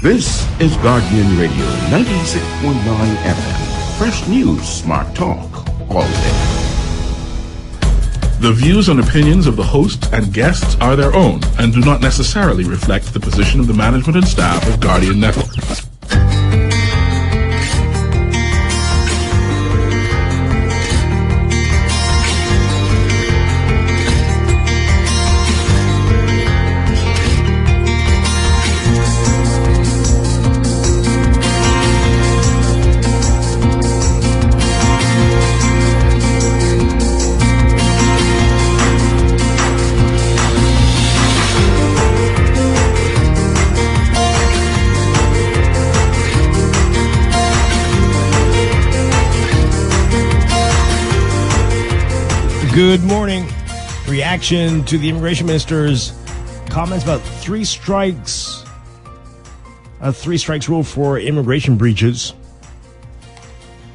This is Guardian Radio 96.9 FM. Fresh news, smart talk, all day. The views and opinions of the host and guests are their own and do not necessarily reflect the position of the management and staff of Guardian Network. Good morning. Reaction to the immigration minister's comments about three strikes rule for immigration breaches.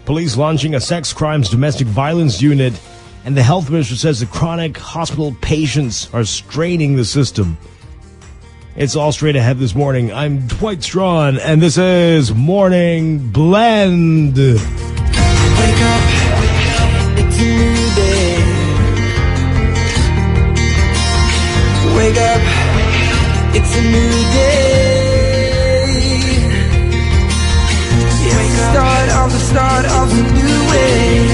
Police launching a sex crimes domestic violence unit, and the health minister says the chronic hospital patients are straining the system. It's all straight ahead this morning. I'm Dwight Strachan, and this is Morning Blend. Wake up, it's a new day. Wake up, it's a new day. It's the start of a new way.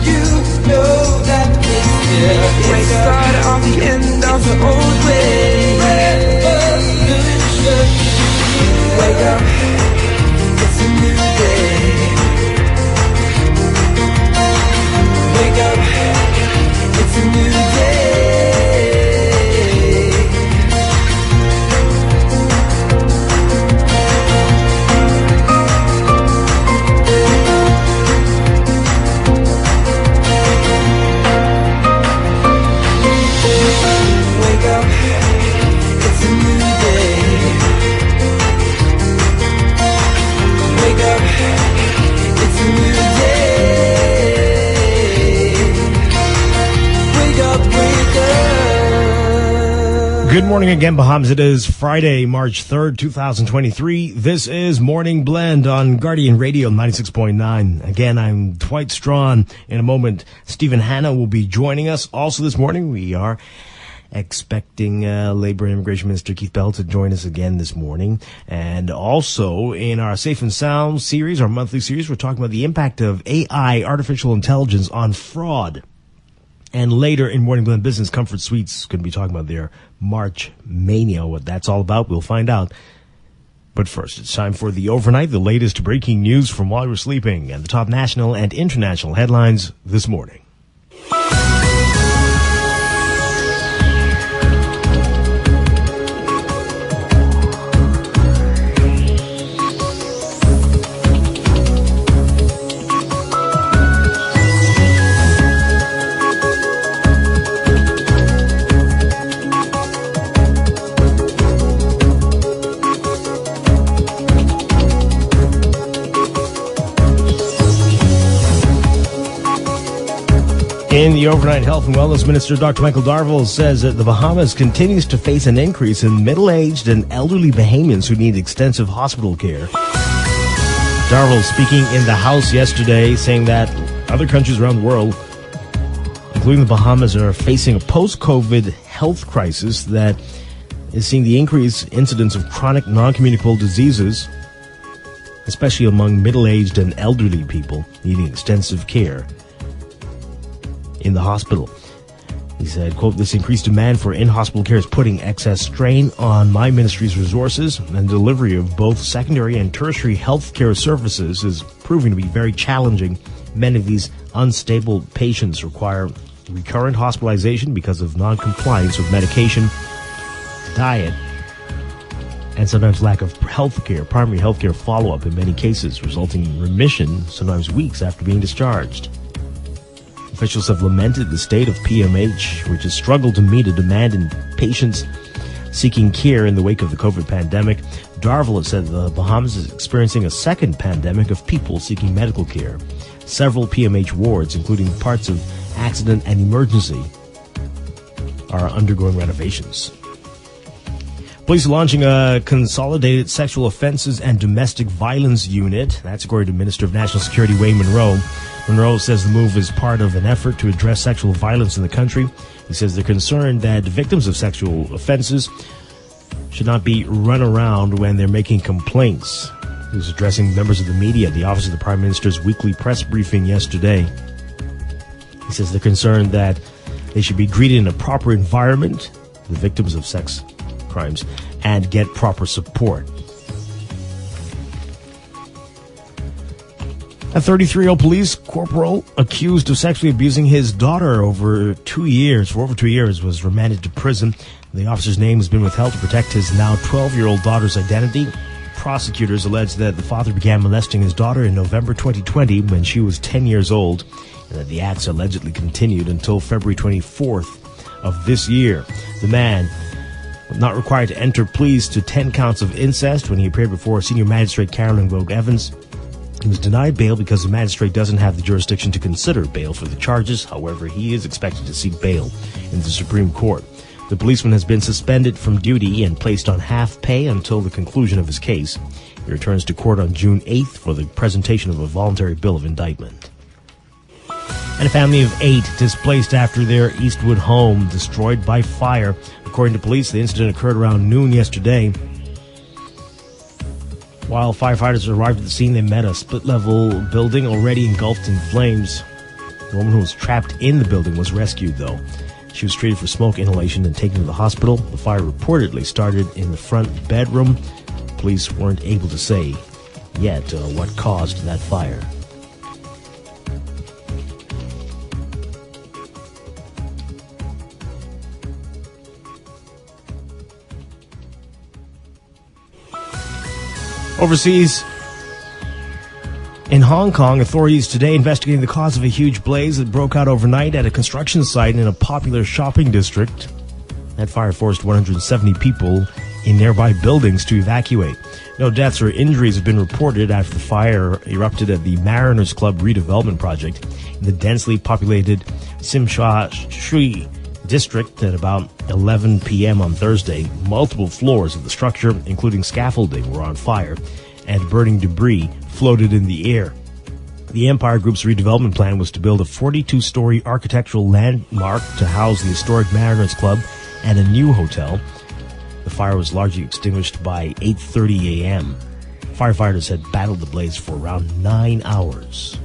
You know that it's here. It's the start of the end of the old way. Wake up, it's a new day. Wake up, it's a new day. Good morning again, Bahamas. It is Friday, March 3rd, 2023. This is Morning Blend on Guardian Radio 96.9. Again, I'm Dwight Strachan. In a moment, Stephen Hanna will be joining us. Also this morning, we are expecting Labor and Immigration Minister Keith Bell to join us again this morning. And also in our Safe and Sound series, our monthly series, we're talking about the impact of AI, artificial intelligence, on fraud. And later in Morning Blend Business, Comfort Suites going to be talking about their March Mania. What that's all about, we'll find out. But first, it's time for the overnight, the latest breaking news from while you're sleeping, and the top national and international headlines this morning. In the overnight, Health and Wellness Minister Dr. Michael Darville says that the Bahamas continues to face an increase in middle-aged and elderly Bahamians who need extensive hospital care. Darville speaking in the House yesterday, saying that other countries around the world, including the Bahamas, are facing a post-COVID health crisis that is seeing the increased incidence of chronic non-communicable diseases, especially among middle-aged and elderly people needing extensive care in the hospital. He said, quote, "This increased demand for in-hospital care is putting excess strain on my ministry's resources, and delivery of both secondary and tertiary health care services is proving to be very challenging. Many of these unstable patients require recurrent hospitalization because of non-compliance with medication, diet, and sometimes lack of primary health care follow-up in many cases, resulting in remission sometimes weeks after being discharged." Officials have lamented the state of PMH, which has struggled to meet a demand in patients seeking care in the wake of the COVID pandemic. Darville has said the Bahamas is experiencing a second pandemic of people seeking medical care. Several PMH wards, including parts of accident and emergency, are undergoing renovations. Police are launching a consolidated sexual offenses and domestic violence unit. That's according to Minister of National Security Wayne Monroe. Monroe says the move is part of an effort to address sexual violence in the country. He says they're concerned that victims of sexual offenses should not be run around when they're making complaints. He was addressing members of the media at the Office of the Prime Minister's weekly press briefing yesterday. He says they're concerned that they should be greeted in a proper environment, the victims of sex crimes, and get proper support. A 33-year-old police corporal accused of sexually abusing his daughter for over 2 years, was remanded to prison. The officer's name has been withheld to protect his now 12-year-old daughter's identity. Prosecutors allege that the father began molesting his daughter in November 2020 when she was 10 years old, and that the acts allegedly continued until February 24th of this year. The man was not required to enter pleas to 10 counts of incest when he appeared before Senior Magistrate Carolyn Vogue Evans. He was denied bail because the magistrate doesn't have the jurisdiction to consider bail for the charges. However, he is expected to seek bail in the Supreme Court. The policeman has been suspended from duty and placed on half pay until the conclusion of his case. He returns to court on June 8th for the presentation of a voluntary bill of indictment. And a family of 8 displaced after their Eastwood home destroyed by fire. According to police, the incident occurred around noon yesterday. While firefighters arrived at the scene, they met a split-level building already engulfed in flames. The woman who was trapped in the building was rescued, though. She was treated for smoke inhalation and taken to the hospital. The fire reportedly started in the front bedroom. Police weren't able to say yet what caused that fire. Overseas, in Hong Kong, authorities today investigating the cause of a huge blaze that broke out overnight at a construction site in a popular shopping district. That fire forced 170 people in nearby buildings to evacuate. No deaths or injuries have been reported after the fire erupted at the Mariners Club redevelopment project in the densely populated Tsim Sha Tsui district at about 11 p.m. on Thursday. Multiple floors of the structure, including scaffolding, were on fire, and burning debris floated in the air. The Empire Group's redevelopment plan was to build a 42-story architectural landmark to house the historic Mariners Club and a new hotel. The fire was largely extinguished by 8:30 a.m. Firefighters had battled the blaze for around 9 hours.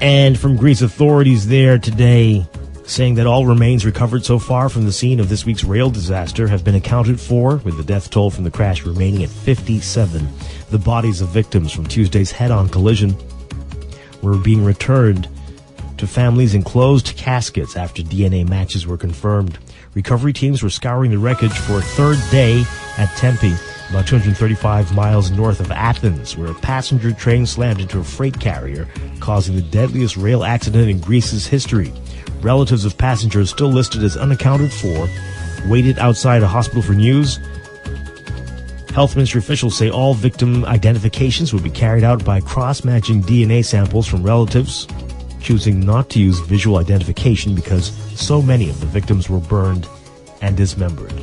And from Greece, authorities there today saying that all remains recovered so far from the scene of this week's rail disaster have been accounted for, with the death toll from the crash remaining at 57. The bodies of victims from Tuesday's head-on collision were being returned to families in closed caskets after DNA matches were confirmed. Recovery teams were scouring the wreckage for a third day at Tempe, about 235 miles north of Athens, where a passenger train slammed into a freight carrier, causing the deadliest rail accident in Greece's history. Relatives of passengers still listed as unaccounted for waited outside a hospital for news. Health Ministry officials say all victim identifications will be carried out by cross-matching DNA samples from relatives, choosing not to use visual identification because so many of the victims were burned and dismembered.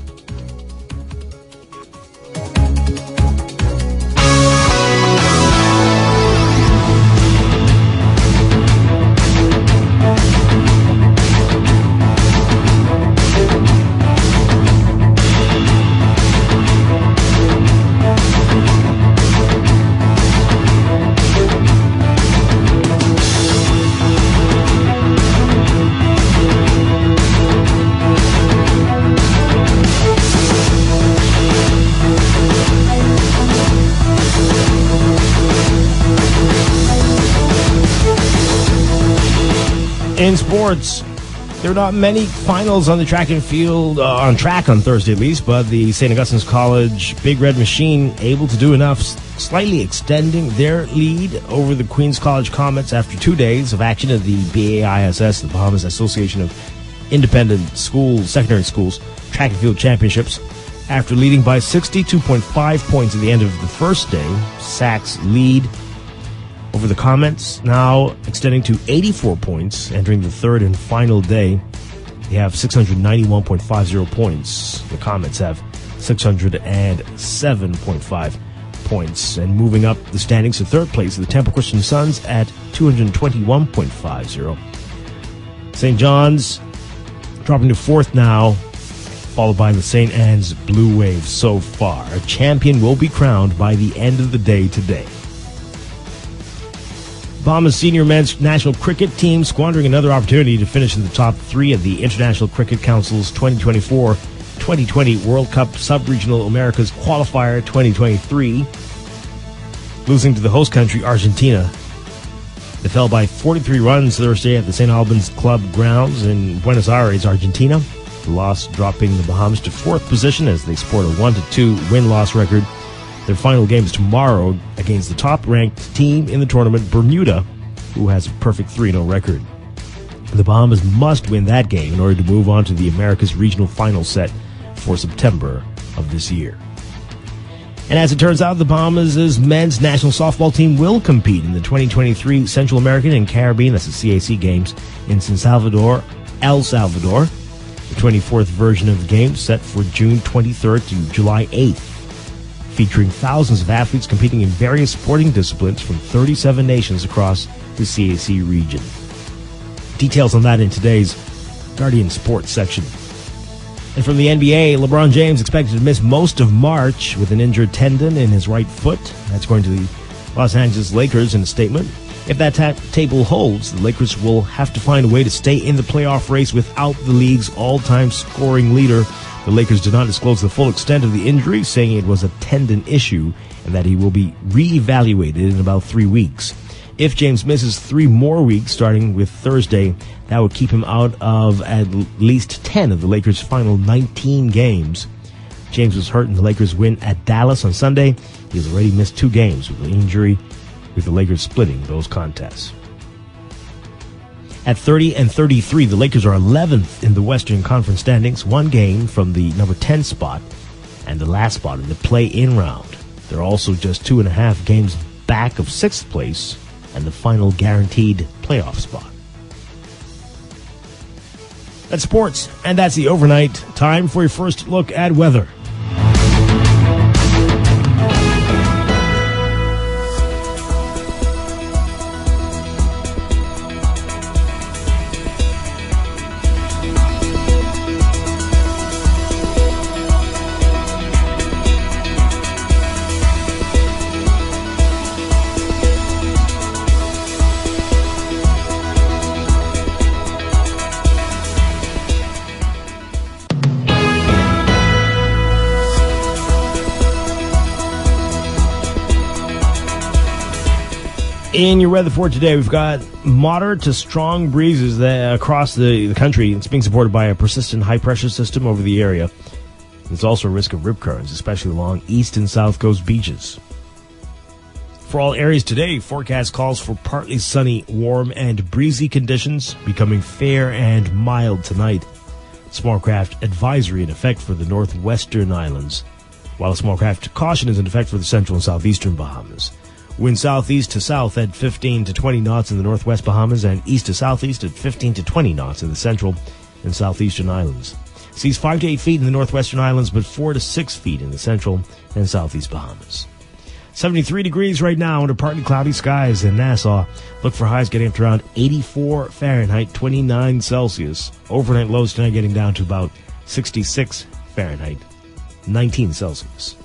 In sports, there are not many finals on the track and field, on track on Thursday at least, but the St. Augustine's College Big Red Machine able to do enough, slightly extending their lead over the Queen's College Comets after 2 days of action at the BAISS, the Bahamas Association of Independent Schools, Secondary Schools, Track and Field Championships. After leading by 62.5 points at the end of the first day, SAC's lead over over the Comets, now extending to 84 points, entering the third and final day. They have 691.50 points. The Comets have 607.5 points. And moving up the standings to third place, the Temple Christian Suns at 221.50. St. John's dropping to fourth now, followed by the St. Anne's Blue Waves so far. A champion will be crowned by the end of the day today. Bahamas senior men's national cricket team squandering another opportunity to finish in the top three at the International Cricket Council's 2024-2020 World Cup Sub-Regional Americas Qualifier 2023, losing to the host country, Argentina. They fell by 43 runs Thursday at the St. Albans Club grounds in Buenos Aires, Argentina. The loss dropping the Bahamas to fourth position as they sport a 1-2 win-loss record. Their final game is tomorrow against the top-ranked team in the tournament, Bermuda, who has a perfect 3-0 record. The Bahamas must win that game in order to move on to the Americas Regional Final set for September of this year. And as it turns out, the Bahamas' men's national softball team will compete in the 2023 Central American and Caribbean, that's the CAC Games, in San Salvador, El Salvador. The 24th version of the game set for June 23rd to July 8th. Featuring thousands of athletes competing in various sporting disciplines from 37 nations across the CAC region. Details on that in today's Guardian Sports section. And from the NBA, LeBron James expected to miss most of March with an injured tendon in his right foot. That's according to the Los Angeles Lakers in a statement. If that table holds, the Lakers will have to find a way to stay in the playoff race without the league's all-time scoring leader. The Lakers did not disclose the full extent of the injury, saying it was a tendon issue and that he will be re-evaluated in about 3 weeks. If James misses 3 more weeks, starting with Thursday, that would keep him out of at least 10 of the Lakers' final 19 games. James was hurt in the Lakers' win at Dallas on Sunday. He has already missed 2 games with the injury, with the Lakers splitting those contests. At 30-33, the Lakers are 11th in the Western Conference standings, 1 game from the number 10 spot and the last spot in the play-in round. They're also just 2.5 games back of 6th place and the final guaranteed playoff spot. That's sports, and that's the overnight. Time for your first look at weather. In your weather for today, we've got moderate to strong breezes across the country. It's being supported by a persistent high-pressure system over the area. There's also a risk of rip currents, especially along east and south coast beaches. For all areas today, forecast calls for partly sunny, warm, and breezy conditions, becoming fair and mild tonight. Small craft advisory in effect for the northwestern islands, while a small craft caution is in effect for the central and southeastern Bahamas. Wind southeast to south at 15 to 20 knots in the northwest Bahamas and east to southeast at 15 to 20 knots in the central and southeastern islands. Seas 5 to 8 feet in the northwestern islands, but 4 to 6 feet in the central and southeast Bahamas. 73 degrees right now under partly cloudy skies in Nassau. Look for highs getting up to around 84 Fahrenheit, 29 Celsius. Overnight lows tonight getting down to about 66 Fahrenheit, 19 Celsius.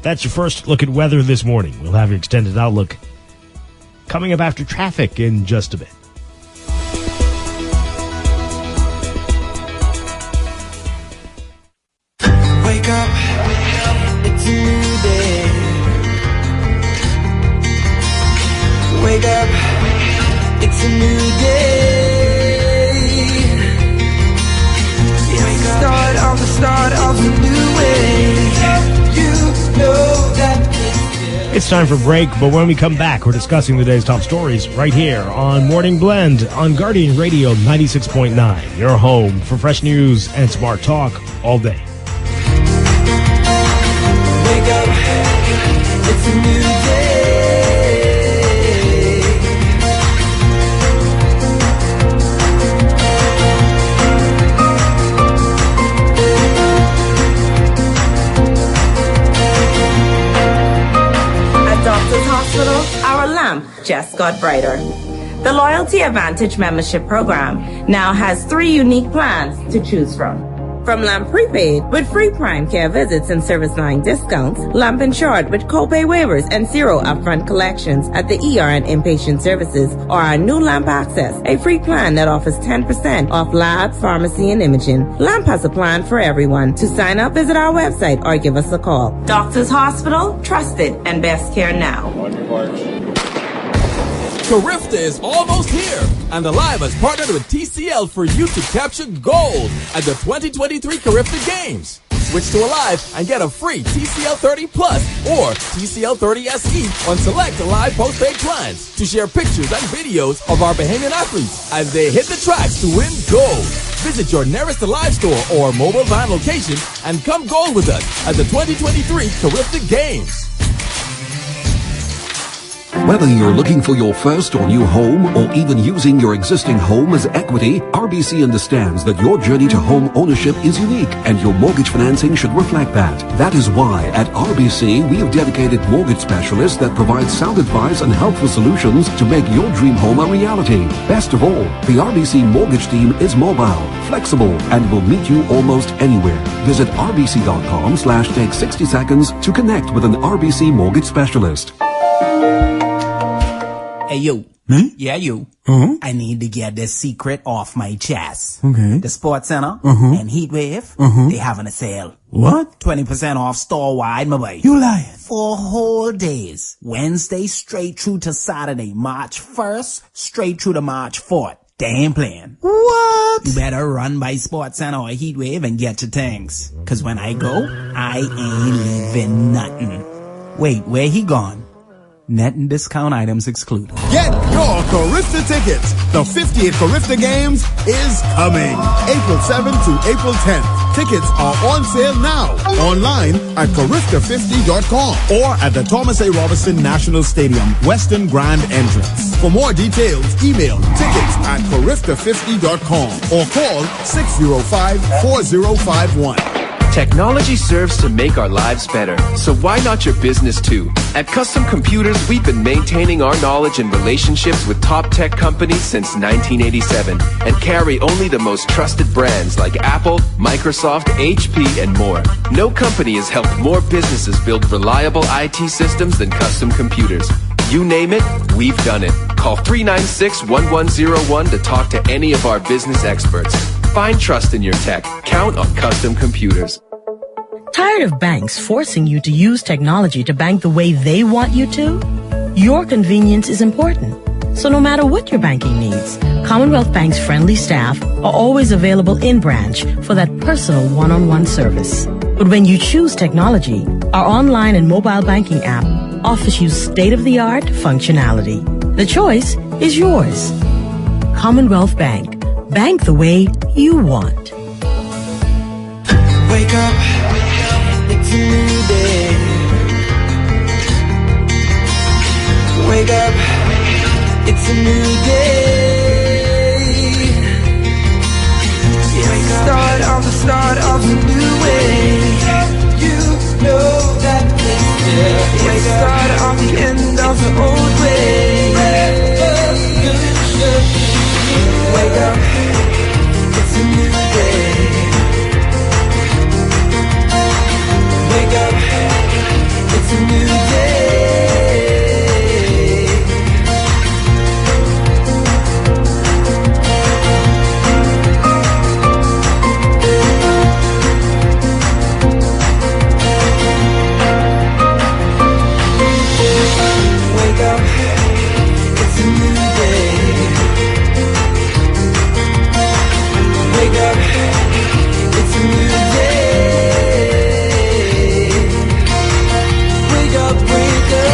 That's your first look at weather this morning. We'll have your extended outlook coming up after traffic in just a bit. Wake up, it's a new day. Wake up, it's a new day. It's the start of a new way. It's time for a break, but when we come back, we're discussing the day's top stories right here on Morning Blend on Guardian Radio 96.9, your home for fresh news and smart talk all day. Wake up, it's a new day. just got brighter. The Loyalty Advantage membership program now has 3 unique plans to choose from. From Lamp Prepaid with free prime care visits and service line discounts, Lamp Insured with copay waivers and 0 upfront collections at the ER and inpatient services, or our new Lamp Access, a free plan that offers 10% off labs, pharmacy, and imaging. Lamp has a plan for everyone. To sign up, visit our website or give us a call. Doctors Hospital, trusted and best care now. On your march. Carifta is almost here, and Alive has partnered with TCL for you to capture gold at the 2023 Carifta Games. Switch to Alive and get a free TCL 30 Plus or TCL 30 SE on select Alive postpaid plans to share pictures and videos of our Bahamian athletes as they hit the tracks to win gold. Visit your nearest Alive store or mobile van location and come gold with us at the 2023 Carifta Games. Whether you're looking for your first or new home or even using your existing home as equity, RBC understands that your journey to home ownership is unique and your mortgage financing should reflect that. That is why at RBC we have dedicated mortgage specialists that provide sound advice and helpful solutions to make your dream home a reality. Best of all, the RBC mortgage team is mobile, flexible, and will meet you almost anywhere. Visit rbc.com/take 60 seconds to connect with an RBC mortgage specialist. Hey, you. Me? Yeah, you. I need to get this secret off my chest. Okay. The Sports Center and Heatwave, they having a sale. What? 20% off store-wide, my boy. You lying. 4 whole days. Wednesday straight through to Saturday, March 1st, straight through to March 4th. They ain't playing. What? You better run by Sports Center or Heatwave and get your things. Cause when I go, I ain't leaving nothing. Wait, where he gone? Net and discount items excluded. Get your Carifta tickets. The 58th Carifta Games is coming. April 7th to April 10th. Tickets are on sale now. Online at Carifta50.com or at the Thomas A. Robinson National Stadium, Western Grand Entrance. For more details, email tickets at Carifta50.com or call 605-4051. Technology serves to make our lives better, so why not your business too? At Custom Computers, we've been maintaining our knowledge and relationships with top tech companies since 1987 and carry only the most trusted brands like Apple, Microsoft, HP, and more. No company has helped more businesses build reliable IT systems than Custom Computers. You name it, we've done it. Call 396-1101 to talk to any of our business experts. Find trust in your tech. Count on Custom Computers. Tired of banks forcing you to use technology to bank the way they want you to? Your convenience is important. So no matter what your banking needs, Commonwealth Bank's friendly staff are always available in branch for that personal one-on-one service. But when you choose technology, our online and mobile banking app offers you state-of-the-art functionality. The choice is yours. Commonwealth Bank. Bank the way you want. Wake up, it's a new day. Wake up, it's a new day. It's the start of a new way. You know that it's the start of the end of the old way. Wake up, it's a new day. Wake up, it's a new day. Wake up, it's a new day. Wake up, it's a new day. Wake up, wake up.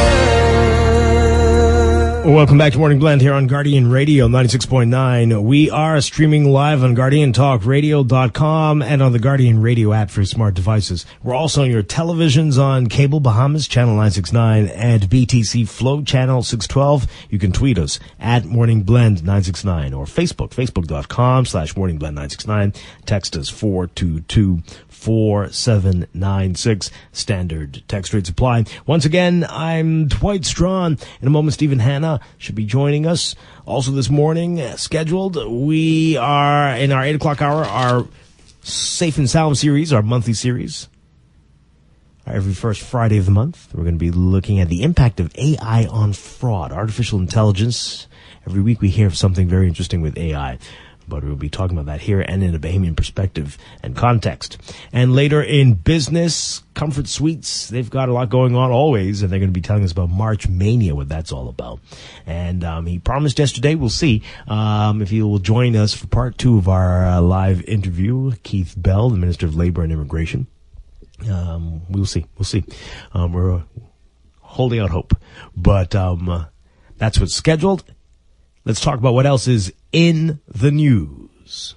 Welcome back to Morning Blend here on Guardian Radio 96.9. We are streaming live on GuardianTalkRadio.com and on the Guardian Radio app for smart devices. We're also on your televisions on Cable Bahamas Channel 969 and BTC Flow Channel 612. You can tweet us at Morning Blend 969 or Facebook.com/Morning Blend 969. Text us 422-4796. Standard text rates apply. Once again, I'm Dwight Strachan. In a moment, Stephen Hanna should be joining us. Also this morning, scheduled, we are in our 8 o'clock hour, our Safe and Sound series, our monthly series. Every first Friday of the month, we're going to be looking at the impact of AI on fraud, artificial intelligence. Every week we hear of something very interesting with AI, but we'll be talking about that here and in a Bahamian perspective and context. And later in business, Comfort Suites, they've got a lot going on always, and they're going to be telling us about March Mania, what that's all about. And he promised yesterday, we'll see if he will join us for part 2 of our live interview, Keith Bell, the Minister of Labor and Immigration. We'll see. We're holding out hope, but that's what's scheduled. Let's talk about what else is in the news.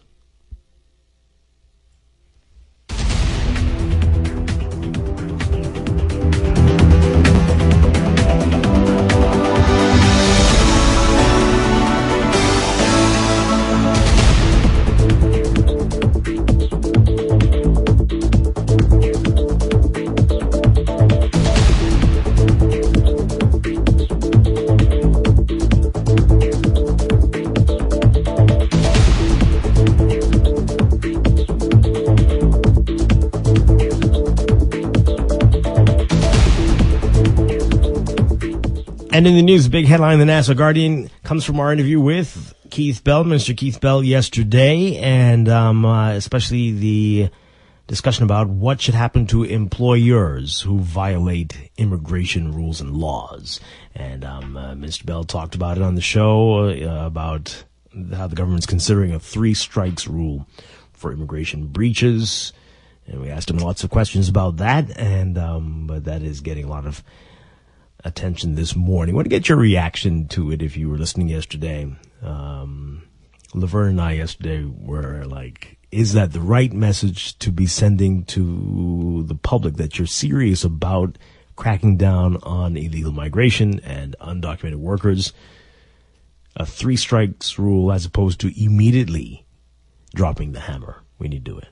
And in the news, the big headline in the National Guardian comes from our interview with Keith Bell, Minister Keith Bell, yesterday, and especially the discussion about what should happen to employers who violate immigration rules and laws. And Mr. Bell talked about it on the show, about how the government's considering a 3 strikes rule for immigration breaches. And we asked him lots of questions about that, and but that is getting a lot of attention this morning. I want to get your reaction to it if you were listening yesterday. Laverne and I yesterday were like, is that the right message to be sending to the public, that you're serious about cracking down on illegal migration and undocumented workers? A 3 strikes rule as opposed to immediately dropping the hammer when you do it.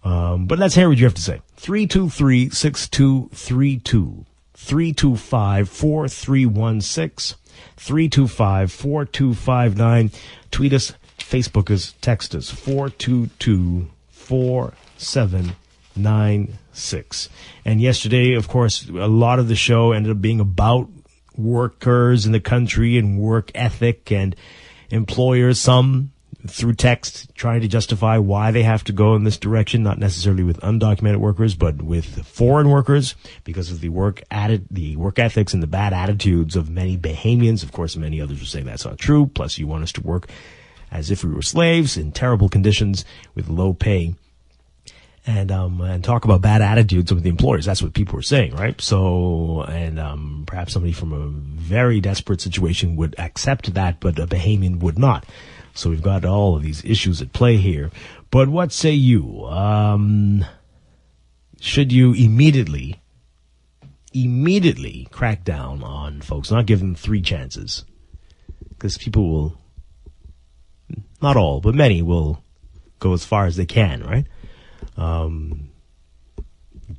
But let's hear what you have to say. 323-6232. 325-4316, 325-4259. Tweet us, Facebook us, text us, 422-4796. And yesterday, of course, a lot of the show ended up being about workers in the country and work ethic and employers, some through text trying to justify why they have to go in this direction, not necessarily with undocumented workers, but with foreign workers, because of the work ethics and the bad attitudes of many Bahamians. Of course, many others are saying that's not true. Plus, you want us to work as if we were slaves in terrible conditions with low pay. And talk about bad attitudes of the employers. That's what people were saying, right? So, and perhaps somebody from a very desperate situation would accept that, but a Bahamian would not. So we've got all of these issues at play here. But what say you? Should you immediately crack down on folks, not give them 3 chances? Because people will, not all, but many will go as far as they can, right?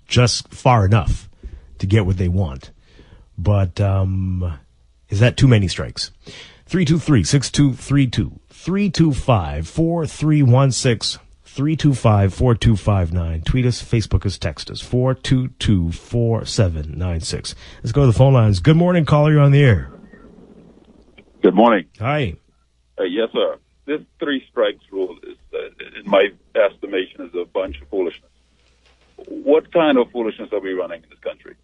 Just far enough to get what they want. But is that too many strikes? 323-6232. 325-4316, 325-4259. Tweet us, Facebook us, text us, 422-4796. Let's go to the phone lines. Good morning, caller. You're on the air. Good morning. Hi. Yes, sir. This 3 strikes rule is, in my estimation, is a bunch of foolishness. What kind of foolishness are we running in this country?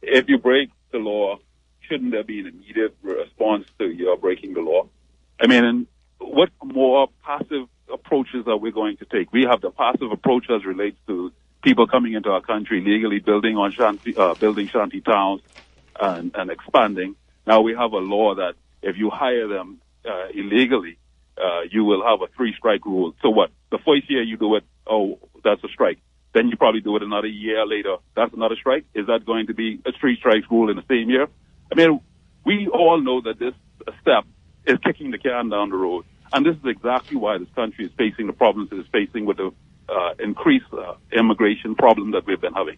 If you break the law, shouldn't there be an immediate response to your breaking the law? I mean, what more passive approaches are we going to take? We have the passive approach as relates to people coming into our country legally, building shanty towns and expanding. Now we have a law that if you hire them illegally, you will have a 3 strike rule. So what? The first year you do it, oh, that's a strike. Then you probably do it another year later. That's another strike. Is that going to be a 3 strikes rule in the same year? I mean, we all know that this step is kicking the can down the road. And this is exactly why this country is facing the problems it is facing with the increased immigration problem that we've been having.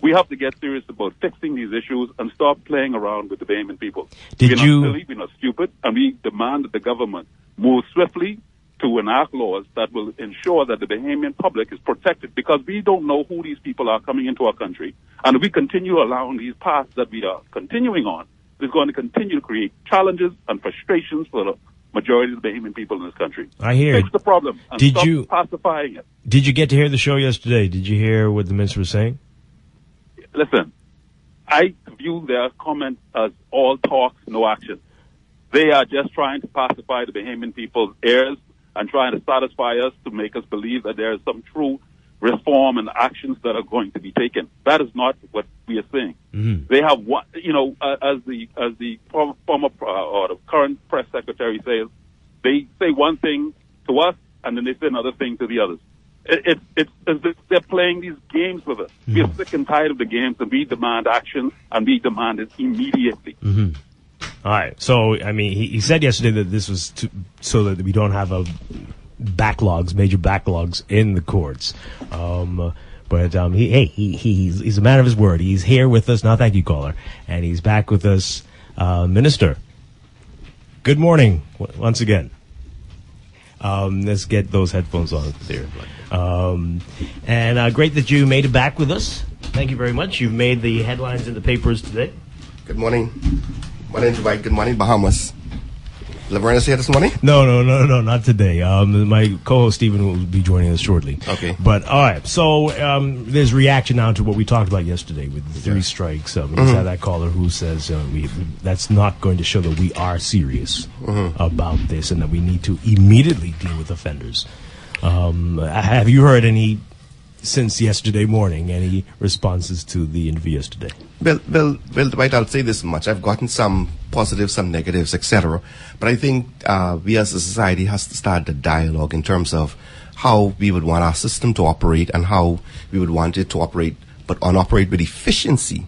We have to get serious about fixing these issues and stop playing around with the Bahamian people. We're not silly, we're not stupid, and we demand that the government move swiftly to enact laws that will ensure that the Bahamian public is protected, because we don't know who these people are coming into our country. And if we continue allowing these paths that we are continuing on, it's going to continue to create challenges and frustrations for the majority of the Bahamian people in this country. I hear. Fix the problem and stop pacifying it. Did you get to hear the show yesterday? Did you hear what the minister was saying? Listen, I view their comments as all talks, no action. They are just trying to pacify the Bahamian people's ears and trying to satisfy us to make us believe that there is some true reform and actions that are going to be taken. That is not what we are saying. Mm-hmm. They have one, as the former or the current press secretary says, they say one thing to us and then they say another thing to the others. It's as if they're playing these games with us. Mm-hmm. We are sick and tired of the games, and we demand action, and we demand it immediately. Mm-hmm. All right. So, I mean, he said yesterday that this was so that we don't have major backlogs in the courts. But he's a man of his word. He's here with us now. Thank you, caller, and he's back with us, Minister. Good morning once again. Let's get those headphones on there. And great that you made it back with us. Thank you very much. You've made the headlines in the papers today. Good morning. My name's Dwight. Good morning, Bahamas. Laverna's here this morning? No, not today. My co-host Stephen will be joining us shortly. Okay. But all right, so there's reaction now to what we talked about yesterday with the 3 strikes. We just had that caller who says that's not going to show that we are serious about this and that we need to immediately deal with offenders. Have you heard any since yesterday morning? Any responses to the interview yesterday? Well, Dwight, I'll say this much. I've gotten some positives, some negatives, etc. But I think we as a society has to start the dialogue in terms of how we would want our system to operate and how we would want it to operate, but operate with efficiency.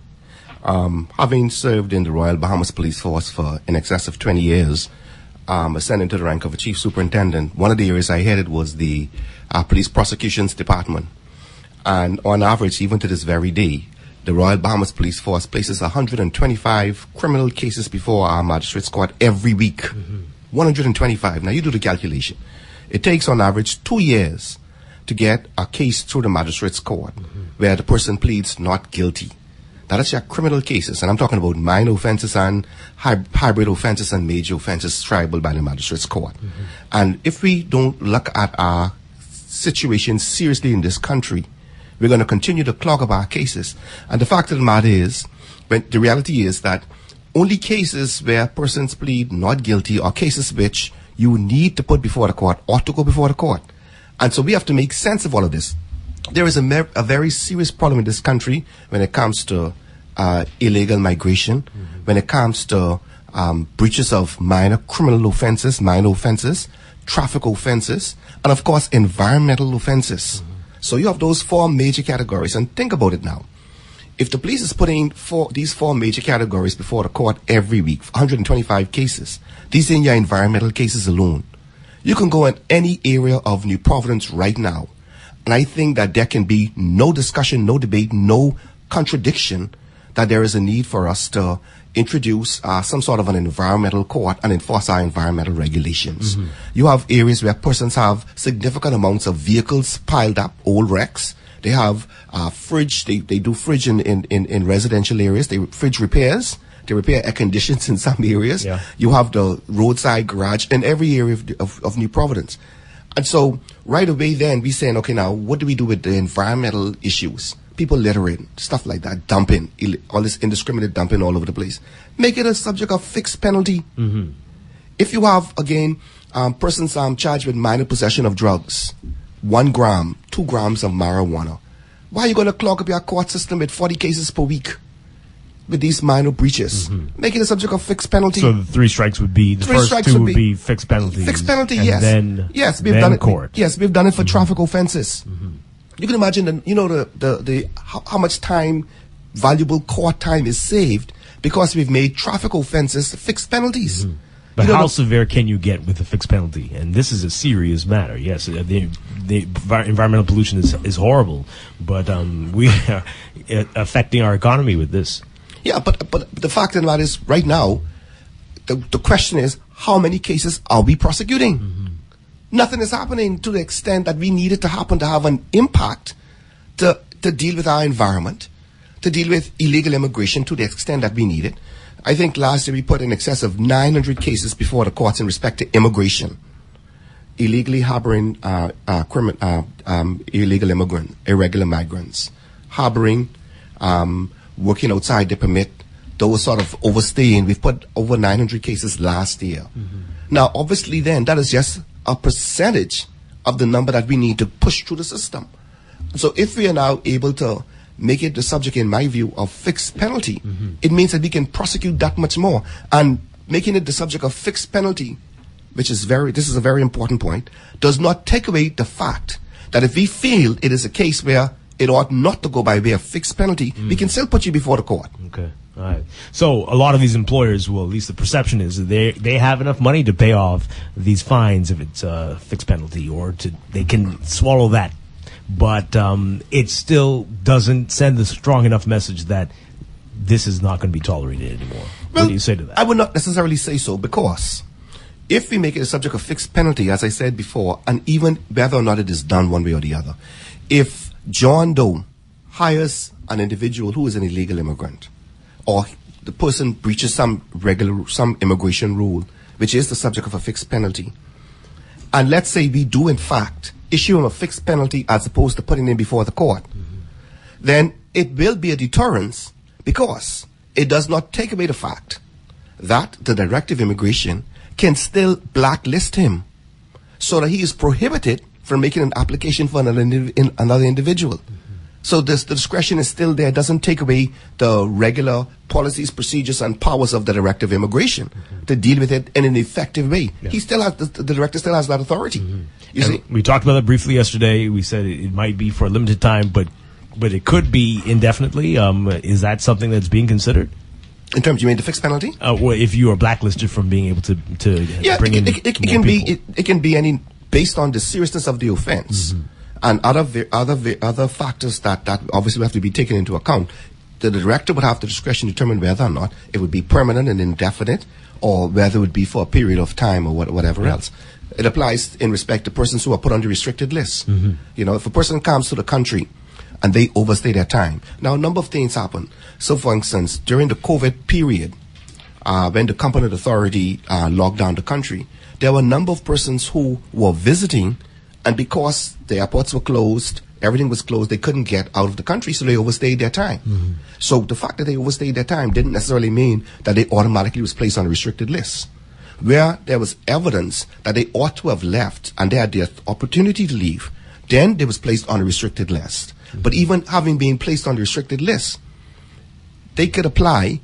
Having served in the Royal Bahamas Police Force for in excess of 20 years, ascending to the rank of a chief superintendent, one of the areas I headed was the police prosecutions department. And on average, even to this very day, the Royal Bahamas Police Force places 125 criminal cases before our magistrates court every week. 125. Now you do the calculation. It takes on average 2 years to get a case through the magistrates court where the person pleads not guilty. Now that's your criminal cases, and I'm talking about minor offenses and hybrid offenses and major offenses triable by the magistrates court. And if we don't look at our situation seriously in this country, we're going to continue to clog up our cases. And the fact of the matter is, the reality is that only cases where persons plead not guilty are cases which you need to put before the court ought to go before the court. And so we have to make sense of all of this. There is a very serious problem in this country when it comes to illegal migration, when it comes to breaches of minor criminal offenses, traffic offenses, and of course environmental offenses. So you have those 4 major categories, and think about it now. If the police is putting these 4 major categories before the court every week, 125 cases, these are in your environmental cases alone. You can go in any area of New Providence right now, and I think that there can be no discussion, no debate, no contradiction that there is a need for us to introduce some sort of an environmental court and enforce our environmental regulations. You have areas where persons have significant amounts of vehicles piled up, old wrecks. They have fridge, they do fridge in residential areas. They fridge repairs. They repair air conditions in some areas. Yeah. You have the roadside garage in every area of New Providence. And so right away then we saying, okay, now what do we do with the environmental issues? People littering, stuff like that, dumping, all this indiscriminate dumping all over the place. Make it a subject of fixed penalty. If you have, again, persons charged with minor possession of drugs, 1 gram, 2 grams of marijuana, why are you going to clog up your court system with 40 cases per week with these minor breaches? Make it a subject of fixed penalty. So the 3 strikes would be, the first 2 would be fixed penalties. Fixed penalty, and yes. Then, yes, we've then done it. Court. Yes, we've done it for traffic offenses. You can imagine, how much time, valuable court time is saved because we've made traffic offenses fixed penalties. But how severe can you get with a fixed penalty? And this is a serious matter. Yes, the environmental pollution is horrible, but we are affecting our economy with this. Yeah, but the fact of the matter is, right now, the question is, how many cases are we prosecuting? Mm-hmm. Nothing is happening to the extent that we need it to happen to have an impact to deal with our environment, to deal with illegal immigration to the extent that we need it. I think last year we put in excess of 900 cases before the courts in respect to immigration, illegally harboring irregular migrants, harboring, working outside the permit, those sort of overstaying. We've put over 900 cases last year. Mm-hmm. Now, obviously then, that is just a percentage of the number that we need to push through the system. So if we are now able to make it the subject, in my view, of fixed penalty, mm-hmm. it means that we can prosecute that much more. And making it the subject of fixed penalty, this is a very important point, does not take away the fact that if we feel it is a case where it ought not to go by way of fixed penalty, we can still put you before the court. Okay. All right. So a lot of these employers, well, at least the perception is that they have enough money to pay off these fines if it's a fixed penalty, or they can swallow that. But it still doesn't send a strong enough message that this is not going to be tolerated anymore. Well, what do you say to that? I would not necessarily say so, because if we make it a subject of fixed penalty, as I said before, and even whether or not it is done one way or the other, if John Doe hires an individual who is an illegal immigrant, or the person breaches some immigration rule, which is the subject of a fixed penalty, and let's say we do in fact issue him a fixed penalty as opposed to putting him before the court, then it will be a deterrence, because it does not take away the fact that the Director of Immigration can still blacklist him, so that he is prohibited from making an application for another individual. So the discretion is still there. It doesn't take away the regular policies, procedures, and powers of the Director of Immigration to deal with it in an effective way. Yeah. He still has the director still has that authority. You see, we talked about that briefly yesterday. We said it might be for a limited time, but it could be indefinitely. Is that something that's being considered? In terms, you mean the fixed penalty? Well, if you are blacklisted from being able to bring in it can be any based on the seriousness of the offense. Mm-hmm. And other factors that obviously have to be taken into account. The director would have the discretion to determine whether or not it would be permanent and indefinite, or whether it would be for a period of time, or whatever else. It applies in respect to persons who are put on the restricted list. Mm-hmm. You know, if a person comes to the country and they overstay their time. Now, a number of things happen. So, for instance, during the COVID period, when the Competent Authority locked down the country, there were a number of persons who were visiting, and because the airports were closed, everything was closed, they couldn't get out of the country, so they overstayed their time. Mm-hmm. So the fact that they overstayed their time didn't necessarily mean that they automatically was placed on a restricted list. Where there was evidence that they ought to have left and they had the opportunity to leave, then they was placed on a restricted list. Mm-hmm. But even having been placed on the restricted list, they could apply,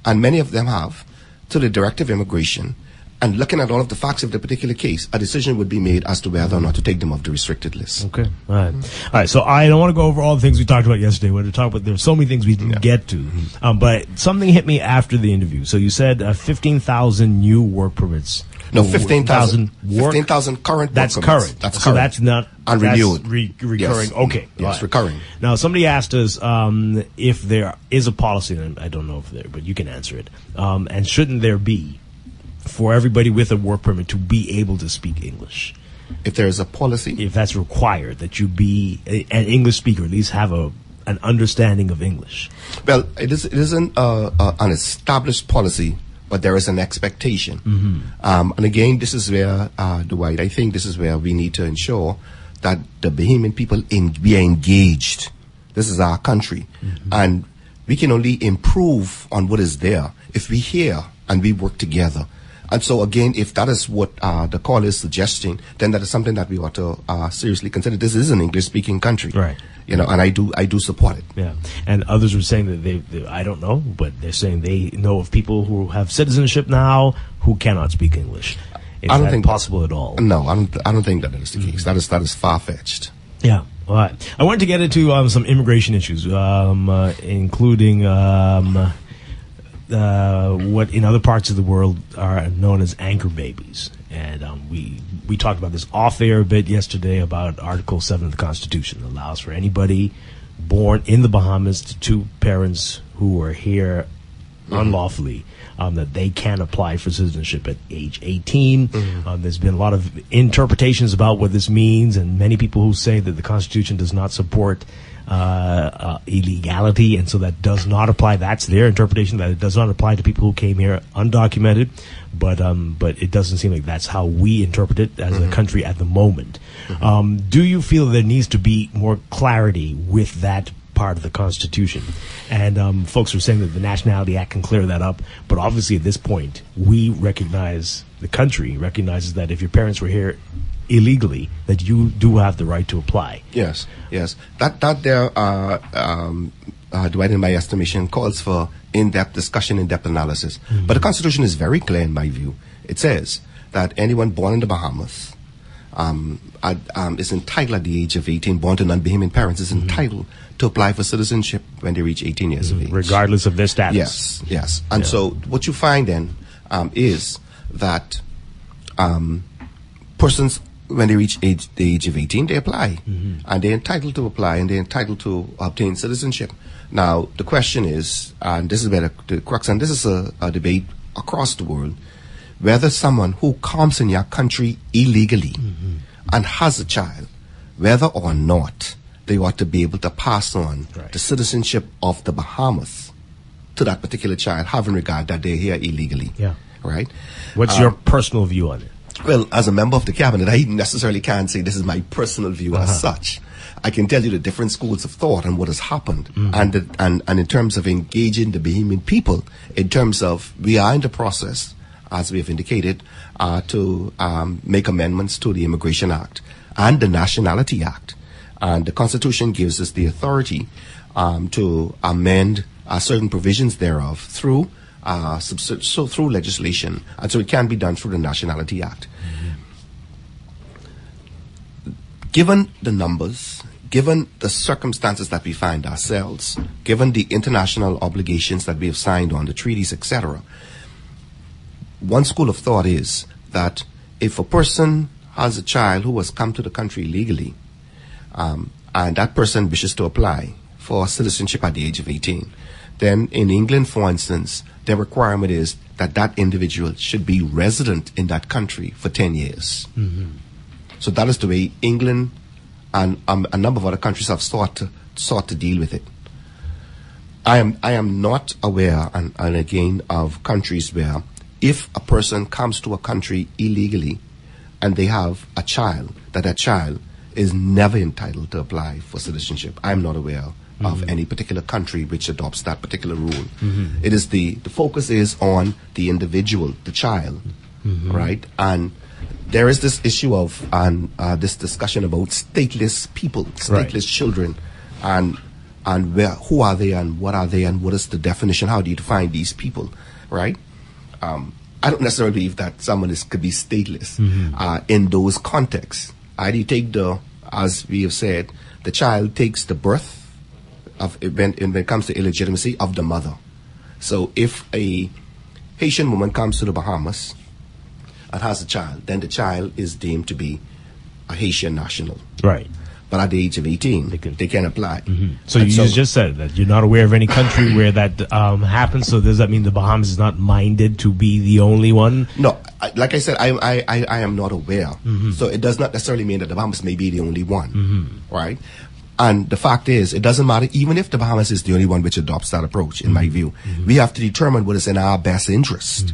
and many of them have, to the Director of Immigration, and looking at all of the facts of the particular case, a decision would be made as to whether or not to take them off the restricted list. Okay. All right. All right. So I don't want to go over all the things we talked about yesterday. We're going to talk about, there's so many things we didn't get to. But something hit me after the interview. So you said 15,000 new work permits. No, 15,000 current. That's work current. Permits. That's so current. That's not unrenewed. Recurring. Yes. Okay. Yes, right. Recurring. Now, somebody asked us if there is a policy, and I don't know if there, but you can answer it. And shouldn't there be, for everybody with a work permit to be able to speak English? If there is a policy? If that's required, that you be an English speaker, at least have an understanding of English. Well, it isn't an established policy, but there is an expectation. Mm-hmm. And again, this is where, Dwight, I think this is where we need to ensure that the Bahamian people we are engaged. This is our country. Mm-hmm. And we can only improve on what is there if we hear and we work together. And so, again, if that is what the call is suggesting, then that is something that we ought to seriously consider. This is an English-speaking country, right? You know, and I do support it. Yeah, and others are saying that they I don't know, but they're saying they know of people who have citizenship now who cannot speak English. Is I don't that think possible at all? No, I don't think that is the case. That is far-fetched. Yeah. All right. I wanted to get into some immigration issues, including what in other parts of the world are known as anchor babies. And we talked about this off air a bit yesterday about Article 7 of the Constitution that allows for anybody born in the Bahamas to two parents who are here unlawfully, that they can apply for citizenship at age 18. There's been a lot of interpretations about what this means, and many people who say that the Constitution does not support illegality, and so that does not apply. That's their interpretation, that it does not apply to people who came here undocumented. But it doesn't seem like that's how we interpret it as a country at the moment. Do you feel there needs to be more clarity with that part of the Constitution? And folks are saying that the Nationality Act can clear that up, but obviously at this point we recognize, the country recognizes that if your parents were here illegally, that you do have the right to apply. Yes. That there, Dwight, in my estimation, calls for in-depth discussion, in-depth analysis. But the Constitution is very clear in my view. It says that anyone born in the Bahamas is entitled at the age of 18, born to non-Bahamian parents, is entitled to apply for citizenship when they reach 18 years of age. Regardless of their status. Yes. And so what you find then is that persons, when they reach the age of 18, they apply. And they're entitled to apply, and they're entitled to obtain citizenship. Now, the question is, and this is where the crux, and this is a debate across the world, whether someone who comes in your country illegally and has a child, whether or not they ought to be able to pass on the citizenship of the Bahamas to that particular child, having regard that they're here illegally. Right? What's your personal view on it? Well, as a member of the cabinet, I necessarily can't say this is my personal view as such. I can tell you the different schools of thought and what has happened, and in terms of engaging the Bahamian people, in terms of we are in the process, as we have indicated, to make amendments to the Immigration Act and the Nationality Act, and the Constitution gives us the authority to amend certain provisions thereof through through legislation, and so it can be done through the Nationality Act. Given the numbers, given the circumstances that we find ourselves, given the international obligations that we have signed on, the treaties, etc., one school of thought is that if a person has a child who has come to the country legally, and that person wishes to apply for citizenship at the age of 18, then in England, for instance, the requirement is that that individual should be resident in that country for 10 years. So that is the way England and a number of other countries have sought to deal with it. I am not aware, and again, of countries where if a person comes to a country illegally and they have a child, that child is never entitled to apply for citizenship. I'm not aware of any particular country which adopts that particular rule. It is the focus is on the individual, the child, right? And there is this issue of this discussion about stateless people, stateless children, and who are they and what is the definition? How do you define these people, right? I don't necessarily believe that someone could be stateless in those contexts. You take as we have said, the child takes the birth of when it comes to illegitimacy of the mother. So if a Haitian woman comes to the Bahamas and has a child, then the child is deemed to be a Haitian national. Right. But at the age of 18, they can apply. So you just said that you're not aware of any country where that happens. So does that mean the Bahamas is not minded to be the only one? No, like I said, I am not aware. So it does not necessarily mean that the Bahamas may be the only one, right? And the fact is, it doesn't matter, even if the Bahamas is the only one which adopts that approach, in my view. We have to determine what is in our best interest.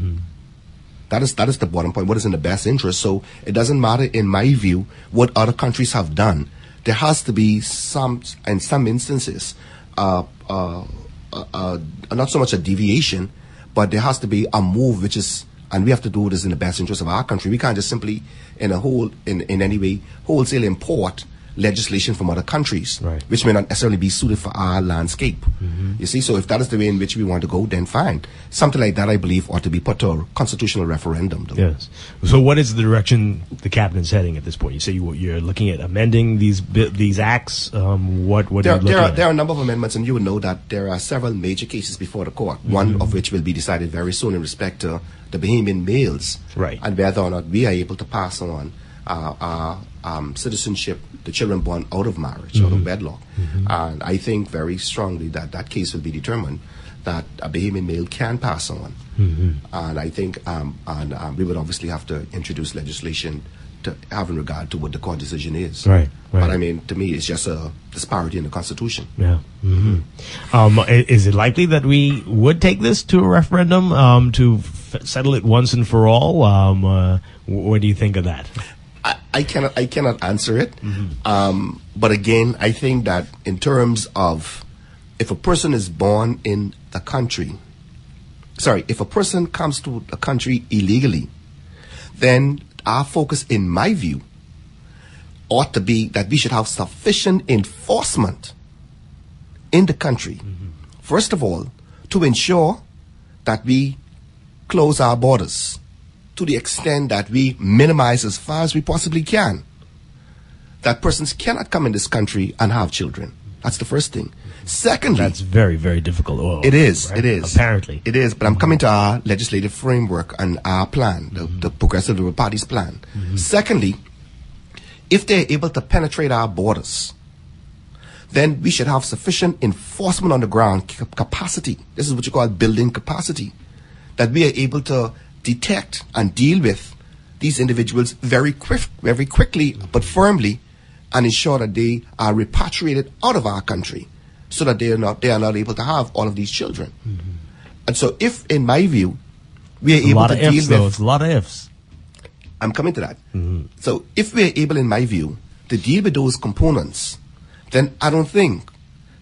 That is the bottom point, what is in the best interest. So it doesn't matter, in my view, what other countries have done. There has to be in some instances, not so much a deviation, but there has to be a move which is, and we have to do this in the best interest of our country. We can't just simply, in any way, wholesale import legislation from other countries, which may not necessarily be suited for our landscape. You see, so if that is the way in which we want to go, then fine. Something like that, I believe, ought to be put to a constitutional referendum. Though. Yes. So what is the direction the cabinet's heading at this point? You say you're looking at amending these acts. What are you looking at? There are a number of amendments, and you would know that there are several major cases before the court, one of which will be decided very soon in respect to the Bahamian males, right, and whether or not we are able to pass on citizenship to children born out of marriage, out of wedlock. And I think very strongly that that case will be determined that a Bahamian male can pass on. And I think we would obviously have to introduce legislation to have in regard to what the court decision is. Right. But I mean, to me, it's just a disparity in the Constitution. Yeah. Is it likely that we would take this to a referendum to settle it once and for all? What do you think of that? I cannot answer it. But again, I think that in terms of if a person is born in the country, if a person comes to the country illegally, then our focus, in my view, ought to be that we should have sufficient enforcement in the country. First of all, to ensure that we close our borders to the extent that we minimize as far as we possibly can that persons cannot come in this country and have children. That's the first thing. Secondly, that's very, very difficult. Oh, it is. Right? It is. Apparently. It is. But I'm coming to our legislative framework and our plan, the Progressive Liberal Party's plan. Secondly, if they're able to penetrate our borders, then we should have sufficient enforcement on the ground capacity. This is what you call building capacity. That we are able to detect and deal with these individuals very quickly but firmly, and ensure that they are repatriated out of our country so that they are not able to have all of these children. And so if, in my view, we are able to deal with... It's a lot of ifs. I'm coming to that. So if we are able, in my view, to deal with those components, then I don't think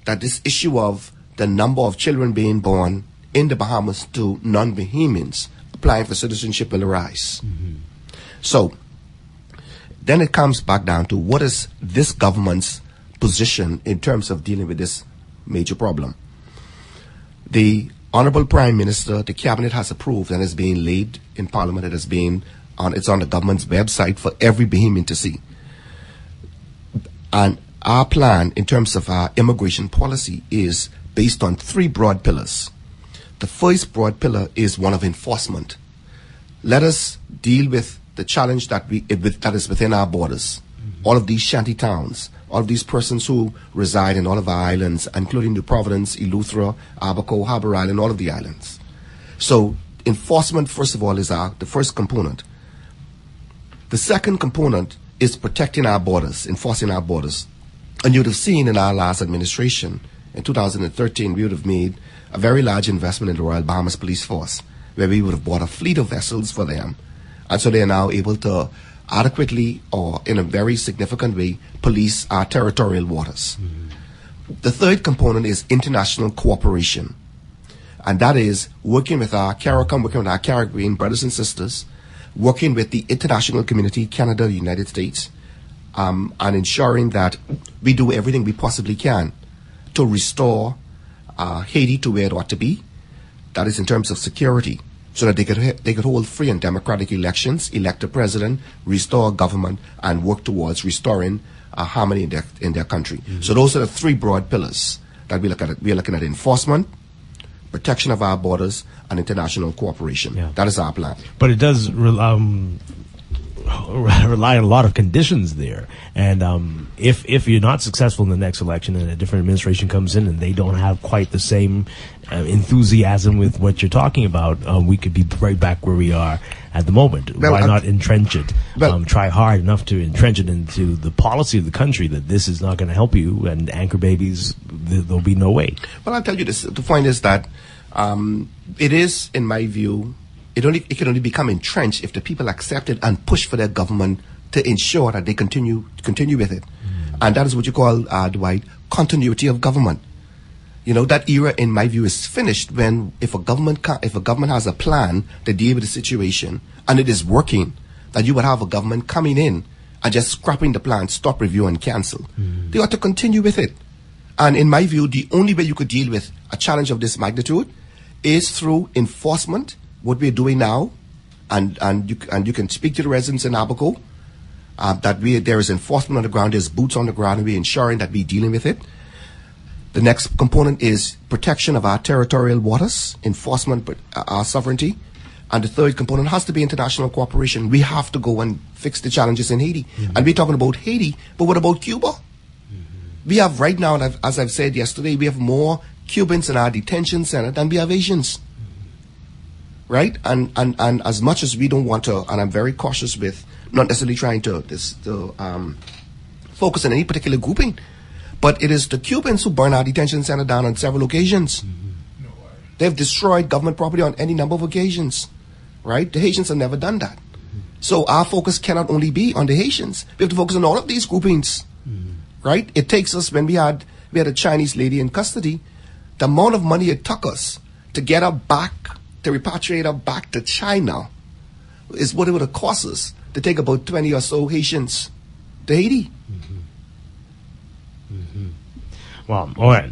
that this issue of the number of children being born in the Bahamas to non-Bahamians applying for citizenship will arise. So then it comes back down to what is this government's position in terms of dealing with this major problem. The Honorable Prime Minister, the Cabinet has approved and is being laid in Parliament. It has been it's on the government's website for every Bahamian to see. And our plan in terms of our immigration policy is based on three broad pillars. The first broad pillar is one of enforcement. Let us deal with the challenge that is within our borders. All of these shanty towns, all of these persons who reside in all of our islands, including New Providence, Eleuthera, Abaco, Harbour Island, all of the islands. So enforcement, first of all, is the first component. The second component is protecting our borders, enforcing our borders. And you would have seen in our last administration, in 2013, we would have made a very large investment in the Royal Bahamas Police Force, where we would have bought a fleet of vessels for them. And so they are now able to adequately or in a very significant way police our territorial waters. The third component is international cooperation. And that is working with our CARICOM, working with our Caribbean brothers and sisters, working with the international community, Canada, the United States, and ensuring that we do everything we possibly can to restore Haiti to where it ought to be. That is in terms of security, so that they could hold free and democratic elections, elect a president, restore government, and work towards restoring harmony in their country. So those are the three broad pillars that we look at. We are looking at enforcement, protection of our borders, and international cooperation. That is our plan. But it does rely on a lot of conditions there. And if you're not successful in the next election and a different administration comes in and they don't have quite the same enthusiasm with what you're talking about, we could be right back where we are at the moment. Why not entrench it? Try hard enough to entrench it into the policy of the country that this is not going to help you, and anchor babies, there'll be no way. Well, I'll tell you this. The point is that it is, in my view, it can only become entrenched if the people accept it and push for their government to ensure that they continue with it. And that is what you call, Dwight, continuity of government. You know, that era, in my view, is finished when if a government has a plan to deal with the situation and it is working, that you would have a government coming in and just scrapping the plan, stop, review, and cancel. They ought to continue with it And in my view, the only way you could deal with a challenge of this magnitude is through enforcement, what we're doing now, and you can speak to the residents in Abaco, that there is enforcement on the ground, there's boots on the ground, and we're ensuring that we're dealing with it. The next component is protection of our territorial waters, enforcement our sovereignty. And the third component has to be international cooperation. We have to go and fix the challenges in Haiti. And we're talking about Haiti, but what about Cuba? We have right now, and as I've said yesterday, we have more Cubans in our detention center than we have Asians. Right? And as much as we don't want to, and I'm very cautious with not necessarily trying to focus on any particular grouping, but it is the Cubans who burn our detention center down on several occasions. They've destroyed government property on any number of occasions. Right? The Haitians have never done that. So our focus cannot only be on the Haitians. We have to focus on all of these groupings. Right? It takes us, when we had a Chinese lady in custody, the amount of money it took us to get her back, to repatriate her back to China, is what it would have cost us to take about 20 or so Haitians to Haiti. Well, all right.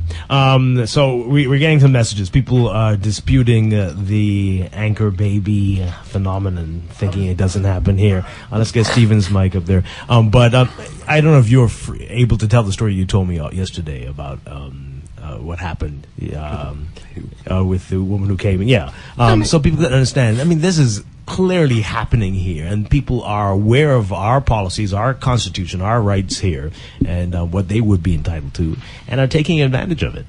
So we're getting some messages. People are disputing the anchor baby phenomenon, thinking it doesn't happen here. Let's get Steven's mic up there. But I don't know if you're able to tell the story you told me yesterday about what happened with the woman who came in. Yeah. So people can understand. I mean, this is clearly happening here, and people are aware of our policies, our constitution, our rights here, and what they would be entitled to, and are taking advantage of it.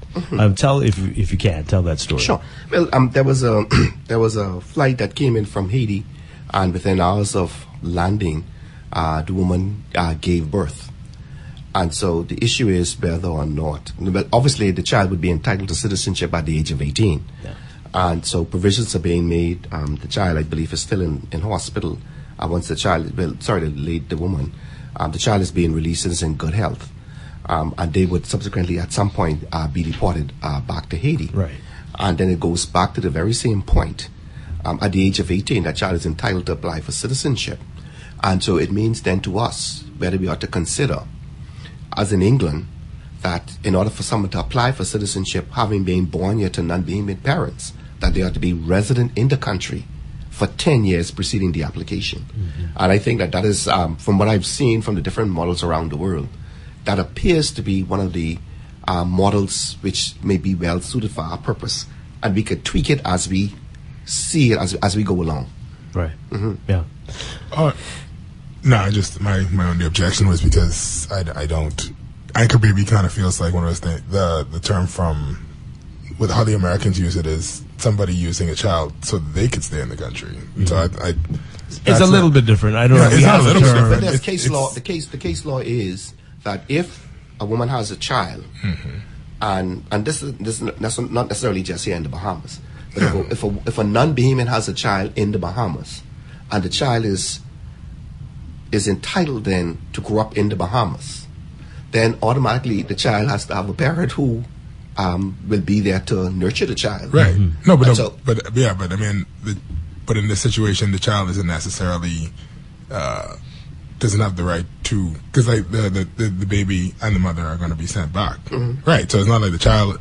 Tell if you can tell that story. Sure. Well, there was a flight that came in from Haiti, and within hours of landing, the woman gave birth. And so the issue is whether or not, well, obviously the child would be entitled to citizenship at the age of 18. Yeah. And so provisions are being made. The child, I believe, is still in hospital. Once the child, the woman, the child is being released and is in good health. And they would subsequently, at some point, be deported back to Haiti. Right. And then it goes back to the very same point. At the age of 18, that child is entitled to apply for citizenship. And so it means then to us whether we ought to consider, as in England, that in order for someone to apply for citizenship, having been born here to non-Bahamian parents, that they ought to be resident in the country for 10 years preceding the application. And I think that is, from what I've seen from the different models around the world, that appears to be one of the models which may be well suited for our purpose. And we could tweak it as we see it as we go along. Right. Yeah. No, just my only objection was because I don't. Anchor baby kind of feels like one of those things. The term from, with how the Americans use it, is somebody using a child so they could stay in the country. So it's a little bit different. I don't know. It's not a little bit different. There's case law. The case law is that if a woman has a child, and this is not necessarily just here in the Bahamas, but if a non-Bahamian has a child in the Bahamas, and the child is entitled then to grow up in the Bahamas, then automatically the child has to have a parent who will be there to nurture the child. Right. No, but I mean, but in this situation, the child isn't necessarily doesn't have the right to, because like the baby and the mother are going to be sent back. Right. So it's not like the child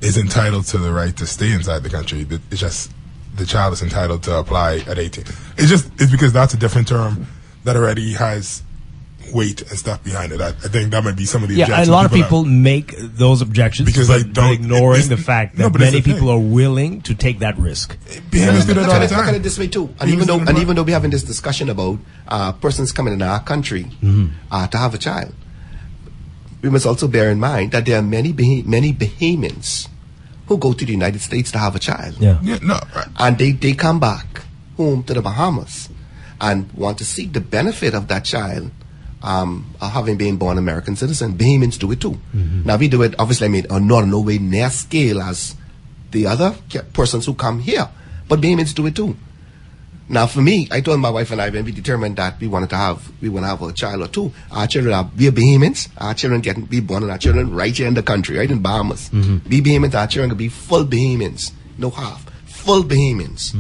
is entitled to the right to stay inside the country. It's just the child is entitled to apply at 18. It's because that's a different term that already has weight and stuff behind it. I think that might be some of the objections. A lot of people make those objections because they don't, ignoring the fact that many people are willing to take that risk. Look at it this way too. And even though we're having this discussion about persons coming in our country to have a child, we must also bear in mind that there are many Bahamians who go to the United States to have a child. And they come back home to the Bahamas and want to seek the benefit of that child having been born American citizen. Bahamians do it too. Now we do it, obviously, not no way near scale as the other persons who come here, but Bahamians do it too. Now for me, I told my wife and I, when we determined that we want to have a child or two, our children we are Bahamians. Our children be born and our children right here in the country, right in Bahamas. Be Bahamians, our children can be full Bahamians, no half, full Bahamians.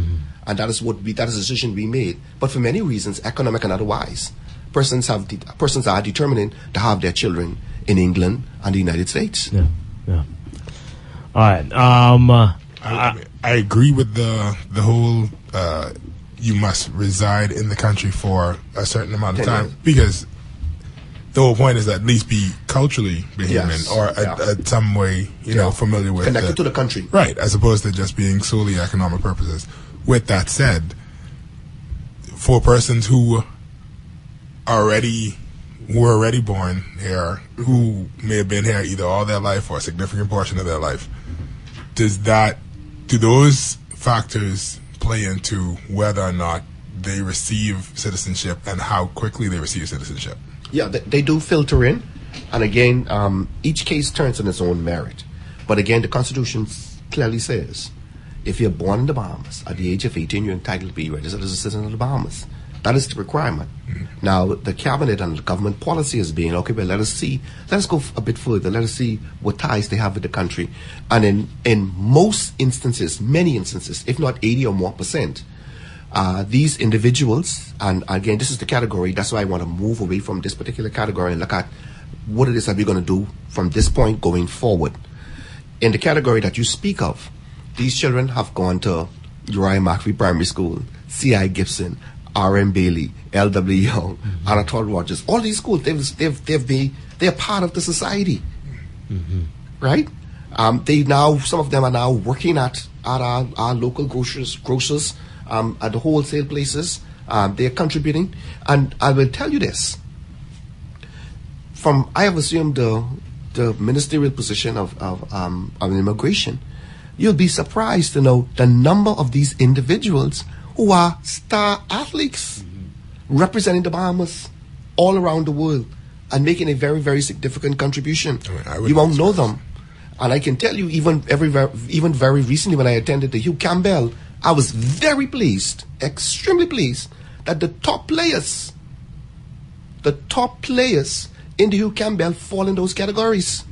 And that is a decision we made. But for many reasons, economic and otherwise, persons are determining to have their children in England and the United States. Yeah. All right. I agree with the whole you must reside in the country for a certain amount of time, because the whole point is at least be culturally Bahamian or some way, you know, familiar with connected to the country, right? As opposed to just being solely economic purposes. With that said, for persons who were already born here, who may have been here either all their life or a significant portion of their life, do those factors play into whether or not they receive citizenship and how quickly they receive citizenship? Yeah, they do filter in, and again, each case turns on its own merit. But again, the Constitution clearly says, if you're born in the Bahamas at the age of 18, you're entitled to be registered as a citizen of the Bahamas. That is the requirement. Now, the cabinet and the government policy has been, okay, well, let us go a bit further. Let us see what ties they have with the country. And in most instances, many instances, if not 80 or more %, these individuals, and again, this is the category, that's why I want to move away from this particular category and look at what it is that we're going to do from this point going forward. In the category that you speak of, these children have gone to Uriah McAfee Primary School, C.I. Gibson, R.M. Bailey, L.W. Young, Anatole Rogers. All these schools, they're part of the society, right? Some of them are now working at our local grocers, at the wholesale places. They're contributing, and I will tell you this: I have assumed the ministerial position of immigration. You'll be surprised to know the number of these individuals who are star athletes representing the Bahamas all around the world and making a very, very significant contribution. You won't know them. And I can tell you, even very recently when I attended the Hugh Campbell, I was very pleased, extremely pleased, that the top players in the Hugh Campbell fall in those categories.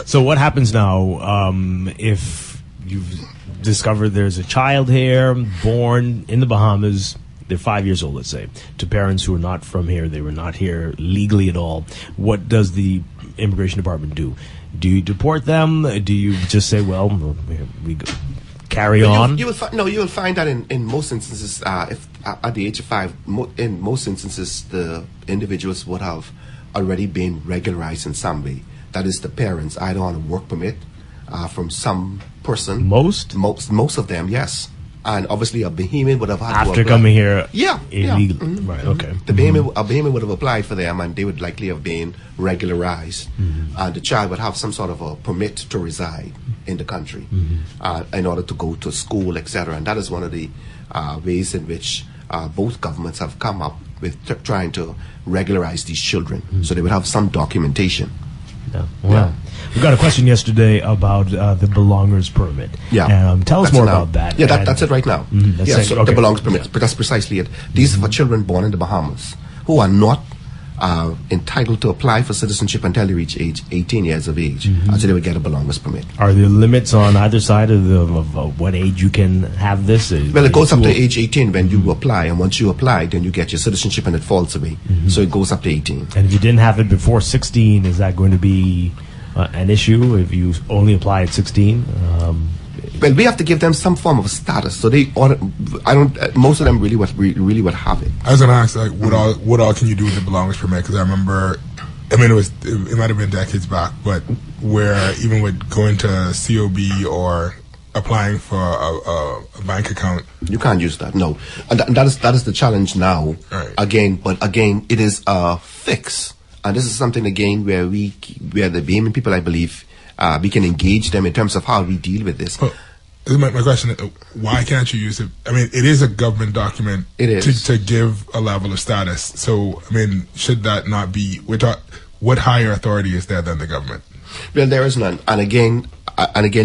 So what happens now if you've discovered there's a child here born in the Bahamas, they're 5 years old, let's say, to parents who are not from here, they were not here legally at all? What does the immigration department do? Do you deport them? Do you just say, well, we carry on? You will find that in most instances, if at the age of 5, in most instances, the individuals would have already been regularized in some way. That is, the parents either on a work permit from some person. Most of them, yes. And obviously, a Bahamian would have had after coming here, illegally. Mm-hmm. Right? Okay. A Bahamian would have applied for them, and they would likely have been regularized. And the child would have some sort of a permit to reside in the country in order to go to school, etc. And that is one of the ways in which both governments have come up with trying to regularize these children, so they would have some documentation. Yeah. Well, we got a question yesterday about the belongers permit. Yeah. Tell us more about that. Yeah, that's it right now. The belongers permit, but that's precisely it. These are for children born in the Bahamas who are not entitled to apply for citizenship until they reach age 18 years of age. So they would get a belongers permit. Are there limits on either side of what age you can have this? Well, it goes up to age 18 when you apply, and once you apply, then you get your citizenship and it falls away. So it goes up to 18. And if you didn't have it before 16, is that going to be an issue if you only apply at 16? Well, we have to give them some form of status. So most of them really would have it. I was going to ask, like, what all can you do with the belongers permit? Because I remember, it might have been decades back, but where even with going to COB or applying for a bank account, you can't use that. No, and that is the challenge now. Right. Again, it is a fix, and this is something again where the Bahamian people, I believe, we can engage them in terms of how we deal with this. My question is, why can't you use it? It is a government document. It is. To give a level of status. So, should that not be... what higher authority is there than the government? Well, there is none. And again,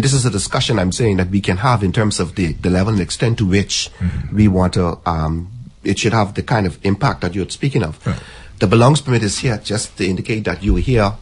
this is a discussion I'm saying that we can have in terms of the level and extent to which we want to... it should have the kind of impact that you're speaking of. Right. The belongs permit is here just to indicate that you are here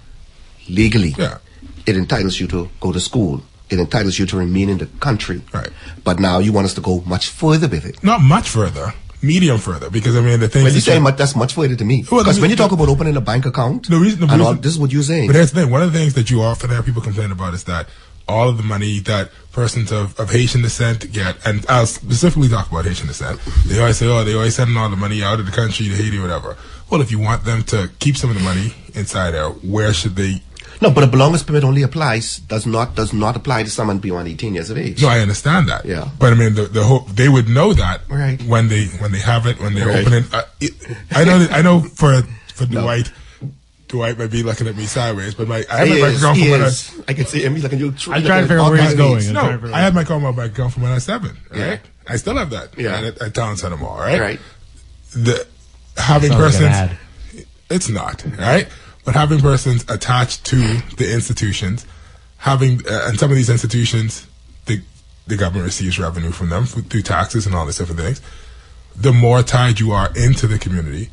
legally. Yeah. It entitles you to go to school. It entitles you to remain in the country. Right. But now you want us to go much further with it. Not much further. medium further, because I mean the thing. Well, you say that's much further to me. Because when you talk about opening a bank account, this is what you're saying. But that's the thing. One of the things that you often have people complain about is that all of the money that persons of Haitian descent get, and I'll specifically talk about Haitian descent, they always say, they always sending all the money out of the country to Haiti or whatever. Well, if you want them to keep some of the money inside there, where should they? No, but a belongers permit only does not apply to someone beyond 18 years of age. No, I understand that. Yeah. But I mean, the whole, they would know that right. when they have it, when they're opening. I know for Dwight. Dwight might be looking at me sideways, but I had my bank account from when I can see him. He's looking at you. I'm trying to figure out where he's going. I had my bank account from when I was 7, right? Yeah. I still have that at Town Center Mall, right? Right. Having persons, it's not, right? But having persons attached to the institutions, and some of these institutions, the government receives revenue from them through taxes and all these different things. The more tied you are into the community,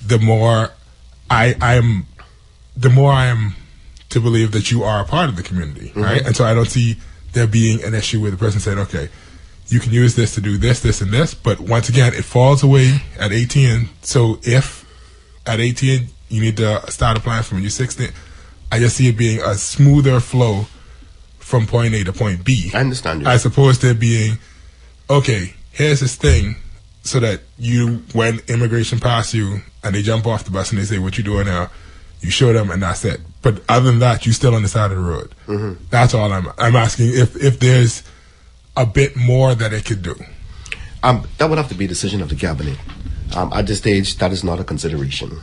the more I am to believe that you are a part of the community, right? And so I don't see there being an issue where the person said, okay, you can use this to do this, this, and this, but once again, it falls away at 18. So if at 18 you need to start applying from when you're 16, I just see it being a smoother flow from point A to point B. I understand you. As opposed to being, okay, here's this thing, so that when immigration passes you and they jump off the bus and they say, what you doing now? You show them and that's it. But other than that, you're still on the side of the road. That's all I'm asking, if there's a bit more that it could do. That would have to be a decision of the cabinet. At this stage, that is not a consideration.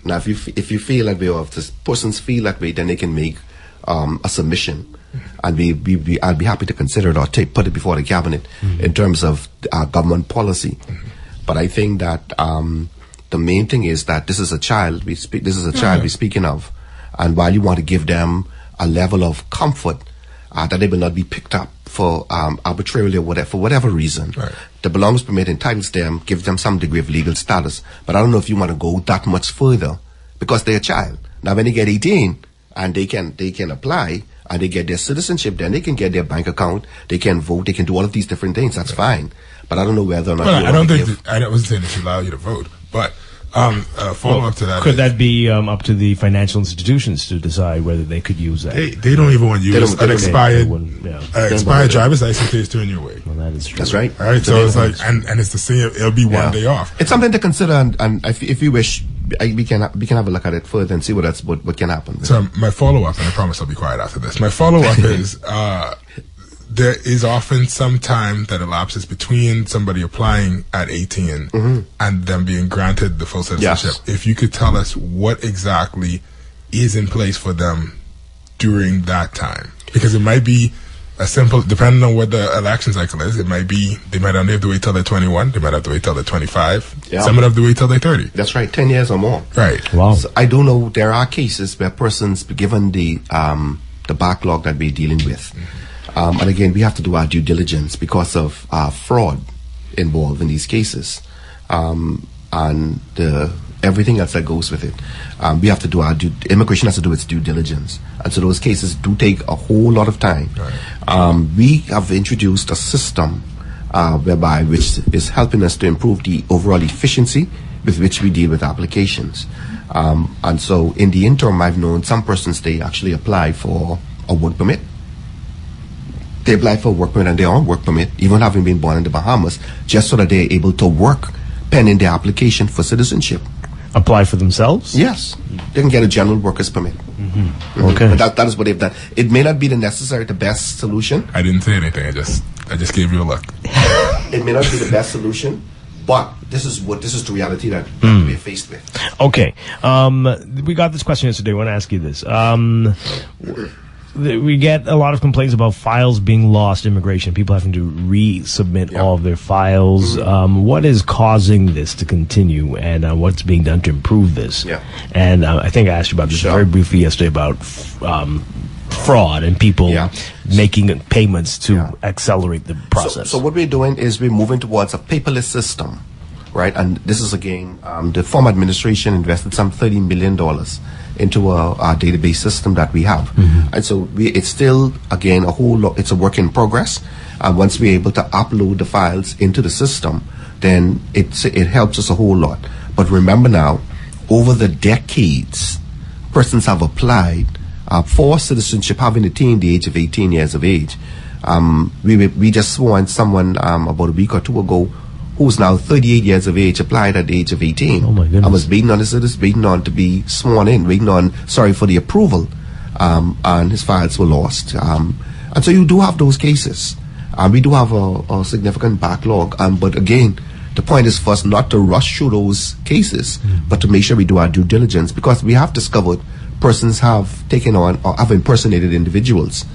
Now, if you feel that way, or if the persons feel that way, then they can make a submission, and I'd be happy to consider it or put it before the cabinet in terms of government policy. But I think that the main thing is that this is a child we're speaking of, and while you want to give them a level of comfort that they will not be picked up for arbitrarily or for whatever reason. Right. The belongers permit entitles them, gives them some degree of legal status. But I don't know if you want to go that much further, because they're a child. Now, when they get 18 and they can apply and they get their citizenship, then they can get their bank account, they can vote, they can do all of these different things. That's fine. But I don't know whether or not. Well, I wasn't saying they should allow you to vote, but. Follow up to that. Could that be up to the financial institutions to decide whether they could use that? They don't even want to use an expired driver's license case to turn your way. Well, that is true. That's right. All right. So it's like, and it's the same. It'll be one day off. It's something to consider, and if you wish, we can have a look at it further and see what can happen. So my follow up, and I promise I'll be quiet after this. My follow up is. There is often some time that elapses between somebody applying at 18 and them being granted the full citizenship. Yes. If you could tell us what exactly is in place for them during that time. Because it might be a simple, depending on what the election cycle is, it might be, they might not have to wait till they're 21, they might have to wait till they're 25, some might have to wait till they're 30. That's right, 10 years or more. Right. Wow. So I do know there are cases where persons, given the backlog that we're dealing with, and again, we have to do our due diligence because of fraud involved in these cases, and everything else that goes with it. We have to do immigration has to do its due diligence, and so those cases do take a whole lot of time. Right. We have introduced a system which is helping us to improve the overall efficiency with which we deal with applications. And so in the interim, I've known some persons, they actually apply for a work permit. They apply for a work permit and they're on work permit, even having been born in the Bahamas, just so that they're able to work pending their application for citizenship. Apply for themselves? Yes. They can get a general worker's permit. Okay. And that is what they've done. It may not be the best solution. I didn't say anything. I just gave you a look. It may not be the best solution, but this is the reality that we're faced with. Okay. We got this question yesterday. I want to ask you this. We get a lot of complaints about files being lost, immigration, people having to resubmit all of their files. What is causing this to continue, and what's being done to improve this? And I think I asked you about this very briefly yesterday about fraud and people making payments to accelerate the process. So what we're doing is we're moving towards a paperless system, right? And this is, again, the former administration invested some $30 million into our database system that we have. And so it's still, again, a whole lot, it's a work in progress. And once we're able to upload the files into the system, then it helps us a whole lot. But remember now, over the decades, persons have applied for citizenship having attained the age of 18 years of age. We just sworn someone about a week or two ago who's now 38 years of age applied at the age of 18. Oh my goodness. I was waiting on waiting on to be sworn in, waiting on, for the approval, and his files were lost. And so you do have those cases. We do have a significant backlog, but again, the point is for us not to rush through those cases, but to make sure we do our due diligence, because we have discovered persons have taken on or have impersonated individuals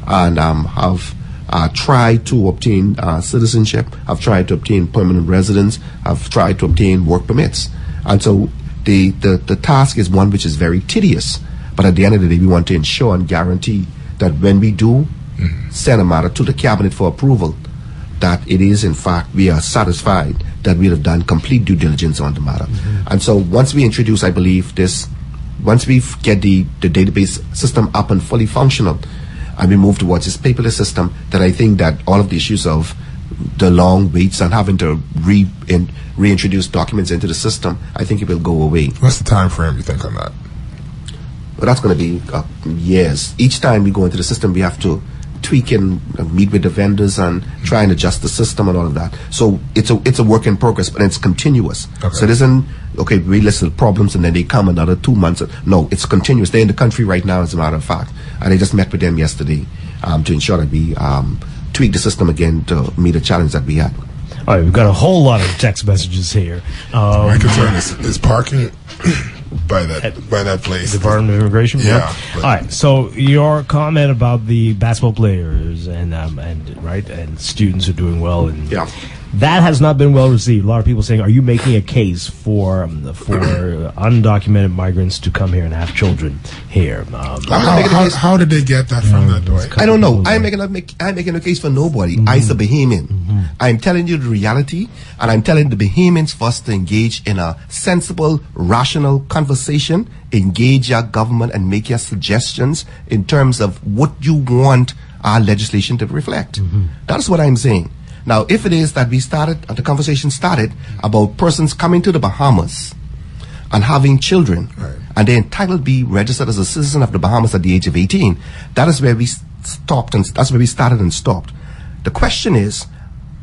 and have tried to obtain citizenship, have tried to obtain permanent residence, have tried to obtain work permits. And so the task is one which is very tedious, but at the end of the day, we want to ensure and guarantee that when we do send a matter to the cabinet for approval, that it is in fact, we are satisfied that we have done complete due diligence on the matter. And so once we introduce, I believe, once we get the database system up and fully functional, and we move towards this paperless system, then I think that all of the issues of the long waits and having to reintroduce documents into the system, I think it will go away. What's the time frame you think on that? Well, that's going to be years. Each time we go into the system, we have to tweak and meet with the vendors and try and adjust the system and all of that. So it's a work in progress, but it's continuous. Okay. So it isn't, we list the problems and then they come another 2 months. No, it's continuous. They're in the country right now, as a matter of fact. And I just met with them yesterday to ensure that we tweak the system again to meet a challenge that we had. All right, we've got a whole lot of text messages here. My concern is parking by that place. Department of Immigration? Yeah. All right, so your comment about the basketball players and students are doing well, and that has not been well received. A lot of people saying, are you making a case for undocumented migrants to come here and have children here? How did they get that from that, Dwight? I don't know. I'm making a case for nobody. I's a Bahamian. I'm telling you the reality, and I'm telling the Bahamians for us to engage in a sensible, rational conversation, engage your government and make your suggestions in terms of what you want our legislation to reflect. That's what I'm saying. Now, if it is that the conversation started about persons coming to the Bahamas and having children, and they're entitled to be registered as a citizen of the Bahamas at the age of 18, that is where we stopped, and that's where we started and stopped. The question is,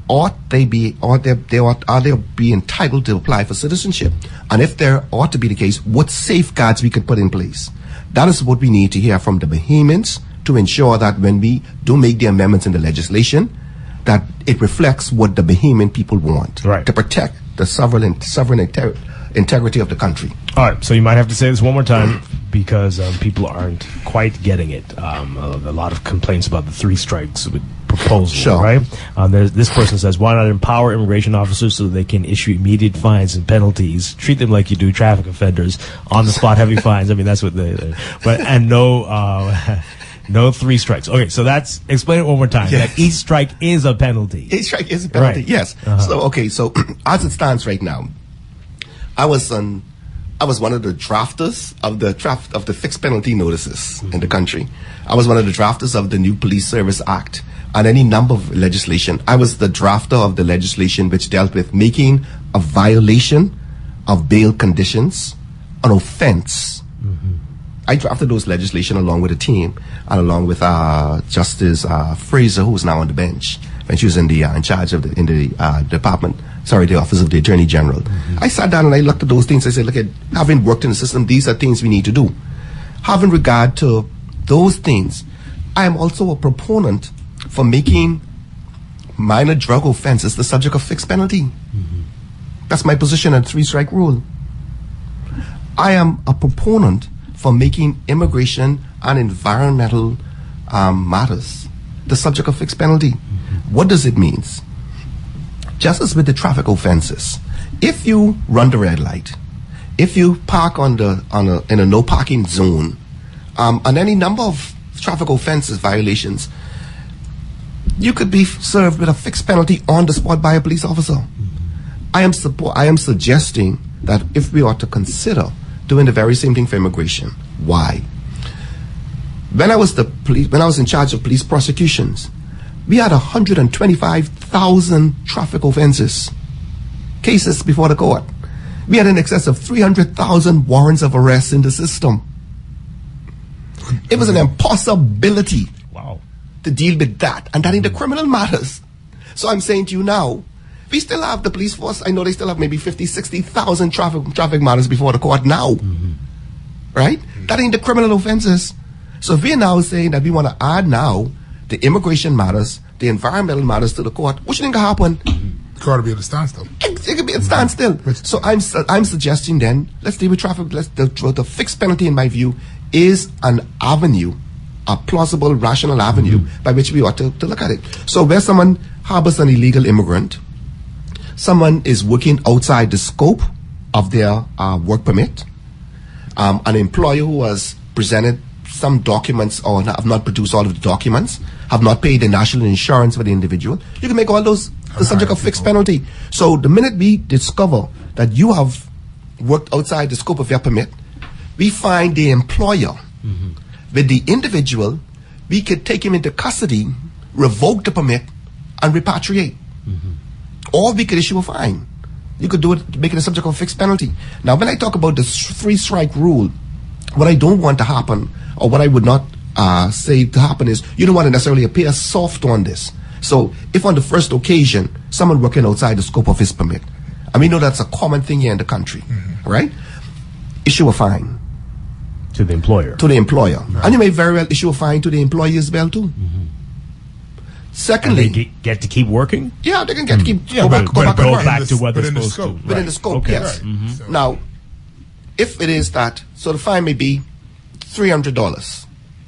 ought they be entitled to apply for citizenship? And if there ought to be the case, what safeguards we could put in place? That is what we need to hear from the Bahamians to ensure that when we do make the amendments in the legislation, that it reflects what the Bahamian people want to protect the sovereign integrity of the country. All right, so you might have to say this one more time because people aren't quite getting it. A lot of complaints about the 3 strikes proposal, right? This person says, why not empower immigration officers so that they can issue immediate fines and penalties, treat them like you do traffic offenders, on the spot heavy fines. I mean, that's what no 3 strikes. Okay, so explain it one more time. That each strike is a penalty. Each strike is a penalty, yes. So as it stands right now, I was one of the drafters of the fixed penalty notices in the country. I was one of the drafters of the new Police Service Act and any number of legislation. I was the drafter of the legislation which dealt with making a violation of bail conditions an offense. I drafted those legislation along with a team and along with Justice Fraser, who's now on the bench, and she was in charge of the Office of the Attorney General. I sat down and I looked at those things. I said, look, having worked in the system, these are things we need to do. Having regard to those things, I am also a proponent for making minor drug offenses the subject of fixed penalty. That's my position on 3-strike rule. I am a proponent for making immigration and environmental matters the subject of fixed penalty. What does it mean? Just as with the traffic offenses, if you run the red light, if you park in a no parking zone, on any number of traffic offenses violations, you could be served with a fixed penalty on the spot by a police officer. I am suggesting that if we ought to consider doing the very same thing for immigration. Why? When I was in charge of police prosecutions, we had 125,000 traffic offenses. cases before the court. We had in excess of 300,000 warrants of arrest in the system. It was an impossibility to deal with that, and that in the criminal matters. So I'm saying to you now, we still have the police force. I know they still have maybe 50, 60,000 traffic matters before the court now. Right? That ain't the criminal offenses. So if we're now saying that we want to add now the immigration matters, the environmental matters to the court, what you think will happen? The court will be at a standstill. It could be at a standstill. So I'm suggesting then, let's deal with traffic. The fixed penalty, in my view, is an avenue, a plausible, rational avenue by which we ought to look at it. So where someone harbors an illegal immigrant, someone is working outside the scope of their work permit, an employer who has presented some documents or have not produced all of the documents, have not paid the national insurance for the individual, you can make all those the subject of fixed penalty. So the minute we discover that you have worked outside the scope of your permit, we find the employer. With the individual, we could take him into custody, revoke the permit, and repatriate. Or we could issue a fine. You could do it, make it a subject of fixed penalty. Now, when I talk about the three-strike rule, what I don't want to happen, or what I would not say to happen is, you don't want to necessarily appear soft on this. So, if on the first occasion, someone working outside the scope of his permit, and we know that's a common thing here in the country, right? Issue a fine. To the employer. To the employer. Right. And you may very well issue a fine to the employee as well, too. Secondly, and they get to keep working? Yeah, they can get to keep go back to what they're supposed to. Within the scope, okay. Yes. Right. Now, if it is that, so the fine may be $300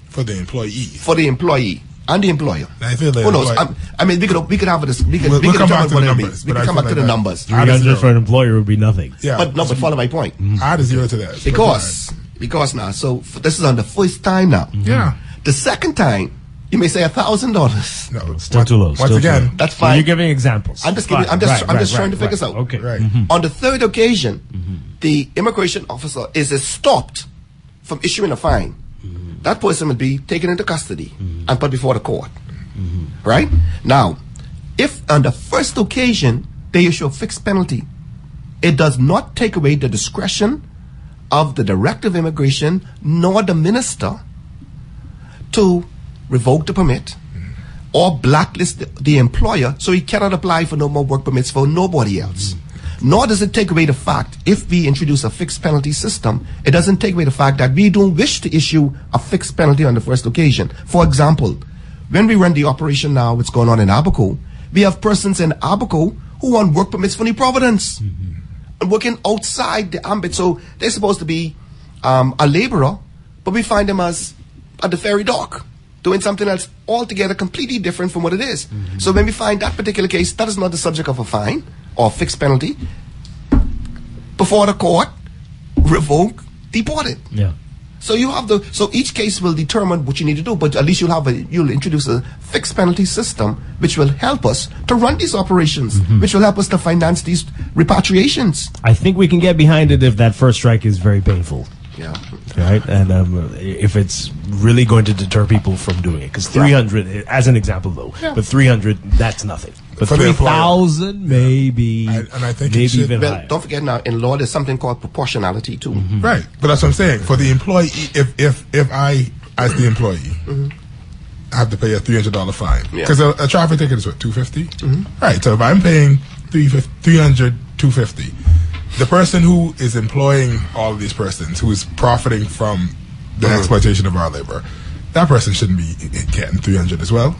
for the employee. For the employee and the employer. I feel like who knows? I mean, we could have this. We could come back to the numbers. We could come back to the numbers. $300 for an employer would be nothing. Yeah, but follow my point. Add a zero to that. Because now, so this is on the first time now. Yeah. The second time, you may say $1,000. No, still too low. Once again, that's fine. You're giving examples. I'm just trying to figure this out. Okay. Right. On the third occasion, the immigration officer is stopped from issuing a fine. That person will be taken into custody and put before the court. Right? Now, if on the first occasion they issue a fixed penalty, it does not take away the discretion of the director of immigration nor the minister to revoke the permit or blacklist the employer so he cannot apply for no more work permits for nobody else. Nor does it take away the fact, if we introduce a fixed penalty system, it doesn't take away the fact that we don't wish to issue a fixed penalty on the first occasion. For example, when we run the operation now, what's going on in Abaco, we have persons in Abaco who want work permits for New Providence and working outside the ambit. So they're supposed to be a laborer, but we find them as at the ferry dock doing something else altogether completely different from what it is. So when we find that particular case, that is not the subject of a fine or fixed penalty. Before the court, revoke, deport it. Yeah. So you have so each case will determine what you need to do, but at least you'll introduce a fixed penalty system which will help us to run these operations, which will help us to finance these repatriations. I think we can get behind it if that first strike is very painful. Yeah. Right? And if it's really going to deter people from doing it. Because 300, as an example though, but 300, that's nothing. But 3,000, maybe, and I think maybe even higher. Don't forget now, in law, there's something called proportionality too. Right. But that's what I'm saying. For the employee, if I, as the employee, I have to pay a $300 fine. Because a traffic ticket is what, $250? Right. So if I'm paying $300, $250, the person who is employing all of these persons, who is profiting from the exploitation of our labor, that person shouldn't be getting $300 as well.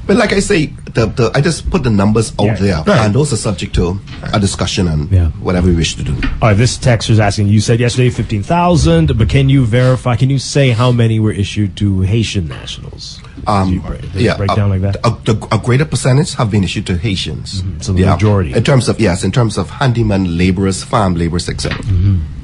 But like I say, I just put the numbers out there, and those are subject to a discussion and whatever we wish to do. All right, this text is asking, you said yesterday 15,000, but can you verify, can you say how many were issued to Haitian nationals? Break down like that? A greater percentage have been issued to Haitians. So the majority. In terms of handyman laborers, farm laborers, etc.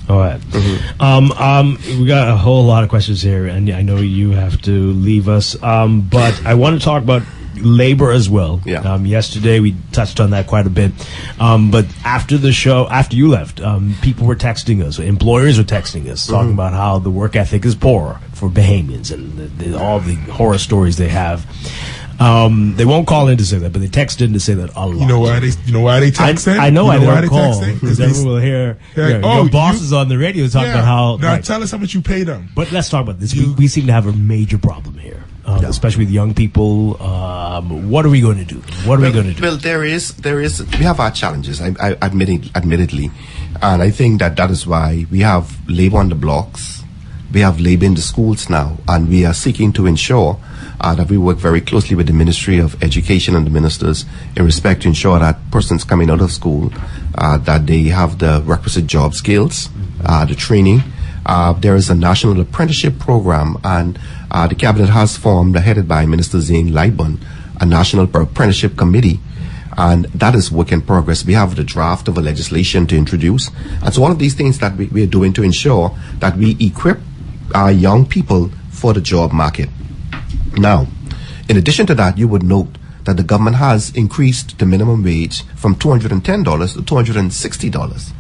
All right. We got a whole lot of questions here, and I know you have to leave us. But I want to talk about labor as well. Yesterday we touched on that quite a bit. But after the show, after you left, people were texting us. Employers were texting us, talking about how the work ethic is poor for Bahamians and all the horror stories they have. They won't call in to say that, but they text in to say that a lot. You know why they text in? I know why they they don't call because everyone will hear your bosses on the radio talk about how. Now tell us how much you pay them. But let's talk about this. We seem to have a major problem here, especially with young people. What are we going to do? What are we going to do? Well, there is. We have our challenges. Admittedly, and I think that is why we have labor on the blocks. We have labor in the schools now, and we are seeking to ensure that we work very closely with the Ministry of Education and the ministers in respect to ensure that persons coming out of school, that they have the requisite job skills, the training. There is a national apprenticeship program, and the cabinet has formed, headed by Minister Zane Lightburn, a national apprenticeship committee, and that is work in progress. We have the draft of a legislation to introduce, and so all of these things that we are doing to ensure that we equip our young people for the job market. Now, in addition to that, you would note that the government has increased the minimum wage from $210 to $260.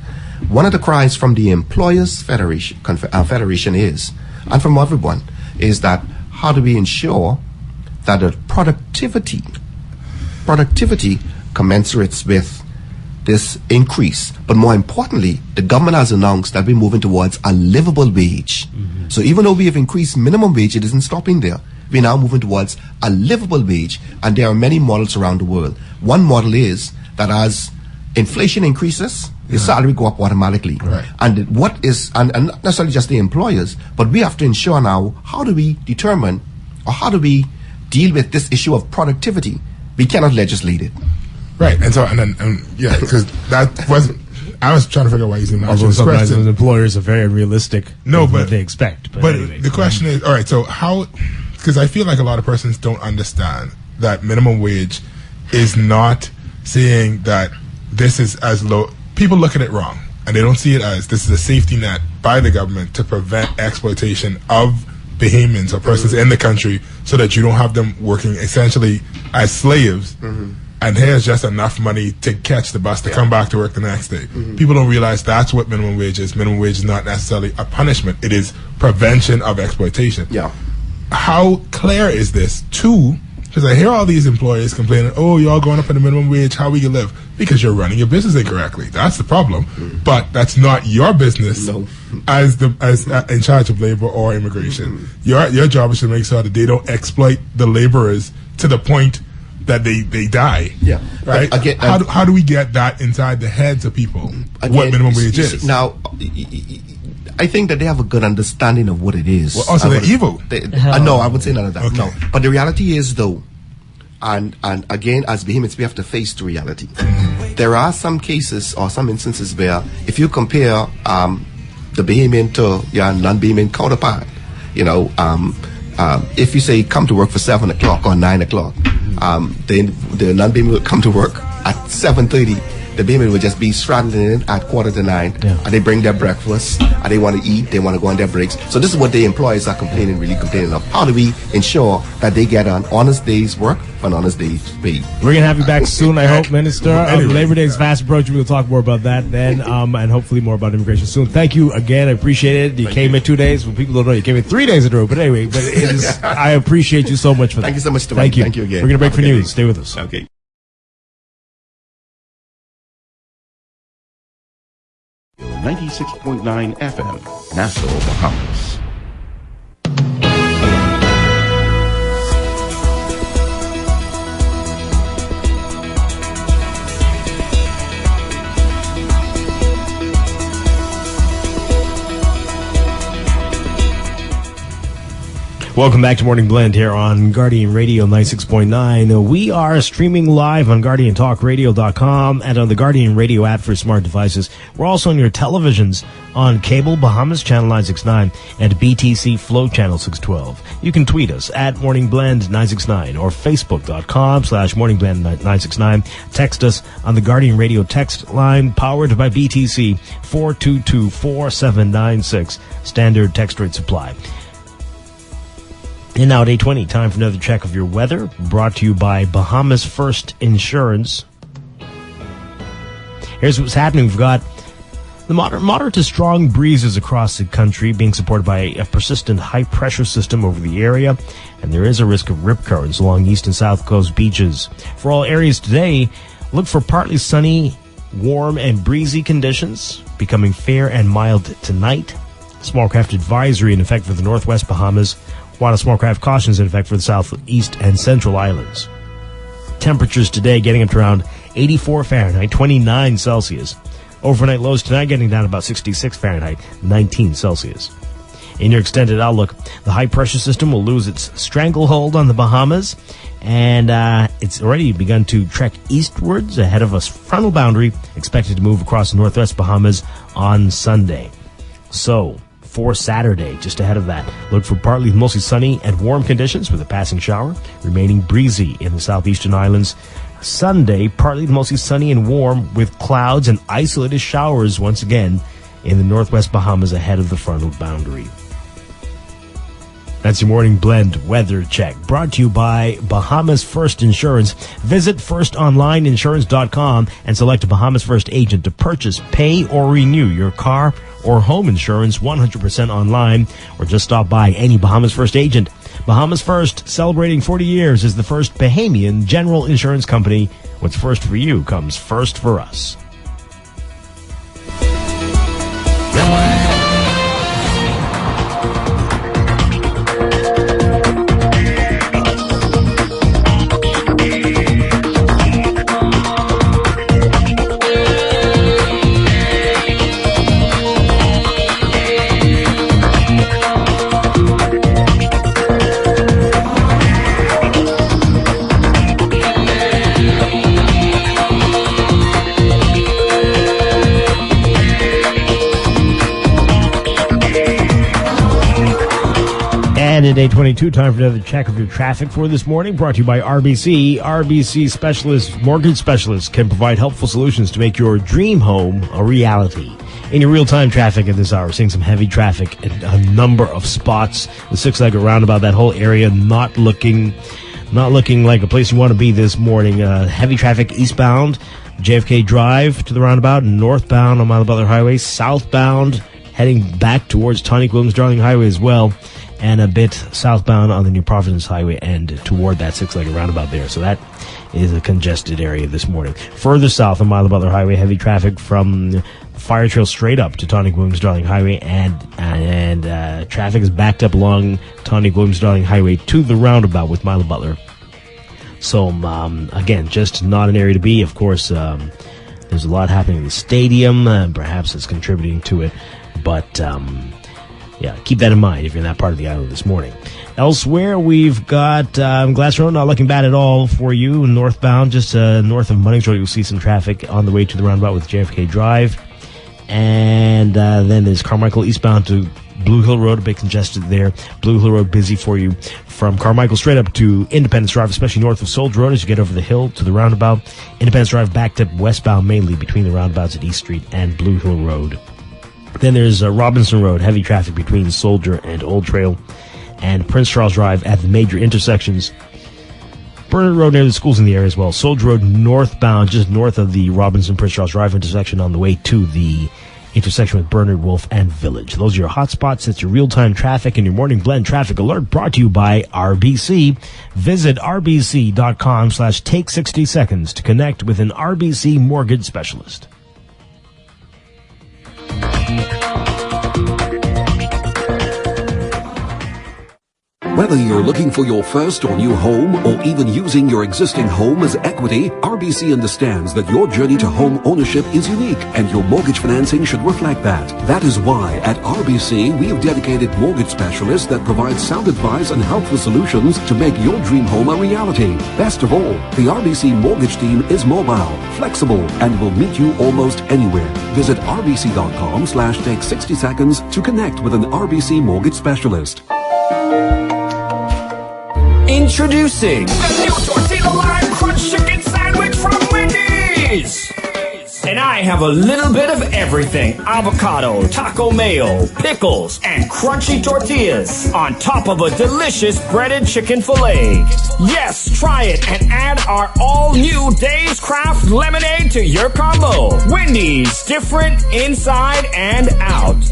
One of the cries from the Employers Federation is, and from everyone, is that how do we ensure that the productivity commensurates with this increase? But more importantly, the government has announced that we're moving towards a livable wage. So even though we have increased minimum wage, it isn't stopping there. We're now moving towards a livable wage, and there are many models around the world. One model is that as inflation increases, the salary go up automatically. Right. And not necessarily just the employers, but we have to ensure now, how do we determine, or how do we deal with this issue of productivity? We cannot legislate it. Right, because that wasn't. I was trying to figure out why he's even asking Although this sometimes question. those employers are very unrealistic. No, but what they expect. But anyway, the question is, all right. So how? Because I feel like a lot of persons don't understand that minimum wage is not saying that this is as low. People look at it wrong, and they don't see it as this is a safety net by the government to prevent exploitation of Bahamians or persons in the country, so that you don't have them working essentially as slaves. And here's just enough money to catch the bus to come back to work the next day. People don't realize that's what minimum wage is. Minimum wage is not necessarily a punishment. It is prevention of exploitation. Yeah. How clear is this? Two, because I hear all these employers complaining, oh, y'all going up in the minimum wage, how we can live? Because you're running your business incorrectly. That's the problem. But that's not your business as in charge of labor or immigration. Your job is to make sure that they don't exploit the laborers to the point that they die. Yeah. Right? Again, how do we get that inside the heads of people? What minimum wage is? Now, I think that they have a good understanding of what it is. Well, also, they're evil. No, I would say none of that. Okay. No. But the reality is, though, and again, as Bahamians, we have to face the reality. There are some cases or some instances where if you compare the Bahamian to your non-Bahamian counterpart, if you say come to work for 7 o'clock or 9 o'clock, then the non-Bahamian will come to work at 7:30. The Bahamian will just be straddling in at 8:45, and they bring their breakfast, and they want to eat, they want to go on their breaks. So this is what the employers are really complaining of. How do we ensure that they get an honest day's work for an honest day's pay? We're going to have you back soon, I hope, Minister. Labor Day is fast approaching. We'll talk more about that then, and hopefully more about immigration soon. Thank you again. I appreciate it. You came in 2 days. Well, people don't know you came in 3 days in a row. But anyway, I appreciate you so much for that. Thank you so much, Dwight. Thank you. Thank you again. We're going to break for news. Stay with us. Okay. 96.9 FM, Nassau, Bahamas. Welcome back to Morning Blend here on Guardian Radio 96.9. We are streaming live on GuardianTalkRadio.com and on the Guardian Radio app for smart devices. We're also on your televisions on Cable Bahamas Channel 969 and BTC Flow Channel 612. You can tweet us at Morning Blend 969 or Facebook.com/Morning Blend 969. Text us on the Guardian Radio text line powered by BTC 422-4796. Standard text rate supply. And now at 8:20, time for another check of your weather, brought to you by Bahamas First Insurance. Here's what's happening. We've got The moderate to strong breezes across the country being supported by a persistent high-pressure system over the area, and there is a risk of rip currents along east and south coast beaches. For all areas today, look for partly sunny, warm, and breezy conditions, becoming fair and mild tonight. Small craft advisory in effect for the northwest Bahamas, while a small craft caution is in effect for the southeast and central islands. Temperatures today getting up to around 84 Fahrenheit, 29 Celsius. Overnight lows tonight getting down about 66 Fahrenheit, 19 Celsius. In your extended outlook, the high-pressure system will lose its stranglehold on the Bahamas, and it's already begun to trek eastwards ahead of a frontal boundary expected to move across the northwest Bahamas on Sunday. So, for Saturday, just ahead of that, look for partly mostly sunny and warm conditions with a passing shower, remaining breezy in the southeastern islands. Sunday, partly mostly sunny and warm with clouds and isolated showers once again in the northwest Bahamas ahead of the frontal boundary. That's your morning blend weather check, brought to you by Bahamas First Insurance. Visit firstonlineinsurance.com and select a Bahamas First agent to purchase, pay, or renew your car or home insurance 100% online, or just stop by any Bahamas First agent. Bahamas First, celebrating 40 years as the first Bahamian general insurance company. What's first for you comes first for us. And at 8:22, time for another check of your traffic for this morning, brought to you by RBC. RBC specialists, mortgage specialists, can provide helpful solutions to make your dream home a reality. In your real-time traffic at this hour, seeing some heavy traffic at a number of spots. The six-legged roundabout, that whole area not looking like a place you want to be this morning. Heavy traffic eastbound, JFK Drive to the roundabout, northbound on Milo Butler Highway, southbound heading back towards Tonic Williams Darling Highway as well, and a bit southbound on the New Providence Highway and toward that six-legged roundabout there. So that is a congested area this morning. Further south on Milo Butler Highway, heavy traffic from Fire Trail straight up to Tonic Williams Darling Highway, and traffic is backed up along Tonic Williams Darling Highway to the roundabout with Milo Butler. So, again, just not an area to be. Of course, there's a lot happening in the stadium, and perhaps it's contributing to it. But, yeah, keep that in mind if you're in that part of the island this morning. Elsewhere, we've got Glass Road, not looking bad at all for you. Northbound, just north of Munnings Road, you'll see some traffic on the way to the roundabout with JFK Drive. And then there's Carmichael eastbound to Blue Hill Road, a bit congested there. Blue Hill Road busy for you from Carmichael straight up to Independence Drive, especially north of Soldier Road as you get over the hill to the roundabout. Independence Drive backed up westbound mainly between the roundabouts at East Street and Blue Hill Road. Then there's Robinson Road, heavy traffic between Soldier and Old Trail, and Prince Charles Drive at the major intersections. Bernard Road near the schools in the area as well. Soldier Road northbound, just north of the Robinson-Prince Charles Drive intersection on the way to the intersection with Bernard, Wolf, and Village. Those are your hot spots. That's your real-time traffic and your morning blend traffic alert brought to you by RBC. Visit rbc.com/take 60 seconds to connect with an RBC mortgage specialist. Whether you're looking for your first or new home or even using your existing home as equity, RBC understands that your journey to home ownership is unique and your mortgage financing should reflect that. That is why at RBC we have dedicated mortgage specialists that provide sound advice and helpful solutions to make your dream home a reality. Best of all, the RBC mortgage team is mobile, flexible, and will meet you almost anywhere. Visit rbc.com/take 60 seconds to connect with an RBC mortgage specialist. Introducing the new tortilla lime crunch chicken sandwich from Wendy's. And I have a little bit of everything. Avocado, taco mayo, pickles, and crunchy tortillas on top of a delicious breaded chicken filet. Yes, try it and add our all-new Dave's Craft lemonade to your combo. Wendy's, different inside and out.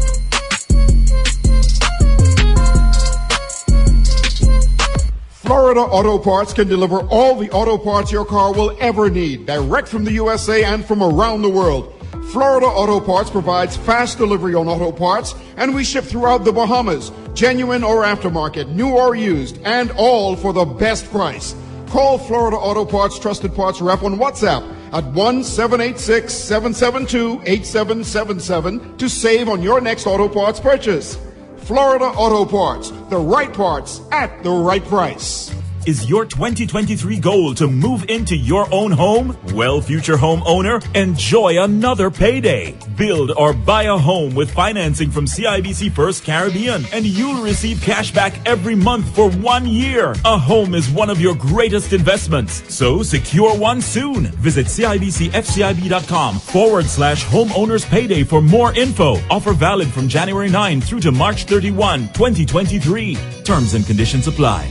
Florida Auto Parts can deliver all the auto parts your car will ever need, direct from the USA and from around the world. Florida Auto Parts provides fast delivery on auto parts, and we ship throughout the Bahamas, genuine or aftermarket, new or used, and all for the best price. Call Florida Auto Parts Trusted Parts Rep on WhatsApp at 1-786-772-8777 to save on your next auto parts purchase. Florida Auto Parts, the right parts at the right price. Is your 2023 goal to move into your own home? Well, future homeowner, enjoy another payday. Build or buy a home with financing from CIBC First Caribbean, and you'll receive cash back every month for 1 year. A home is one of your greatest investments, so secure one soon. Visit CIBCFCIB.com/homeowners payday for more info. Offer valid from January 9 through to March 31, 2023. Terms and conditions apply.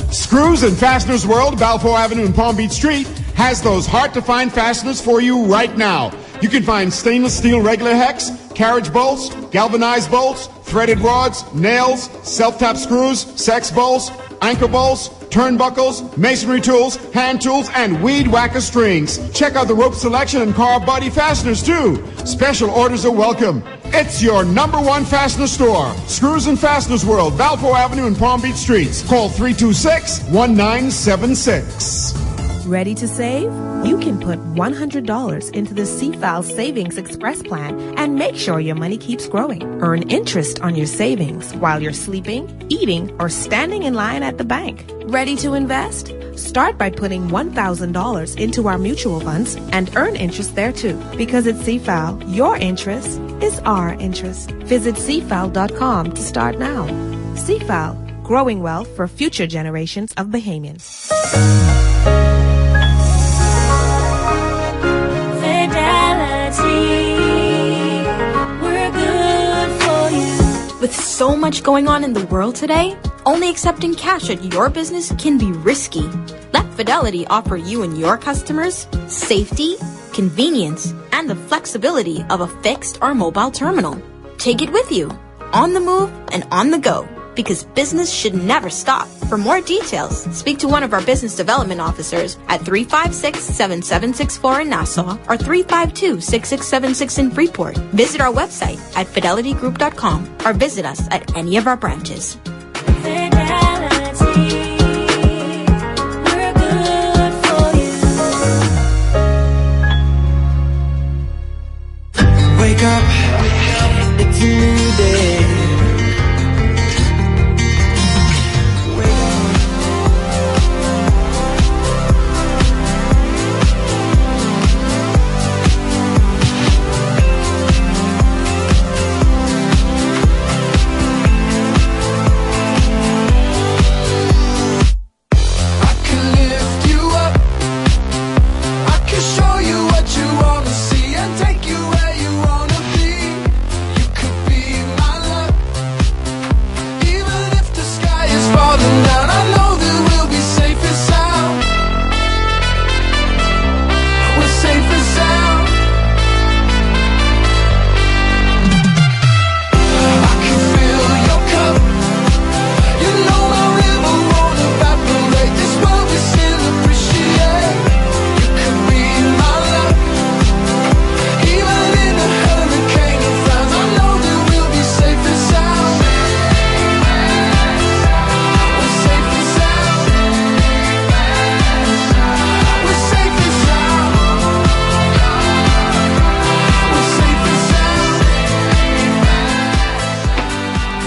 Screws and Fasteners World, Balfour Avenue and Palm Beach Street, has those hard-to-find fasteners for you right now. You can find stainless steel regular hex, carriage bolts, galvanized bolts, threaded rods, nails, self-tap screws, sex bolts, anchor bolts, turnbuckles, masonry tools, hand tools, and weed whacker strings. Check out the rope selection and car body fasteners, too. Special orders are welcome. It's your #1 fastener store. Screws and Fasteners World, Balfour Avenue and Palm Beach Streets. Call 326-1976. Ready to save? You can put $100 into the CFAL Savings Express Plan and make sure your money keeps growing. Earn interest on your savings while you're sleeping, eating, or standing in line at the bank. Ready to invest? Start by putting $1,000 into our mutual funds and earn interest there too. Because at CFAL, your interest is our interest. Visit CFAL.com to start now. CFAL, growing wealth for future generations of Bahamians. We're good for you. With so much going on in the world today, only accepting cash at your business can be risky. Let Fidelity offer you and your customers safety, convenience, and the flexibility of a fixed or mobile terminal. Take it with you, on the move and on the go, because business should never stop. For more details, speak to one of our business development officers at 356-7764 in Nassau or 352-6676 in Freeport. Visit our website at fidelitygroup.com or visit us at any of our branches. Wake up, it's a new day.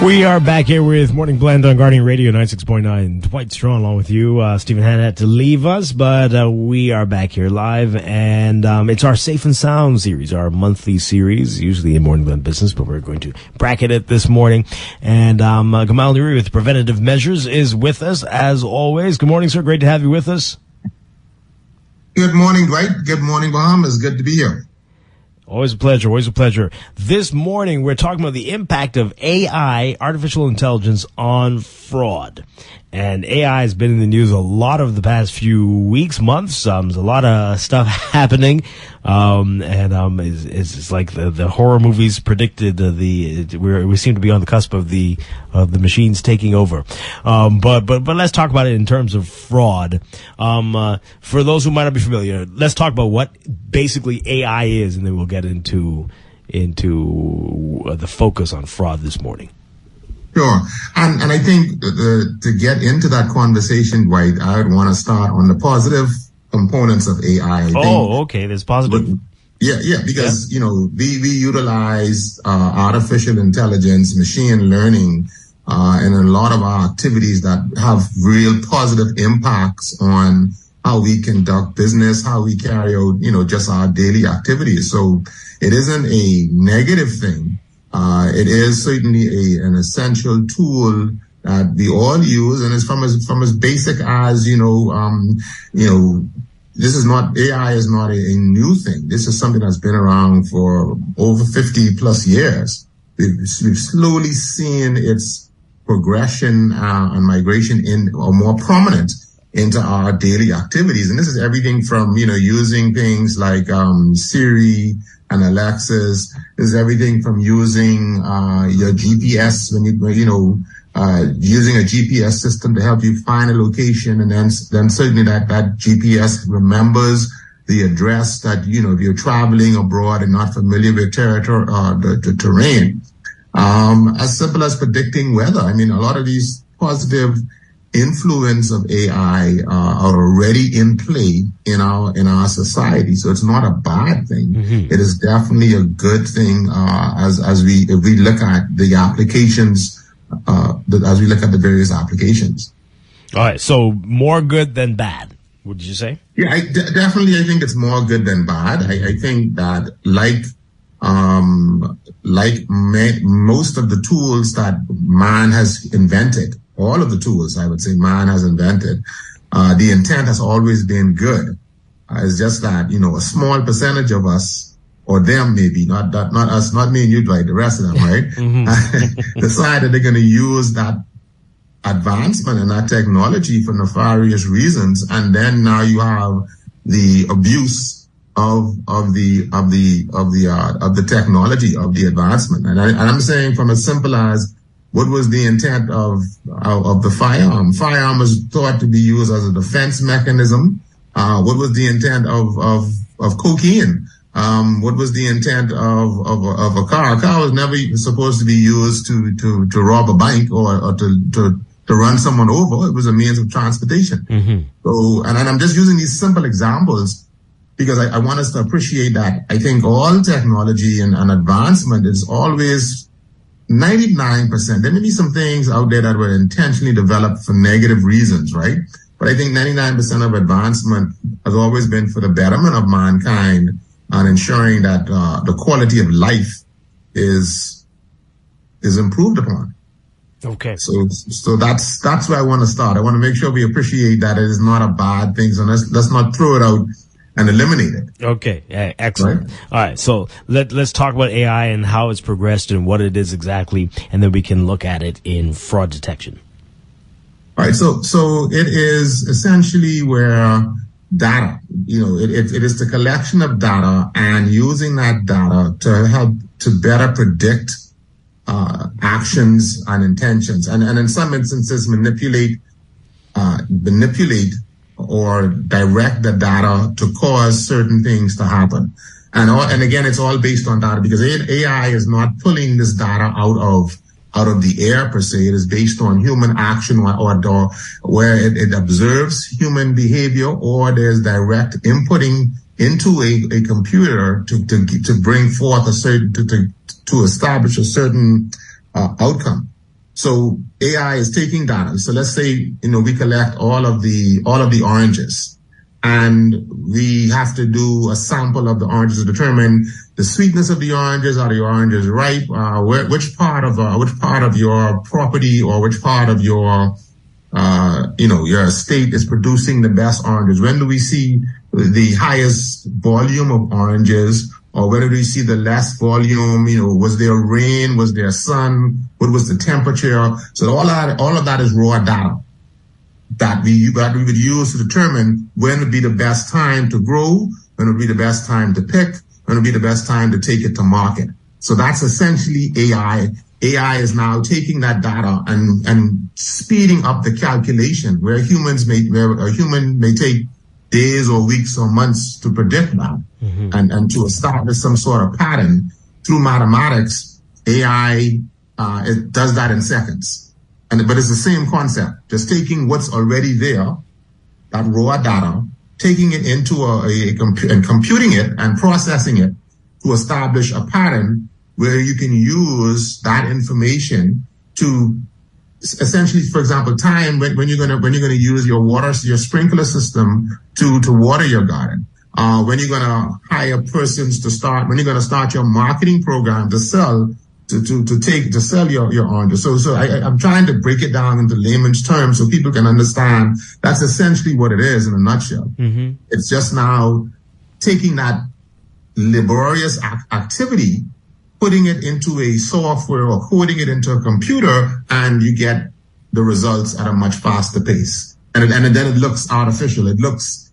We are back here with Morning Blend on Guardian Radio 96.9. Dwight Strachan along with you. Stephen Hanna had to leave us, but we are back here live, and it's our Safe and Sound series, our monthly series, usually in Morning Blend Business, but we're going to bracket it this morning. And Gamal Nuri with Preventative Measures is with us, as always. Good morning, sir. Great to have you with us. Good morning, Dwight. Good morning, Bahamas. Good to be here. Always a pleasure. Always a pleasure. This morning, we're talking about the impact of AI, artificial intelligence, on fraud. And AI has been in the news a lot over the past few weeks, months. There's a lot of stuff happening. It's like the horror movies predicted. We seem to be on the cusp of the machines taking over. But let's talk about it in terms of fraud. For those who might not be familiar, let's talk about what basically AI is, and then we'll get into the focus on fraud this morning. Sure. And I think to get into that conversation, Dwight, I would want to start on the positive components of AI. Okay. There's positive. Yeah, because, we utilize artificial intelligence, machine learning, and a lot of our activities that have real positive impacts on how we conduct business, how we carry out, just our daily activities. So it isn't a negative thing. It is certainly an essential tool that we all use, and it's from as basic as this is not AI is not a new thing. This is something that's been around for over 50 plus years. We've slowly seen its progression and migration or more prominent into our daily activities, and this is everything from using things like Siri and Alexis. Is everything from using your GPS when using a GPS system to help you find a location, and then certainly that GPS remembers the address that if you're traveling abroad and not familiar with territory the terrain. As simple as predicting weather. I mean, a lot of these positive influence of AI are already in play in our society, so it's not a bad thing. Mm-hmm. It is definitely a good thing if we look at the applications, as we look at the various applications. All right, so more good than bad, would you say? Yeah, definitely. I think it's more good than bad. I think that most of the tools that man has invented. All of the tools, I would say, man has invented. The intent has always been good. It's just that, a small percentage of us, or them maybe, not us, not me and you, Dwight, the rest of them, right? Mm-hmm. Decide that they're going to use that advancement and that technology for nefarious reasons. And then now you have the abuse of the technology, of the advancement. And I'm saying from as simple as, what was the intent of the firearm? Firearm was thought to be used as a defense mechanism. What was the intent of cocaine? What was the intent of a car? A car was never supposed to be used to rob a bank or to run someone over. It was a means of transportation. Mm-hmm. So, and I'm just using these simple examples because I want us to appreciate that I think all technology and advancement is always 99%. There may be some things out there that were intentionally developed for negative reasons, right? But I think 99% of advancement has always been for the betterment of mankind and ensuring that the quality of life is improved upon. Okay. So that's where I want to start. I want to make sure we appreciate that it is not a bad thing. So let's not throw it out and eliminate it. Okay, excellent. Right? All right, so let's talk about AI and how it's progressed and what it is exactly, and then we can look at it in fraud detection. All right, so it is essentially where data, it is the collection of data and using that data to help to better predict actions and intentions, and in some instances manipulate or direct the data to cause certain things to happen. And again, it's all based on data because AI is not pulling this data out of the air per se. It is based on human action or where it observes human behavior, or there's direct inputting into a computer to bring forth a certain to establish a certain outcome. So AI is taking data. So let's say, we collect all of the oranges and we have to do a sample of the oranges to determine the sweetness of the oranges. Are the oranges ripe? Which part of your property or which part of your estate is producing the best oranges? When do we see the highest volume of oranges, or whether we see the less volume, was there rain, was there sun, what was the temperature? So all of that is raw data that we would use to determine when would be the best time to grow, when would be the best time to pick, when would be the best time to take it to market. So that's essentially AI. AI is now taking that data and speeding up the calculation where a human may take days or weeks or months to predict that. And to establish some sort of pattern through mathematics. AI it does that in seconds. But it's the same concept, just taking what's already there, that raw data, taking it into and computing it and processing it to establish a pattern where you can use that information to essentially, for example, time when you're gonna use your sprinkler system to water your garden. When you're gonna hire persons when you're gonna start your marketing program to sell your orange. So I'm trying to break it down into layman's terms so people can understand that's essentially what it is in a nutshell. It's just now taking that laborious activity, putting it into a software or coding it into a computer, and you get the results at a much faster pace. And then it looks artificial. It looks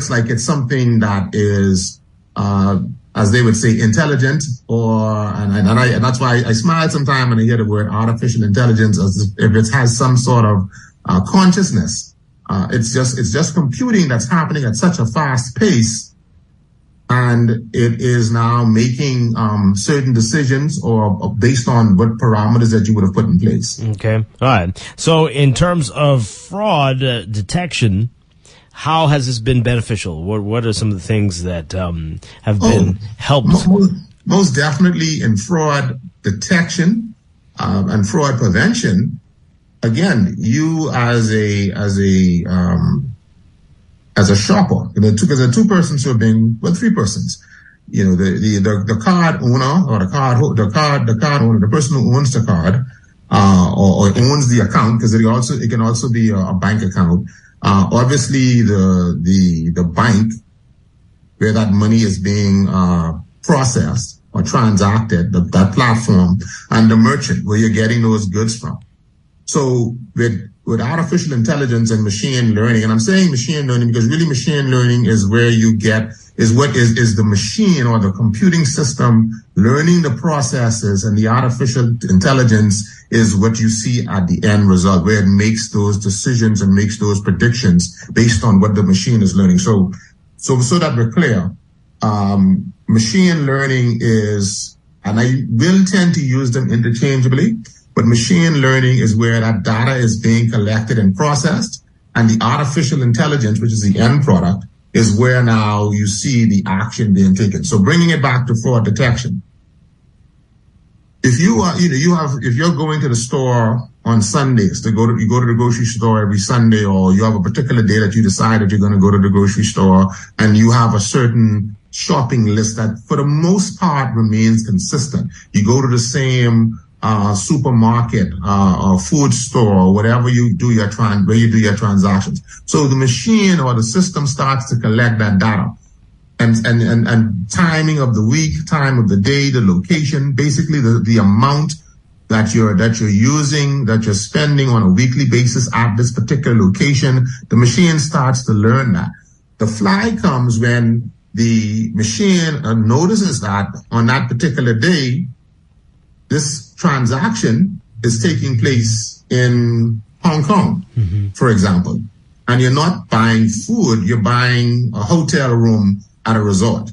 like it's something that is, as they would say, intelligent, and that's why I smile sometimes when I hear the word artificial intelligence, as if it has some sort of consciousness. It's just computing that's happening at such a fast pace, and it is now making certain decisions or based on what parameters that you would have put in place. Okay, all right. So in terms of fraud detection, how has this been beneficial? What are some of the things that have been helped? Most definitely in fraud detection and fraud prevention. Again, you as a shopper, because there are two persons who are three persons. The card owner or the card owner, the person who owns the card or owns the account, because it can also be a bank account. Obviously, the bank where that money is being processed or transacted, that platform, and the merchant where you're getting those goods from. So with artificial intelligence and machine learning, and I'm saying machine learning because really machine learning is where you get is the machine or the computing system learning the processes, and the artificial intelligence is what you see at the end result, where it makes those decisions and makes those predictions based on what the machine is learning. So that we're clear, machine learning is, and I will tend to use them interchangeably, but machine learning is where that data is being collected and processed, and the artificial intelligence, which is the end product, is where now you see the action being taken. So bringing it back to fraud detection. If you are, if you're going to the store on Sundays, you go to the grocery store every Sunday, or you have a particular day that you decide that you're going to go to the grocery store, and you have a certain shopping list that for the most part remains consistent. You go to the same supermarket or food store or whatever you do where you do your transactions. So the machine or the system starts to collect that data. And timing of the week, time of the day, the location, basically the amount that you're using, that you're spending on a weekly basis at this particular location, the machine starts to learn that. The fly comes when the machine notices that on that particular day, this transaction is taking place in Hong Kong, for example, and you're not buying food, you're buying a hotel room at a resort.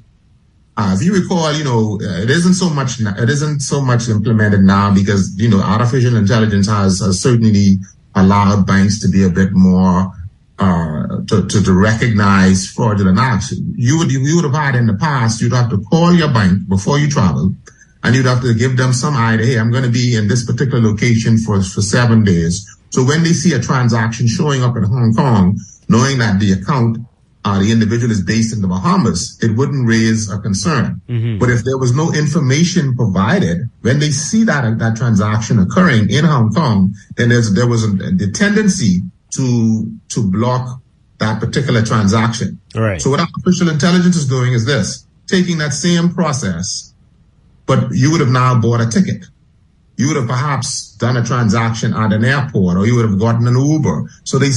If you recall, it isn't so much implemented now because, artificial intelligence has certainly allowed banks to be a bit more, to recognize fraudulent acts. You would have had in the past, you'd have to call your bank before you travel, and you'd have to give them some idea, hey, I'm going to be in this particular location for 7 days. So when they see a transaction showing up in Hong Kong, knowing that the account, the individual is based in the Bahamas, it wouldn't raise a concern. But if there was no information provided, when they see that transaction occurring in Hong Kong, then there was the tendency to block that particular transaction. Right. So what artificial intelligence is doing is this. taking that same process, but you would have now bought a ticket. You would have perhaps done a transaction at an airport, or you would have gotten an Uber. So it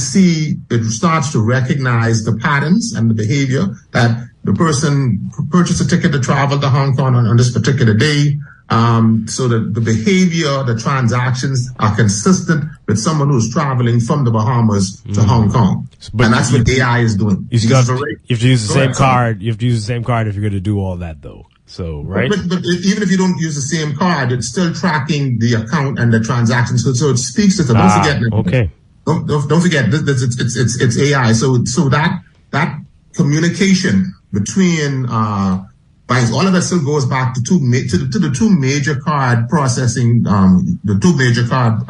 starts to recognize the patterns and the behavior that the person purchased a ticket to travel to Hong Kong on this particular day. So that the behavior, the transactions are consistent with someone who's traveling from the Bahamas to Hong Kong. And that's what AI is doing. You have to use the same card. You have to use the same card if you're going to do all that, though. So, right? But even if you don't use the same card, it's still tracking the account and the transactions. So it speaks to them. Don't forget. Okay. Don't forget. It's AI. So that communication between banks, all of that still goes back to the two major card processing, the two major card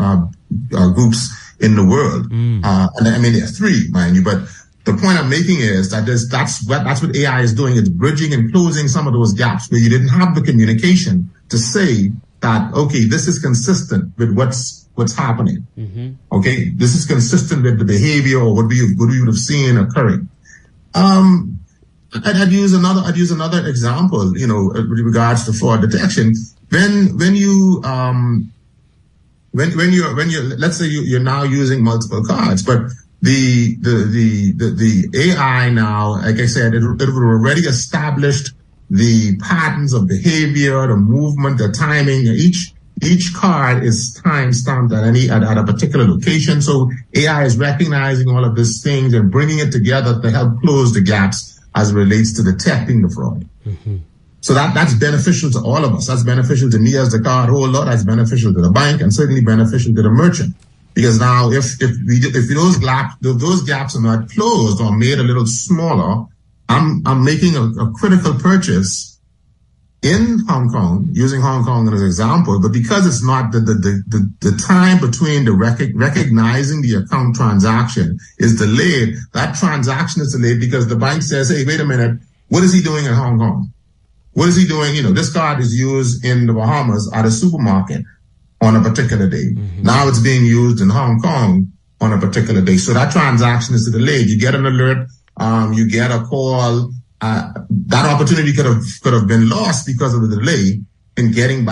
groups in the world. And I mean, there are three, mind you, but the point I'm making is that that's what AI is doing. It's bridging and closing some of those gaps where you didn't have the communication to say that, okay, this is consistent with what's happening. Okay, this is consistent with the behavior or what we would have seen occurring. I'd use another example, with regards to fraud detection. When you're let's say you're now using multiple cards, but the AI now, like I said, it would have already established the patterns of behavior, the movement, the timing. Each card is time stamped at a particular location. So AI is recognizing all of these things and bringing it together to help close the gaps as it relates to detecting the fraud. So that's beneficial to all of us. That's beneficial to me as the card holder. That's beneficial to the bank, and certainly beneficial to the merchant. Because now, if those gaps are not closed or made a little smaller, I'm making a critical purchase in Hong Kong, using Hong Kong as an example. But because it's not the time between the recognizing the account transaction is delayed, that transaction is delayed because the bank says, hey, wait a minute, what is he doing in Hong Kong? What is he doing? This card is used in the Bahamas at a supermarket on a particular day. Now it's being used in Hong Kong on a particular day. So that transaction is delayed. You get an alert, you get a call. That opportunity could have been lost because of the delay in getting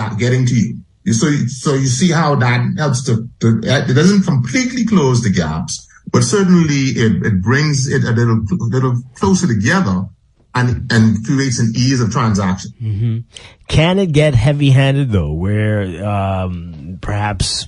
to you. So you see how that helps it doesn't completely close the gaps, but certainly it brings it a little closer together and creates an ease of transaction. Can it get heavy-handed though, where perhaps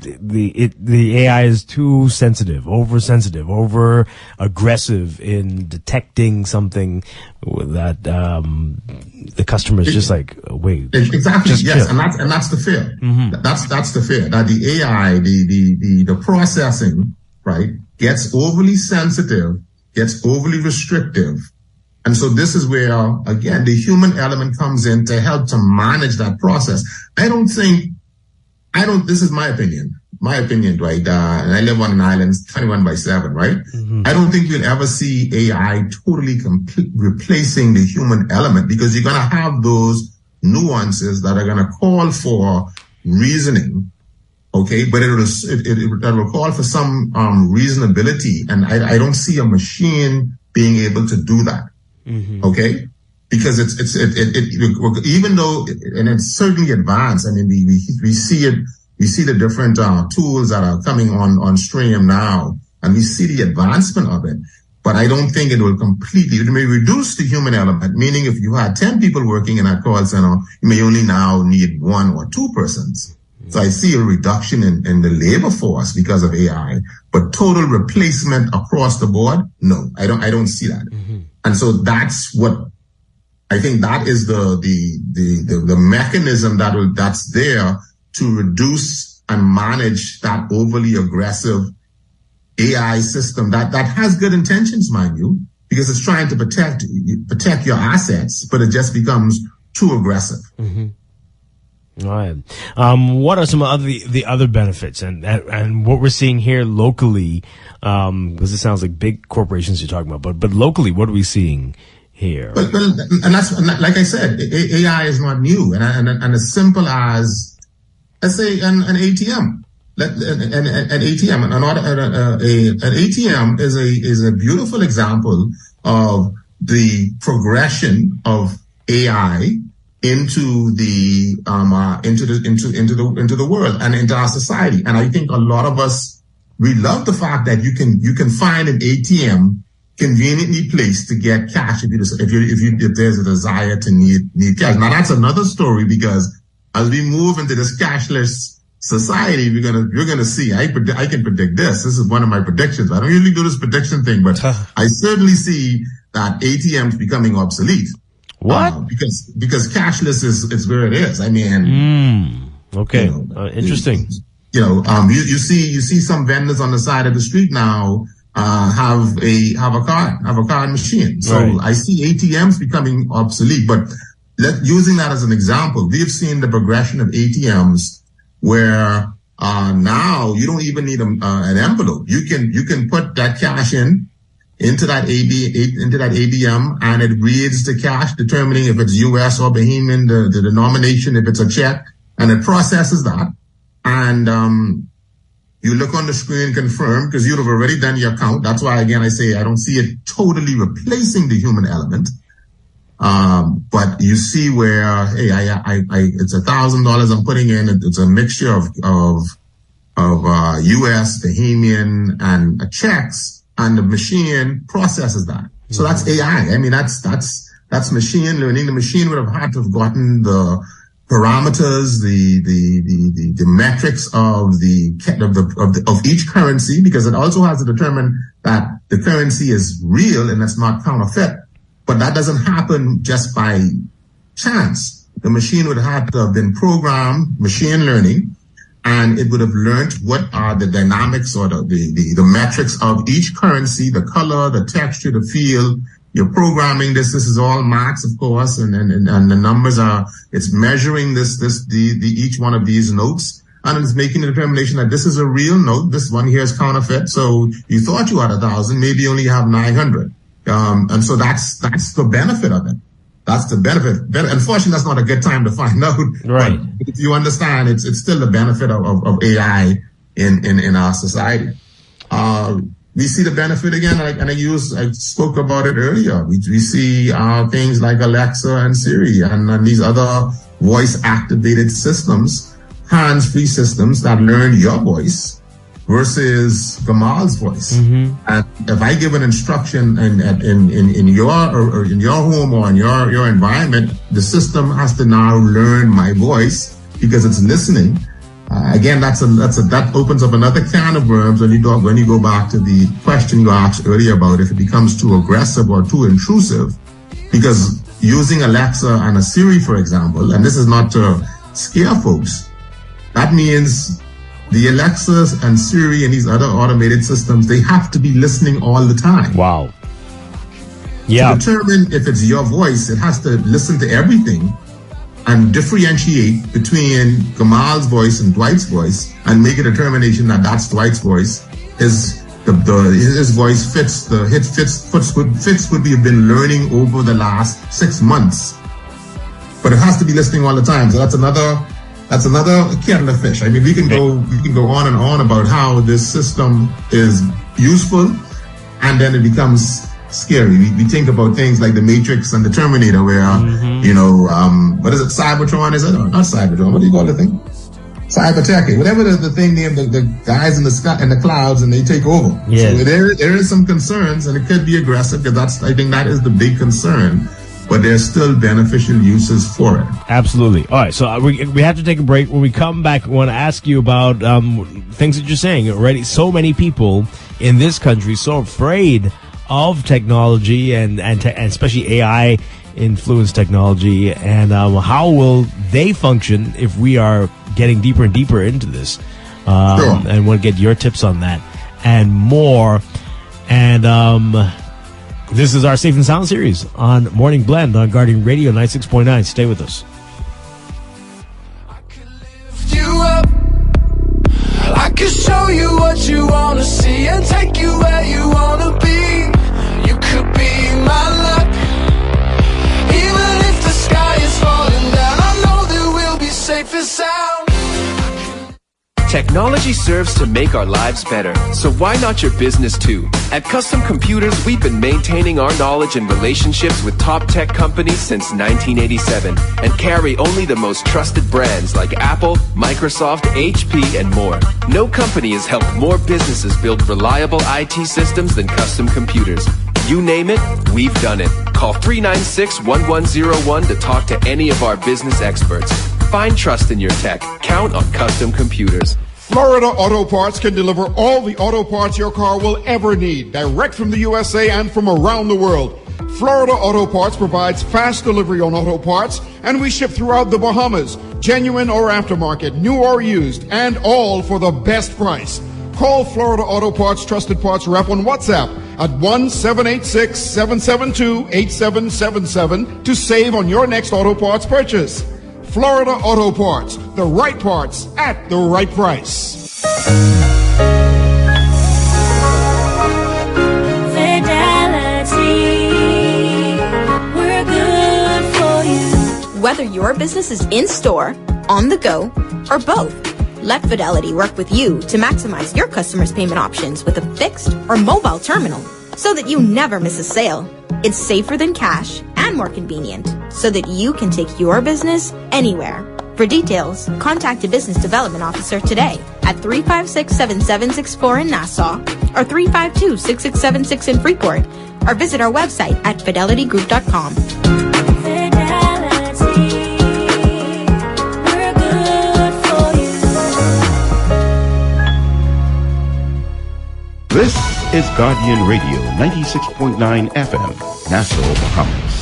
the AI is too sensitive, oversensitive, over aggressive in detecting something that the customer is just like, wait, exactly, yes, chill. and that's the fear. That's the fear that the AI, the processing, right, gets overly sensitive, gets overly restrictive. And so this is where, again, the human element comes in to help to manage that process. This is my opinion, Dwight, and I live on an island 21/7, right? I don't think you'll ever see AI totally replacing the human element, because you're going to have those nuances that are going to call for reasoning, okay? But it will call for some reasonability, and I don't see a machine being able to do that. Okay, because it even though, and it's certainly advanced. I mean, we see it. We see the different tools that are coming on stream now, and we see the advancement of it. But I don't think it will completely. It may reduce the human element, meaning if you had 10 people working in that call center, you may only now need 1 or 2 persons. So I see a reduction in the labor force because of AI, but total replacement across the board, no, I don't see that. And so that's what I think, that is the mechanism that's there to reduce and manage that overly aggressive AI system that has good intentions, mind you, because it's trying to protect your assets, but it just becomes too aggressive. All right. What are some of the other benefits and what we're seeing here locally? Because it sounds like big corporations you're talking about, but locally, what are we seeing here? And that's, like I said, AI is not new, and as simple as, let's say, an ATM. An ATM is a beautiful example of the progression of AI into the world and into our society. And I think a lot of us, we love the fact that you can find an ATM conveniently placed to get cash if there's a desire to need cash. Now that's another story, because as we move into this cashless society, you're gonna see. I can predict this. This is one of my predictions. I don't usually do this prediction thing, but I certainly see that ATMs becoming obsolete. What? Because cashless is where it is. I mean, okay, interesting. You see some vendors on the side of the street now have a card machine. So Right. I see ATMs becoming obsolete. But using that as an example, we have seen the progression of ATMs where now you don't even need an envelope. You can put that cash into that ATM, and it reads the cash, determining if it's U.S. or Bahamian, the denomination, if it's a check, and it processes that. And you look on the screen, confirm, because you'd have already done your count. That's why, again, I say I don't see it totally replacing the human element. But you see where, hey, it's $1,000 I'm putting in. It's a mixture of U.S., Bahamian, and checks. And the machine processes that. So that's AI. I mean, that's machine learning. The machine would have had to have gotten the parameters, the metrics of each currency, because it also has to determine that the currency is real and it's not counterfeit. But that doesn't happen just by chance. The machine would have to have been programmed, machine learning, and it would have learned what are the dynamics or the metrics of each currency, the color, the texture, the feel. You're programming this. This is all maths, of course, and the numbers are. It's measuring each one of these notes, and it's making a determination that this is a real note. This one here is counterfeit. So you thought you had 1,000, maybe you only have 900. And so that's the benefit of it. That's the benefit. Unfortunately, that's not a good time to find out. Right. But if you understand, it's still the benefit of AI in our society. We see the benefit again, and I spoke about it earlier. We see things like Alexa and Siri and these other voice-activated systems, hands-free systems that learn your voice versus Gamal's voice. And if I give an instruction in your home or in your environment, the system has to now learn my voice because it's listening. Again, that opens up another can of worms when you go back to the question you asked earlier about if it becomes too aggressive or too intrusive. Because using Alexa and a Siri, for example, and this is not to scare folks, that means the Alexas and Siri and these other automated systems, they have to be listening all the time. Wow. Yeah. To determine if it's your voice, it has to listen to everything and differentiate between Gamal's voice and Dwight's voice and make a determination that that's Dwight's voice. His voice fits what we have been learning over the last 6 months. But it has to be listening all the time. So that's another kettle of fish. I mean, we can go on and on about how this system is useful, and then it becomes scary. We think about things like the Matrix and the Terminator, where what is it? Cybertron, is it? Or not Cybertron? What do you call the thing? Cybertech, whatever the thing named, the guys in the sky and the clouds, and they take over. Yeah. So there is some concerns, and it could be aggressive, because I think that is the big concern. But there's still beneficial uses for it. Absolutely. All right, so we have to take a break. When we come back, we want to ask you about things that you're saying already. So many people in this country so afraid of technology and especially AI influenced technology, and how will they function if we are getting deeper and deeper into this? Sure. And want to get your tips on that and more. And this is our Safe and Sound series on Morning Blend on Guardian Radio 96.9. Stay with us. You up. I can show you what you want to see and take you where you want to be. You could be my luck. Even if the sky is falling down, I know that we'll be safe and sound. Technology Technology serves to make our lives better, so why not your business too? At Custom Computers, we've been maintaining our knowledge and relationships with top tech companies since 1987 and carry only the most trusted brands like Apple, Microsoft, HP, and more. No company has helped more businesses build reliable IT systems than Custom Computers. You name it, we've done it. Call 396-1101 to talk to any of our business experts. Find trust in your tech. Count on Custom Computers. Florida Auto Parts can deliver all the auto parts your car will ever need, direct from the USA and from around the world. Florida Auto Parts provides fast delivery on auto parts, and we ship throughout the Bahamas, genuine or aftermarket, new or used, and all for the best price. Call Florida Auto Parts Trusted Parts Rep on WhatsApp at 1-786-772-8777 to save on your next auto parts purchase. Florida Auto Parts, the right parts at the right price. Fidelity, we're good for you. Whether your business is in store, on the go, or both, let Fidelity work with you to maximize your customers' payment options with a fixed or mobile terminal so that you never miss a sale. It's safer than cash and more convenient so that you can take your business anywhere. For details, contact a business development officer today at 356-7764 in Nassau or 352-6676 in Freeport, or visit our website at fidelitygroup.com. This is Guardian Radio 96.9 FM, Nassau, Bahamas.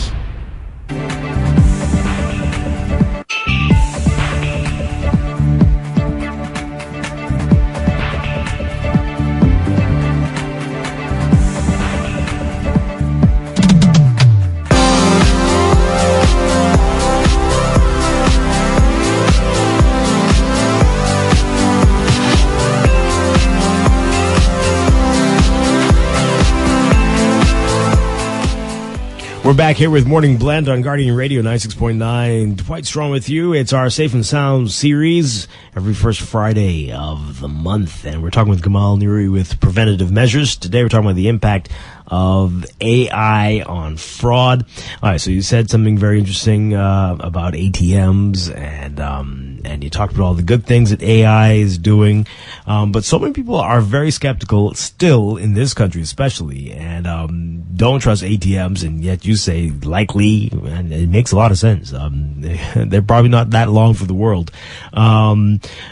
We're back here with Morning Blend on Guardian Radio 96.9. Dwight Strong with you. It's our Safe and Sound series every first Friday of the month. And we're talking with Gamal Nuri with preventative measures. Today we're talking about the impact of AI on fraud. All right, so you said something very interesting about ATMs, and you talked about all the good things that AI is doing. But so many people are very skeptical still in this country, especially, and don't trust ATMs, and yet you say likely, and it makes a lot of sense. They're probably not that long for the world. Yeah,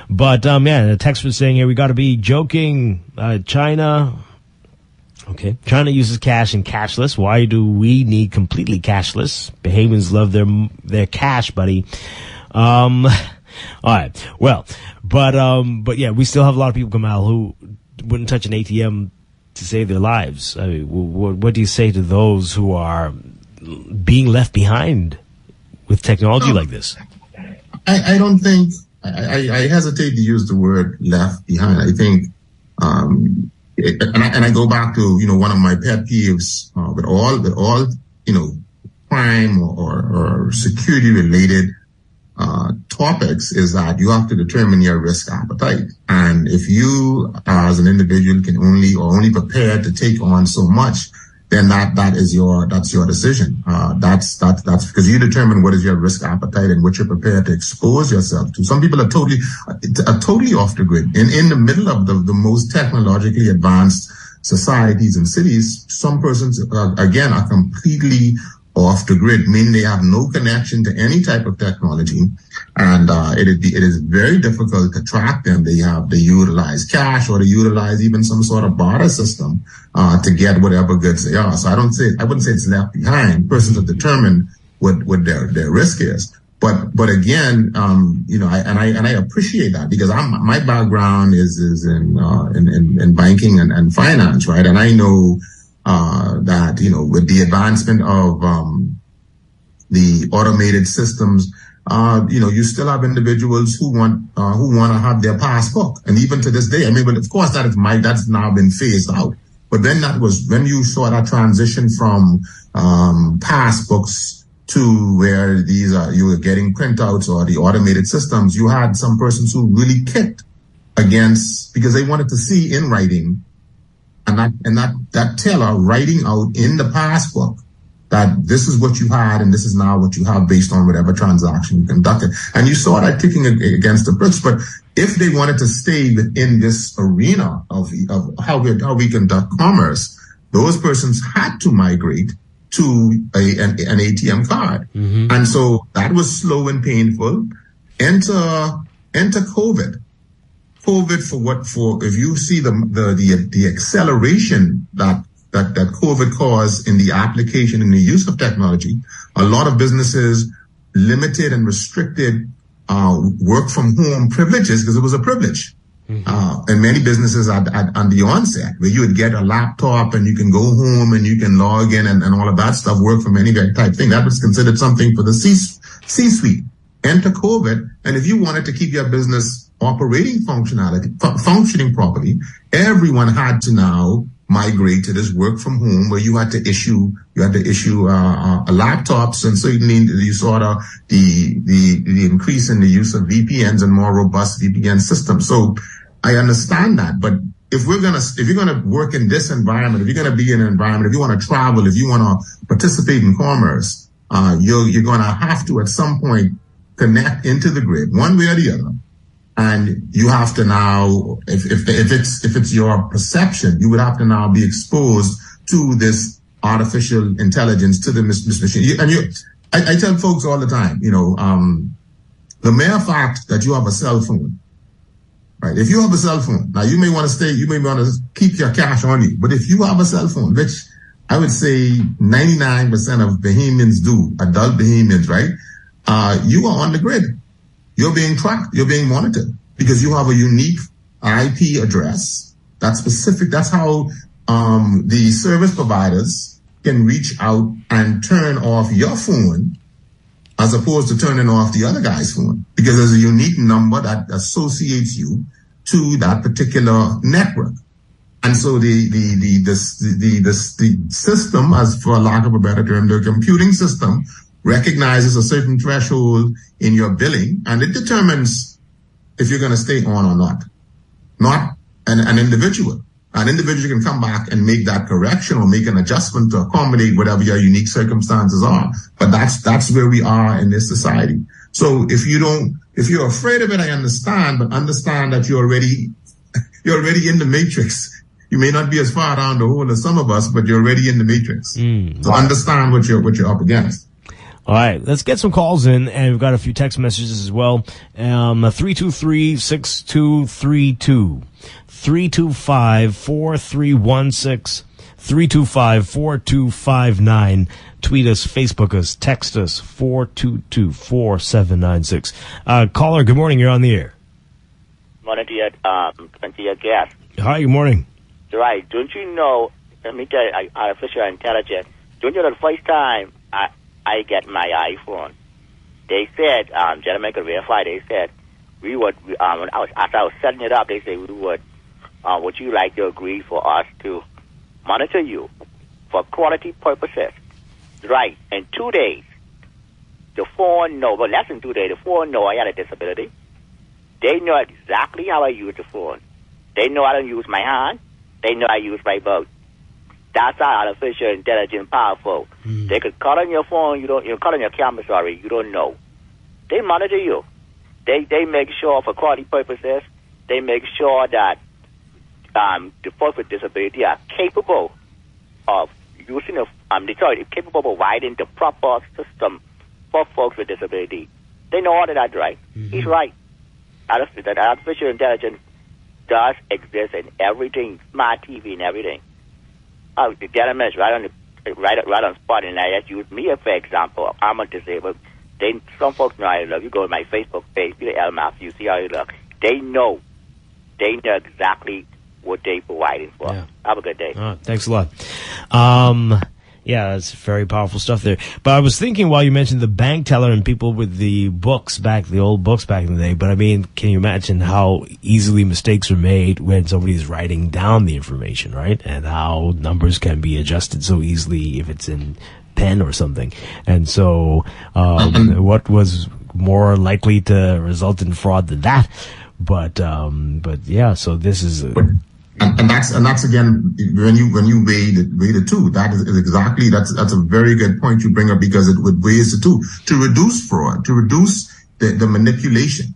the text was saying here, we got to be joking. China China uses cash and cashless. Why do we need completely cashless? Bahamians love their cash, buddy. All right. Well, but yeah, we still have a lot of people, Gamal, who wouldn't touch an ATM to save their lives. I mean, what do you say to those who are being left behind with technology like this? I don't think, I hesitate to use the word left behind. I think, and I go back to, one of my pet peeves, with all, crime or security related, topics is that you have to determine your risk appetite. And if you as an individual can only prepared to take on so much, then that's your decision. That's because you determine what is your risk appetite and what you're prepared to expose yourself to. Some people are totally off the grid. In the middle of the most technologically advanced societies and cities, some persons again are completely off the grid, meaning they have no connection to any type of technology, and it is very difficult to track them. They utilize cash, or they utilize even some sort of barter system to get whatever goods they are. So I wouldn't say it's left behind. Persons are determined what their risk is. But again, I appreciate that, because my background is in banking and finance, right? And I know that, with the advancement of the automated systems, you still have individuals who want to have their passbook. And even to this day, I mean, but of course that's now been phased out. But then that was when you saw that transition from passbooks to where you were getting printouts or the automated systems. You had some persons who really kicked against, because they wanted to see in writing, and that teller writing out in the passbook that this is what you had and this is now what you have based on whatever transaction you conducted. And you saw that kicking against the bricks. But if they wanted to stay within this arena of how we conduct commerce, those persons had to migrate to an ATM card. Mm-hmm. And so that was slow and painful. Enter COVID. If you see the acceleration that COVID caused in the application and the use of technology, a lot of businesses limited and restricted work from home privileges because it was a privilege. Mm-hmm. And many businesses on the onset, where you would get a laptop and you can go home and you can log in and all of that stuff, work from any type thing. That was considered something for the C-suite. Enter COVID, and if you wanted to keep your business functioning properly, everyone had to now migrate to this work from home, where you had to issue laptops, and certainly you saw the increase in the use of VPNs and more robust VPN systems. So I understand that, but if you're gonna work in this environment, if you're gonna be in an environment, if you want to travel, if you want to participate in commerce, you're gonna have to at some point connect into the grid one way or the other. And you have to now, if it's your perception, you would have to now be exposed to this artificial intelligence, to the machine. I tell folks all the time, the mere fact that you have a cell phone, right? If you have a cell phone, now you may want to keep your cash on you, but if you have a cell phone, which I would say 99% of Bahamians do, adult Bahamians, right? You are on the grid. You're being tracked. You're being monitored because you have a unique IP address that's specific. That's how the service providers can reach out and turn off your phone as opposed to turning off the other guy's phone, because there's a unique number that associates you to that particular network. And so the system, as for lack of a better term, the computing system recognizes a certain threshold in your billing, and it determines if you're going to stay on or not. Not an individual. An individual can come back and make that correction or make an adjustment to accommodate whatever your unique circumstances are. But that's where we are in this society. So if you're afraid of it, I understand, but understand that you're already in the matrix. You may not be as far down the hole as some of us, but you're already in the matrix. So understand what you're up against. All right, let's get some calls in, and we've got a few text messages as well. 323-6232, 325-4316, 325-4259. Tweet us, Facebook us, text us, 422-4796. Caller, good morning, you're on the air. Morning to your guest. Hi, good morning. Right, don't you know, let me tell you, artificial intelligence, don't you know the first time I get my iPhone, they said, gentlemen could verify, they said, we would, after I was setting it up, they said, would you like to agree for us to monitor you for quality purposes? Right, in 2 days, the phone know, but less than 2 days, the phone know I had a disability. They know exactly how I use the phone. They know I don't use my hand. They know I use my boat. That's how artificial intelligence powerful. They could call on your phone, you call on your camera, you don't know. They monitor you. They make sure for quality purposes, they make sure that the folks with disability are capable of using capable of providing the proper system for folks with disability. They know all of that, right? Mm-hmm. He's right. Artificial intelligence does exist in everything, smart TV and everything. The gentleman is right on spot, and I just use me for example. I'm a disabled. Some folks know I look. You go to my Facebook page, Peter L. Matthews, you see how you look. They know exactly what they're providing for. Yeah. Have a good day. Thanks a lot. Yeah, that's very powerful stuff there. But I was thinking while you mentioned the bank teller and people with the old books back in the day, but I mean, can you imagine how easily mistakes are made when somebody's writing down the information, right? And how numbers can be adjusted so easily if it's in pen or something. And so, what was more likely to result in fraud than that? But yeah, so this is. And that's again when you weigh the two. That is exactly that's a very good point you bring up, because it would weigh the two to reduce fraud, to reduce the manipulation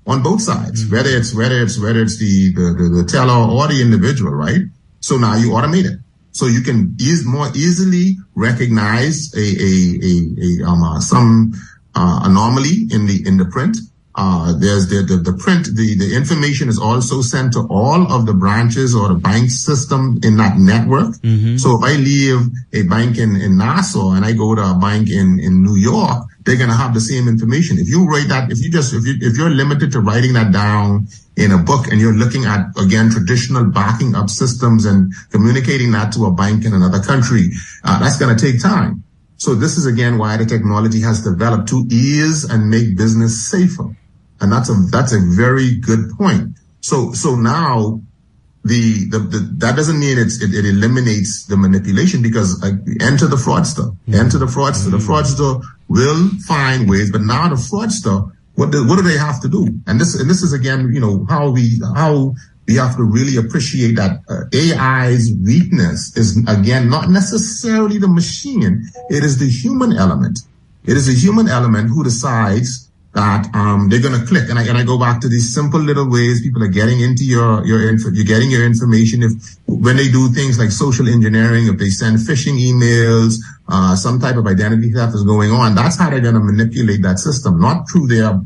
on both sides, whether it's the teller or the individual, right? So now you automate it, so you can more easily recognize some anomaly in the print. There's the print, the information is also sent to all of the branches or the bank system in that network. So if I leave a bank in Nassau and I go to a bank in New York, they're going to have the same information. If you write that, if you're limited to writing that down in a book and you're looking at, again, traditional backing up systems and communicating that to a bank in another country, that's going to take time. So this is again why the technology has developed to ease and make business safer. And that's a very good point. So now that doesn't mean it eliminates the manipulation, because enter the fraudster. The fraudster will find ways, but now the fraudster, what do they have to do? And this is again, how we have to really appreciate that AI's weakness is again not necessarily the machine. It is the human element. It is the human element who decides that they're going to click. And I go back to these simple little ways people are getting into you're getting your information. When they do things like social engineering, if they send phishing emails, some type of identity theft is going on, that's how they're going to manipulate that system, not through their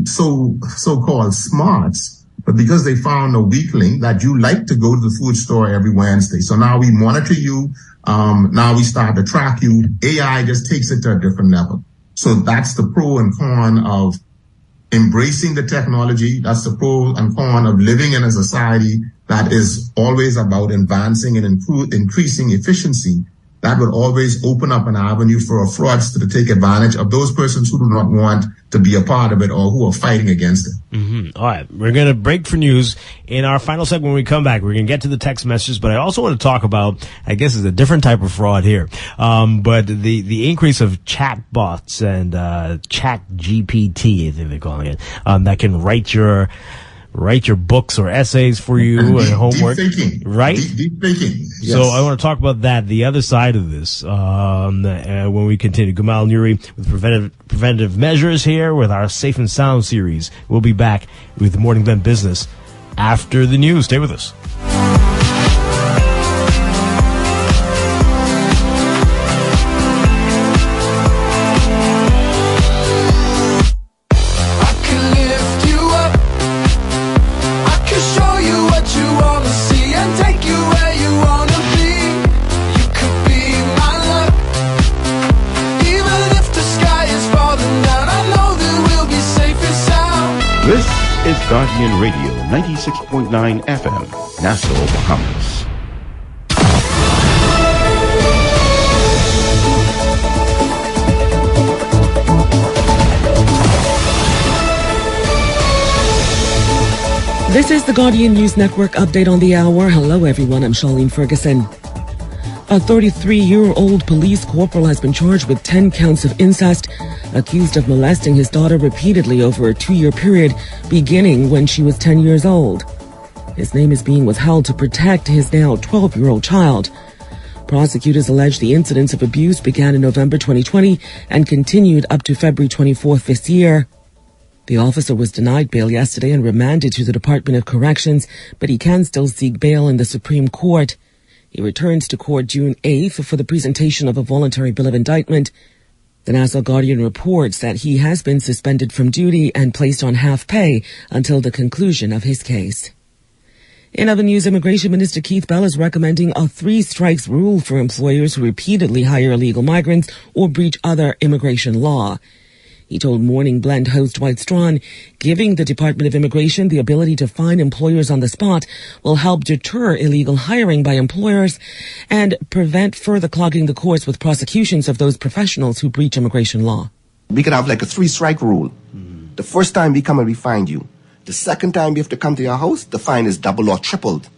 so-called smarts, but because they found a weak link that you like to go to the food store every Wednesday. So now we monitor you. Now we start to track you. AI just takes it to a different level. So that's the pro and con of embracing the technology. That's the pro and con of living in a society that is always about advancing and increasing efficiency. That will always open up an avenue for a fraudster to take advantage of those persons who do not want to be a part of it or who are fighting against it. All right, we're going to break for news. In our final segment, when we come back, we're going to get to the text messages, but I also want to talk about, I guess it's a different type of fraud here, but the increase of chat bots and chat GPT, I think they're calling it, that can write your books or essays for you and homework. Deep thinking. Right? Deep thinking. Yes. So I want to talk about that, the other side of this, when we continue. Gamal Nuri with preventative measures here with our Safe and Sound series. We'll be back with the Morning Blend Business after the news. Stay with us. This is Guardian Radio 96.9 FM, Nassau, Bahamas. This is the Guardian News Network update on the hour. Hello, everyone. I'm Charlene Ferguson. A 33-year-old police corporal has been charged with 10 counts of incest, accused of molesting his daughter repeatedly over a 2-year period, beginning when she was 10 years old. His name is being withheld to protect his now 12-year-old child. Prosecutors allege the incidents of abuse began in November 2020 and continued up to February 24th this year. The officer was denied bail yesterday and remanded to the Department of Corrections, but he can still seek bail in the Supreme Court. He returns to court June 8th for the presentation of a voluntary bill of indictment. The Nassau Guardian reports that he has been suspended from duty and placed on half pay until the conclusion of his case. In other news, Immigration Minister Keith Bell is recommending a 3-strikes rule for employers who repeatedly hire illegal migrants or breach other immigration law. He told Morning Blend host Dwight Strachan, giving the Department of Immigration the ability to fine employers on the spot will help deter illegal hiring by employers and prevent further clogging the courts with prosecutions of those professionals who breach immigration law. We could have like a 3-strike rule. The first time we come and we find you. The second time we have to come to your house, the fine is double or tripled.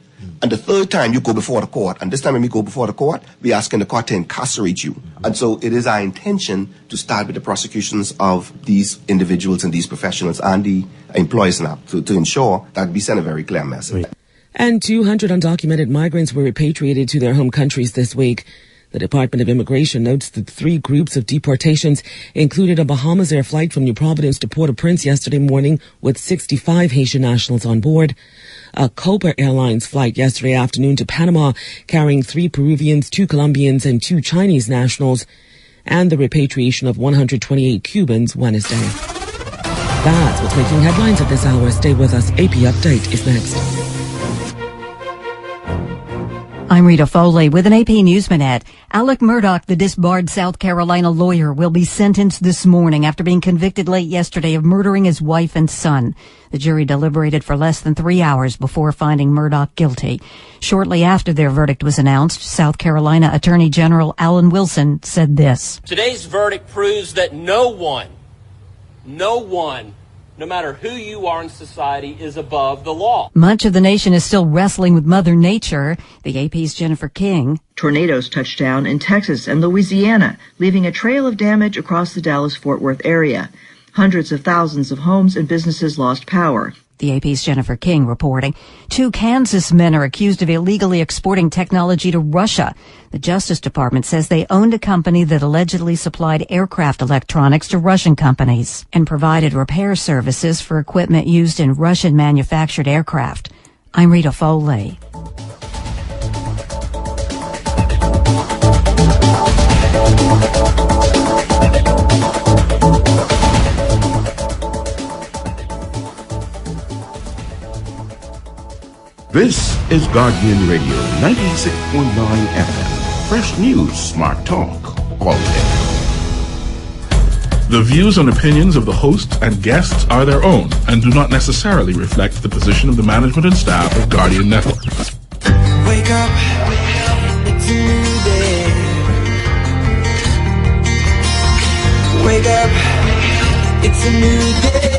And the third time you go before the court, and this time when we go before the court, we're asking the court to incarcerate you. And so it is our intention to start with the prosecutions of these individuals and these professionals and the employers now to ensure that we send a very clear message. And 200 undocumented migrants were repatriated to their home countries this week. The Department of Immigration notes that 3 groups of deportations included a Bahamas Air flight from New Providence to Port-au-Prince yesterday morning with 65 Haitian nationals on board. A Copa Airlines flight yesterday afternoon to Panama carrying 3 Peruvians, 2 Colombians and 2 Chinese nationals, and the repatriation of 128 Cubans Wednesday. That's what's making headlines at this hour. Stay with us. AP Update is next. I'm Rita Foley with an AP News Minute. Alec Murdaugh, the disbarred South Carolina lawyer, will be sentenced this morning after being convicted late yesterday of murdering his wife and son. The jury deliberated for less than 3 hours before finding Murdaugh guilty. Shortly after their verdict was announced, South Carolina Attorney General Alan Wilson said this. Today's verdict proves that no one, no matter who you are in society, is above the law. Much of the nation is still wrestling with Mother Nature. The AP's Jennifer King. Tornadoes touched down in Texas and Louisiana, leaving a trail of damage across the Dallas-Fort Worth area. Hundreds of thousands of homes and businesses lost power. The AP's Jennifer King reporting. 2 Kansas men are accused of illegally exporting technology to Russia. The Justice Department says they owned a company that allegedly supplied aircraft electronics to Russian companies and provided repair services for equipment used in Russian-manufactured aircraft. I'm Rita Foley. This is Guardian Radio 96.9 FM. Fresh news, smart talk, all day. The views and opinions of the host and guests are their own and do not necessarily reflect the position of the management and staff of Guardian Network. Wake up, it's a new day. Wake up, it's a new day.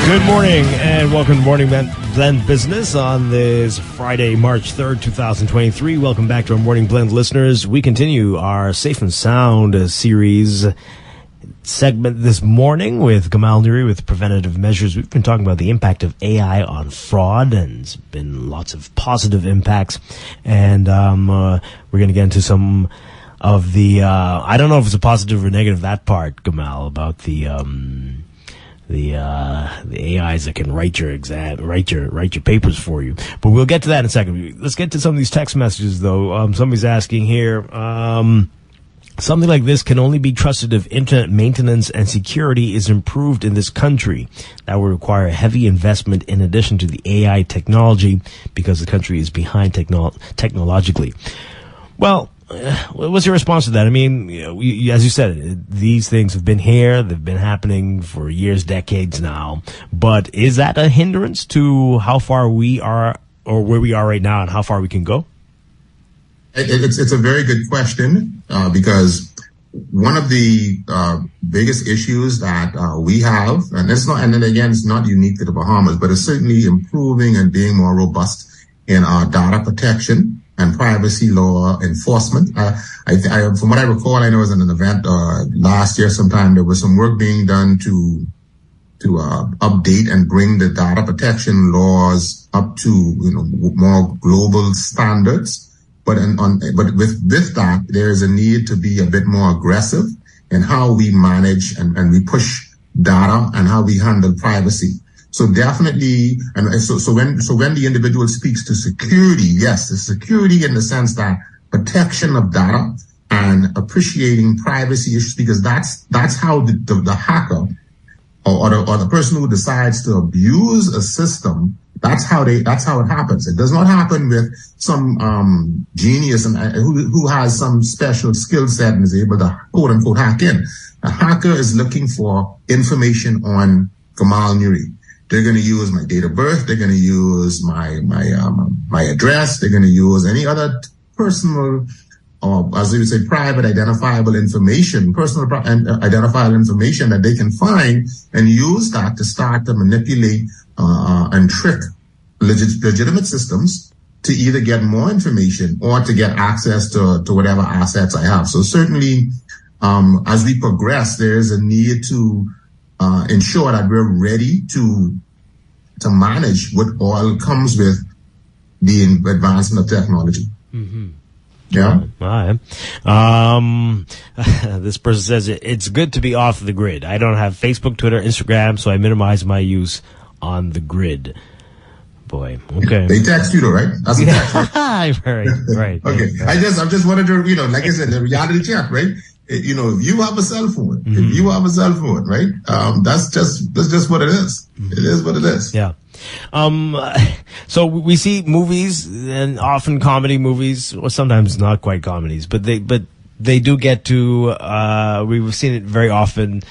Good morning and welcome to Morning Blend Business on this Friday, March 3rd, 2023. Welcome back to our Morning Blend listeners. We continue our Safe and Sound series segment this morning with Gamal Nuri with preventative measures. We've been talking about the impact of AI on fraud, and there's been lots of positive impacts. And we're going to get into some of the I don't know if it's a positive or negative, that part, Gamal, about the AIs that can write your papers for you. But we'll get to that in a second. Let's get to some of these text messages, though. Somebody's asking here, something like this can only be trusted if internet maintenance and security is improved in this country. That will require a heavy investment in addition to the AI technology because the country is behind technologically. Well, what's your response to that? I mean, as you said, these things have been here. They've been happening for years, decades now. But is that a hindrance to how far we are or where we are right now and how far we can go? It's a very good question because one of the biggest issues that we have, and then again, it's not unique to the Bahamas, but it's certainly improving and being more robust in our data protection and privacy law enforcement. From what I recall, I know it was in an event last year sometime, there was some work being done to update and bring the data protection laws up to more global standards. But with that, there is a need to be a bit more aggressive in how we manage and we push data and how we handle privacy. So definitely, and so when the individual speaks to security, yes, the security in the sense that protection of data and appreciating privacy issues, because that's how the hacker or the person who decides to abuse a system, that's how it happens. It does not happen with some genius and who has some special skill set and is able to quote unquote hack in. A hacker is looking for information on Gamal Nuri. They're going to use my date of birth. They're going to use my address. They're going to use any other personal, or as we would say, private identifiable information, identifiable information that they can find, and use that to start to manipulate and trick legitimate systems to either get more information or to get access to whatever assets I have. So certainly, as we progress, there is a need to ensure that we're ready to manage what all comes with the advancement of technology. Mm-hmm. Yeah. All right. This person says it's good to be off the grid. I don't have Facebook, Twitter, Instagram, so I minimize my use on the grid. Boy, okay. They text you though, right? That's a text, right? right. Okay. Right. I just wanted to, like I said, the reality check, right? If you have a cell phone, right? That's just what it is. It is what it is. Yeah. So we see movies, and often comedy movies, or sometimes not quite comedies, but they do get to, we've seen it very often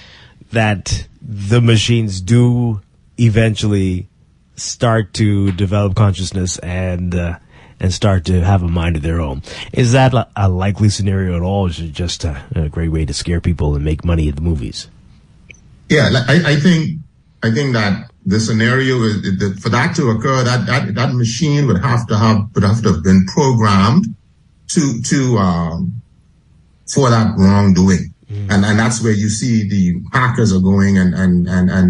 that the machines do eventually start to develop consciousness and start to have a mind of their own. Is that a likely scenario at all, or is it just a great way to scare people and make money at the movies? Yeah, I think that the scenario is that for that to occur, that machine would have to have been programmed for that wrongdoing. And that's where you see the hackers are going and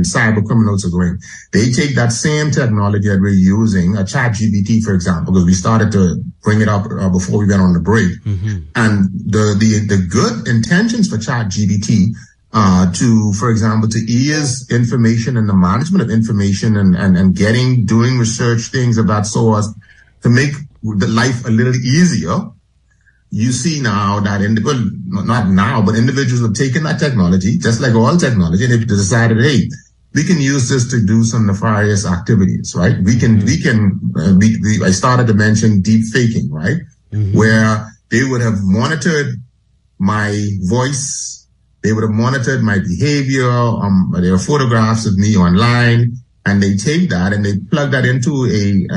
cyber criminals are going. They take that same technology that we're using, a ChatGPT, for example, because we started to bring it up before we went on the break. Mm-hmm. And the good intentions for ChatGPT, for example, to ease information and the management of information and doing research, things of that sort, to make the life a little easier. You see now that, not now, but individuals have taken that technology, just like all technology, and they've decided, hey, we can use this to do some nefarious activities, right? I started to mention deep faking, right? Mm-hmm. Where they would have monitored my voice, they would have monitored my behavior, there are photographs of me online, and they take that and they plug that into a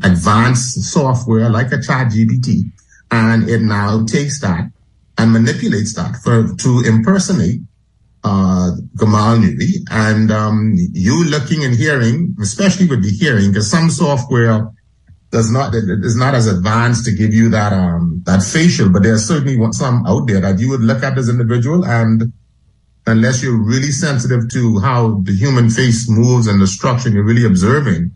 advanced software like a ChatGPT. And it now takes that and manipulates that to impersonate Gamal Nuri. And you looking and hearing, especially with the hearing, because some software is not as advanced to give you that facial, but there's certainly some out there that you would look at as individual, and unless you're really sensitive to how the human face moves and the structure you're really observing,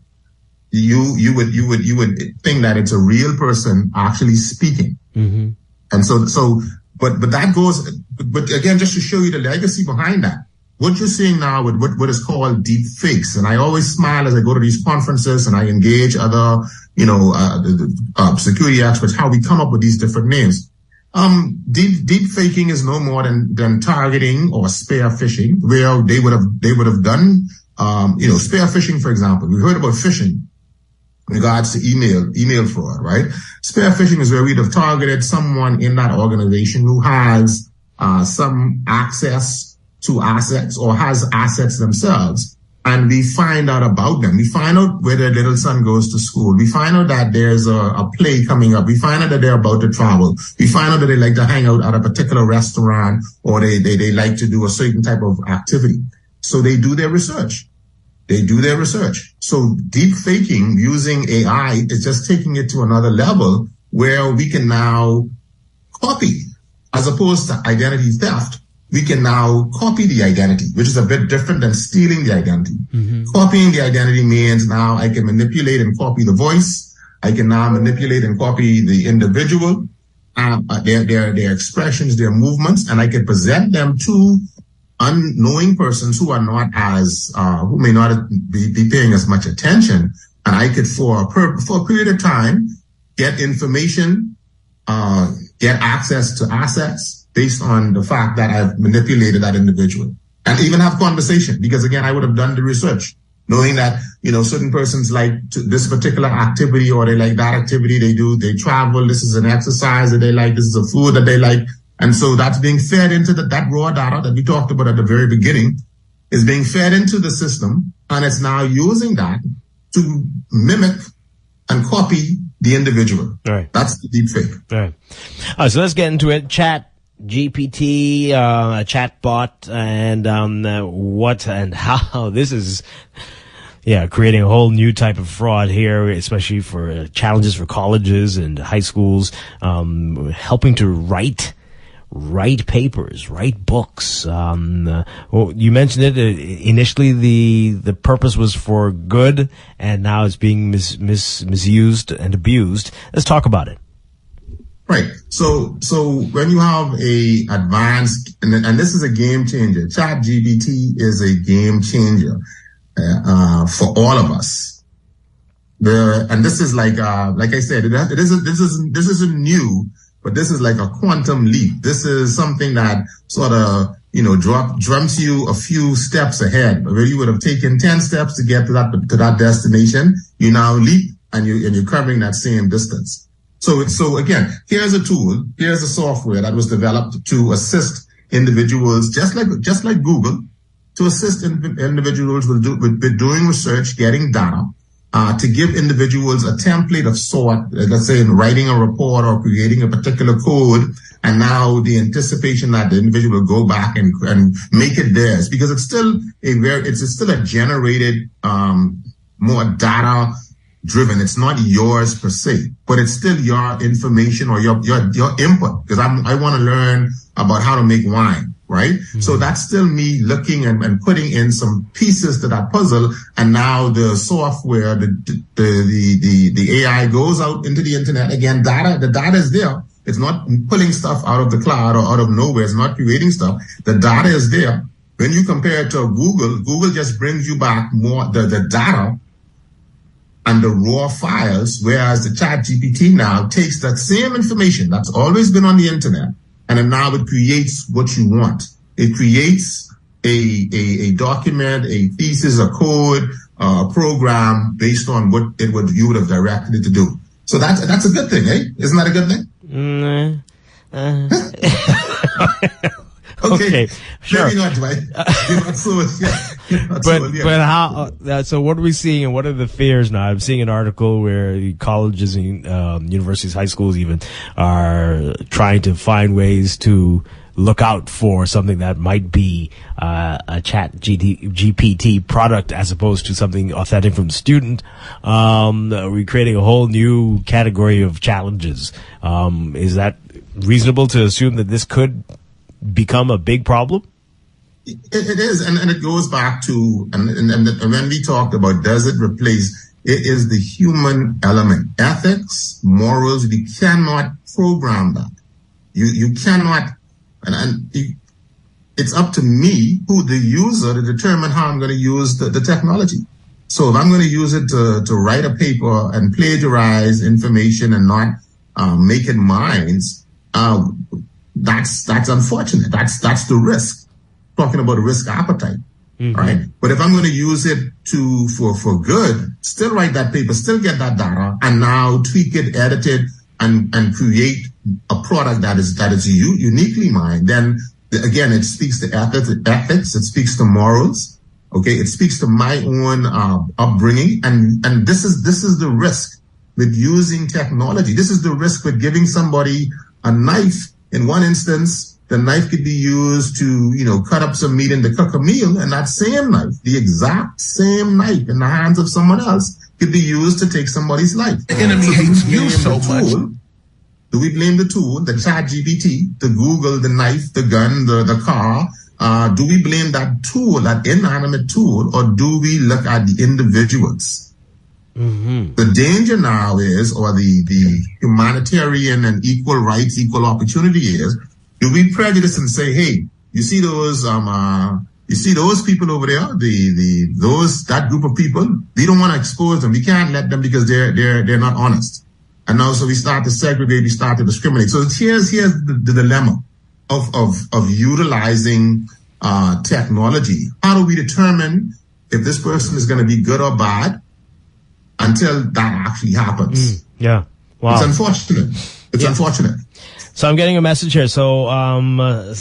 you would think that it's a real person actually speaking. Mm-hmm. And but that goes, but again, just to show you the legacy behind that, what you're seeing now with what is called deep fakes. And I always smile as I go to these conferences and I engage other, security experts, how we come up with these different names. Deep faking is no more than targeting or spear phishing, where they would have done, spear phishing, for example. We heard about phishing in regards to email fraud, right? Spear phishing is where we'd have targeted someone in that organization who has some access to assets or has assets themselves, and we find out about them. We find out where their little son goes to school. We find out that there's a play coming up. We find out that they're about to travel. We find out that they like to hang out at a particular restaurant, or they like to do a certain type of activity. So they do their research. So deep faking using AI is just taking it to another level where we can now copy, as opposed to identity theft. We can now copy the identity, which is a bit different than stealing the identity. Mm-hmm. Copying the identity means now I can manipulate and copy the voice. I can now manipulate and copy the individual, their expressions, their movements, and I can present them to unknowing persons who are not as, who may not be paying as much attention. And I could, for a period of time, get information, get access to assets based on the fact that I've manipulated that individual, and even have conversation, because again, I would have done the research, knowing that, certain persons like this particular activity, or they like that activity, they travel, this is an exercise that they like, this is a food that they like. And so that's being fed into that raw data that we talked about at the very beginning is being fed into the system, and it's now using that to mimic and copy the individual. Right. That's the deep fake. Right. So let's get into it. Chat GPT, a chat bot, and what and how this is creating a whole new type of fraud here, especially for challenges for colleges and high schools, helping to write papers, write books. Well, you mentioned it initially. The purpose was for good, and now it's being misused and abused. Let's talk about it. Right. So when you have a advanced, and this is a game changer. ChatGPT is a game changer for all of us. And this is like I said, this isn't new. But this is like a quantum leap. This is something that sort of, jumps you a few steps ahead. Where you would have taken 10 steps to get to that destination, you now leap and you're covering that same distance. So again, here's a tool, here's a software that was developed to assist individuals, just like Google, to assist individuals with doing research, getting data. To give individuals a template of sort, let's say in writing a report or creating a particular code, and now the anticipation that the individual will go back and make it theirs, because it's still a generated, more data driven. It's not yours per se, but it's still your information or your input. Because I want to learn about how to make wine. Right? Mm-hmm. So that's still me looking and putting in some pieces to that puzzle. And now the software, the AI goes out into the internet. Again, the data is there. It's not pulling stuff out of the cloud or out of nowhere. It's not creating stuff. The data is there. When you compare it to Google just brings you back more the data and the raw files, whereas the ChatGPT now takes that same information that's always been on the internet, and then now it creates what you want. It creates a document, a thesis, a code, a program based on what you would have directed it to do. So that's a good thing, eh? Isn't that a good thing? Okay, sure. Maybe not, Dwight. You're not so, but how? So what are we seeing, and what are the fears now? I'm seeing an article where colleges and universities, high schools even, are trying to find ways to look out for something that might be a chat GPT product as opposed to something authentic from the student. We're creating a whole new category of challenges. Is that reasonable to assume that this could become a big problem? It is, and it goes back to, and when we talked about does it replace, it is the human element. Ethics, morals, we cannot program that. You cannot, and it's up to me, who the user, to determine how I'm going to use the technology. So if I'm going to use it to write a paper and plagiarize information and not make it mine, that's unfortunate. That's the risk. Talking about risk appetite, right? But if I'm going to use it for good, still write that paper, still get that data, and now tweak it, edit it, and create a product that is uniquely mine, then again, it speaks to ethics, it speaks to morals, okay? It speaks to my own upbringing, and this is the risk with using technology. This is the risk with giving somebody a knife. In one instance, the knife could be used to, cut up some meat and to cook a meal, and that same knife, the exact same knife in the hands of someone else, could be used to take somebody's life. The enemy hates you so much. Do we blame the tool, the ChatGPT, the Google, the knife, the gun, the car? Do we blame that tool, that inanimate tool, or do we look at the individuals? The danger now is, or the humanitarian and equal rights, equal opportunity is, do we prejudice and say, hey, you see those people over there, that group of people, we don't want to expose them. We can't let them because they're not honest. And now, so we start to segregate, we start to discriminate. So here's the dilemma of utilizing technology. How do we determine if this person is going to be good or bad until that actually happens? Yeah. Wow. It's unfortunate. It's unfortunate. So I'm getting a message here. So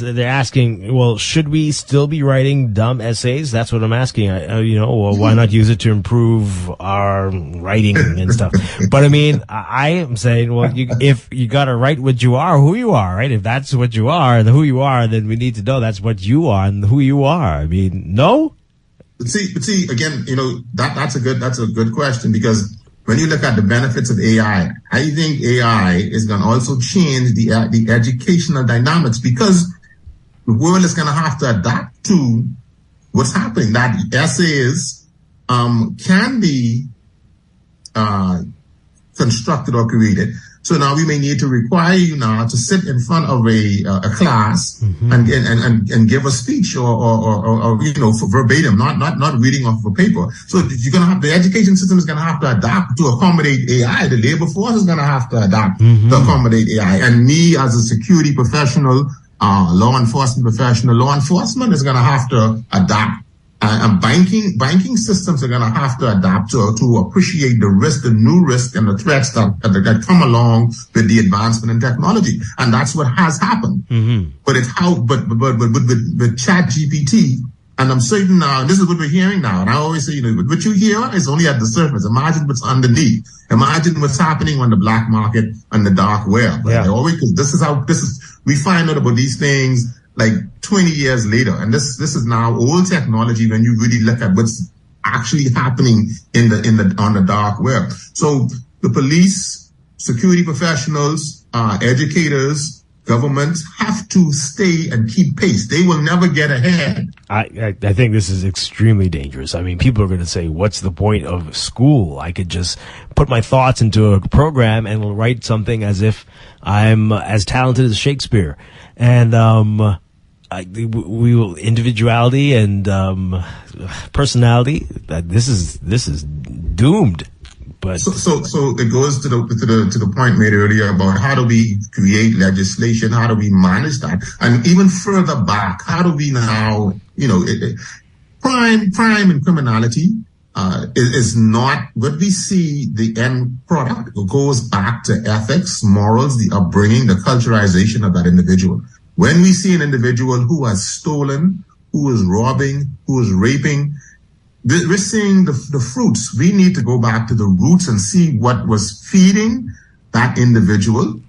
they're asking, well, should we still be writing dumb essays? That's what I'm asking. Why not use it to improve our writing and stuff? But I mean, I am saying, well, if you got to write what you are, who you are, right? If that's what you are and who you are, then we need to know that's what you are and who you are. I mean, no? But see, again, that's a good question, because when you look at the benefits of AI, I think AI is going to also change the educational dynamics, because the world is going to have to adapt to what's happening. That essays can be constructed or created. So now we may need to require you now to sit in front of a class and give a speech or verbatim, not reading off of a paper. So you're going to have, the education system is going to have to adapt to accommodate AI. The labor force is going to have to adapt to accommodate AI. And me as a security professional, law enforcement is going to have to adapt. And banking systems are going to have to adapt to appreciate the risk, the new risk, and the threats that come along with the advancement in technology. And that's what has happened. But it's with ChatGPT, and I'm certain now, and this is what we're hearing now, and I always say, what you hear is only at the surface. Imagine what's underneath. Imagine what's happening on the black market and the dark web. Yeah. We find out about these things like 20 years later. And this is now old technology when you really look at what's actually happening on the dark web. So the police, security professionals, educators, governments have to stay and keep pace. They will never get ahead. I think this is extremely dangerous. I mean, people are going to say, what's the point of school? I could just put my thoughts into a program and will write something as if I'm as talented as Shakespeare. And we will individuality and personality. This is doomed. But so it goes to the point made earlier about how do we create legislation, how do we manage that, and even further back, how do we now, crime and criminality is not what we see. The end product goes back to ethics, morals, the upbringing, the culturalization of that individual. When we see an individual who has stolen, who is robbing, who is raping, we're seeing the fruits. We need to go back to the roots and see what was feeding that individual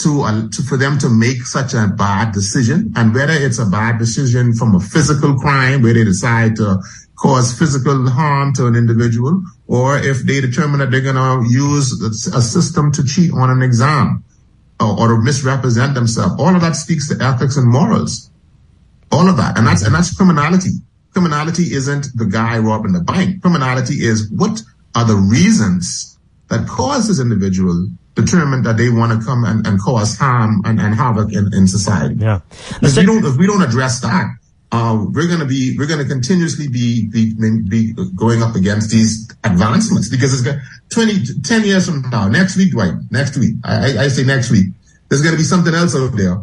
for them to make such a bad decision, and whether it's a bad decision from a physical crime where they decide to cause physical harm to an individual, or if they determine that they're going to use a system to cheat on an exam or to misrepresent themselves. All of that speaks to ethics and morals. All of that. And that's criminality. Criminality isn't the guy robbing the bank. Criminality is what are the reasons that cause this individual determined that they want to come and cause harm and havoc in society. Yeah. If we don't address that, we're going to continuously be going up against these advancements, because it's 10 years from now, next week, Dwight, next week, I say next week, there's going to be something else out there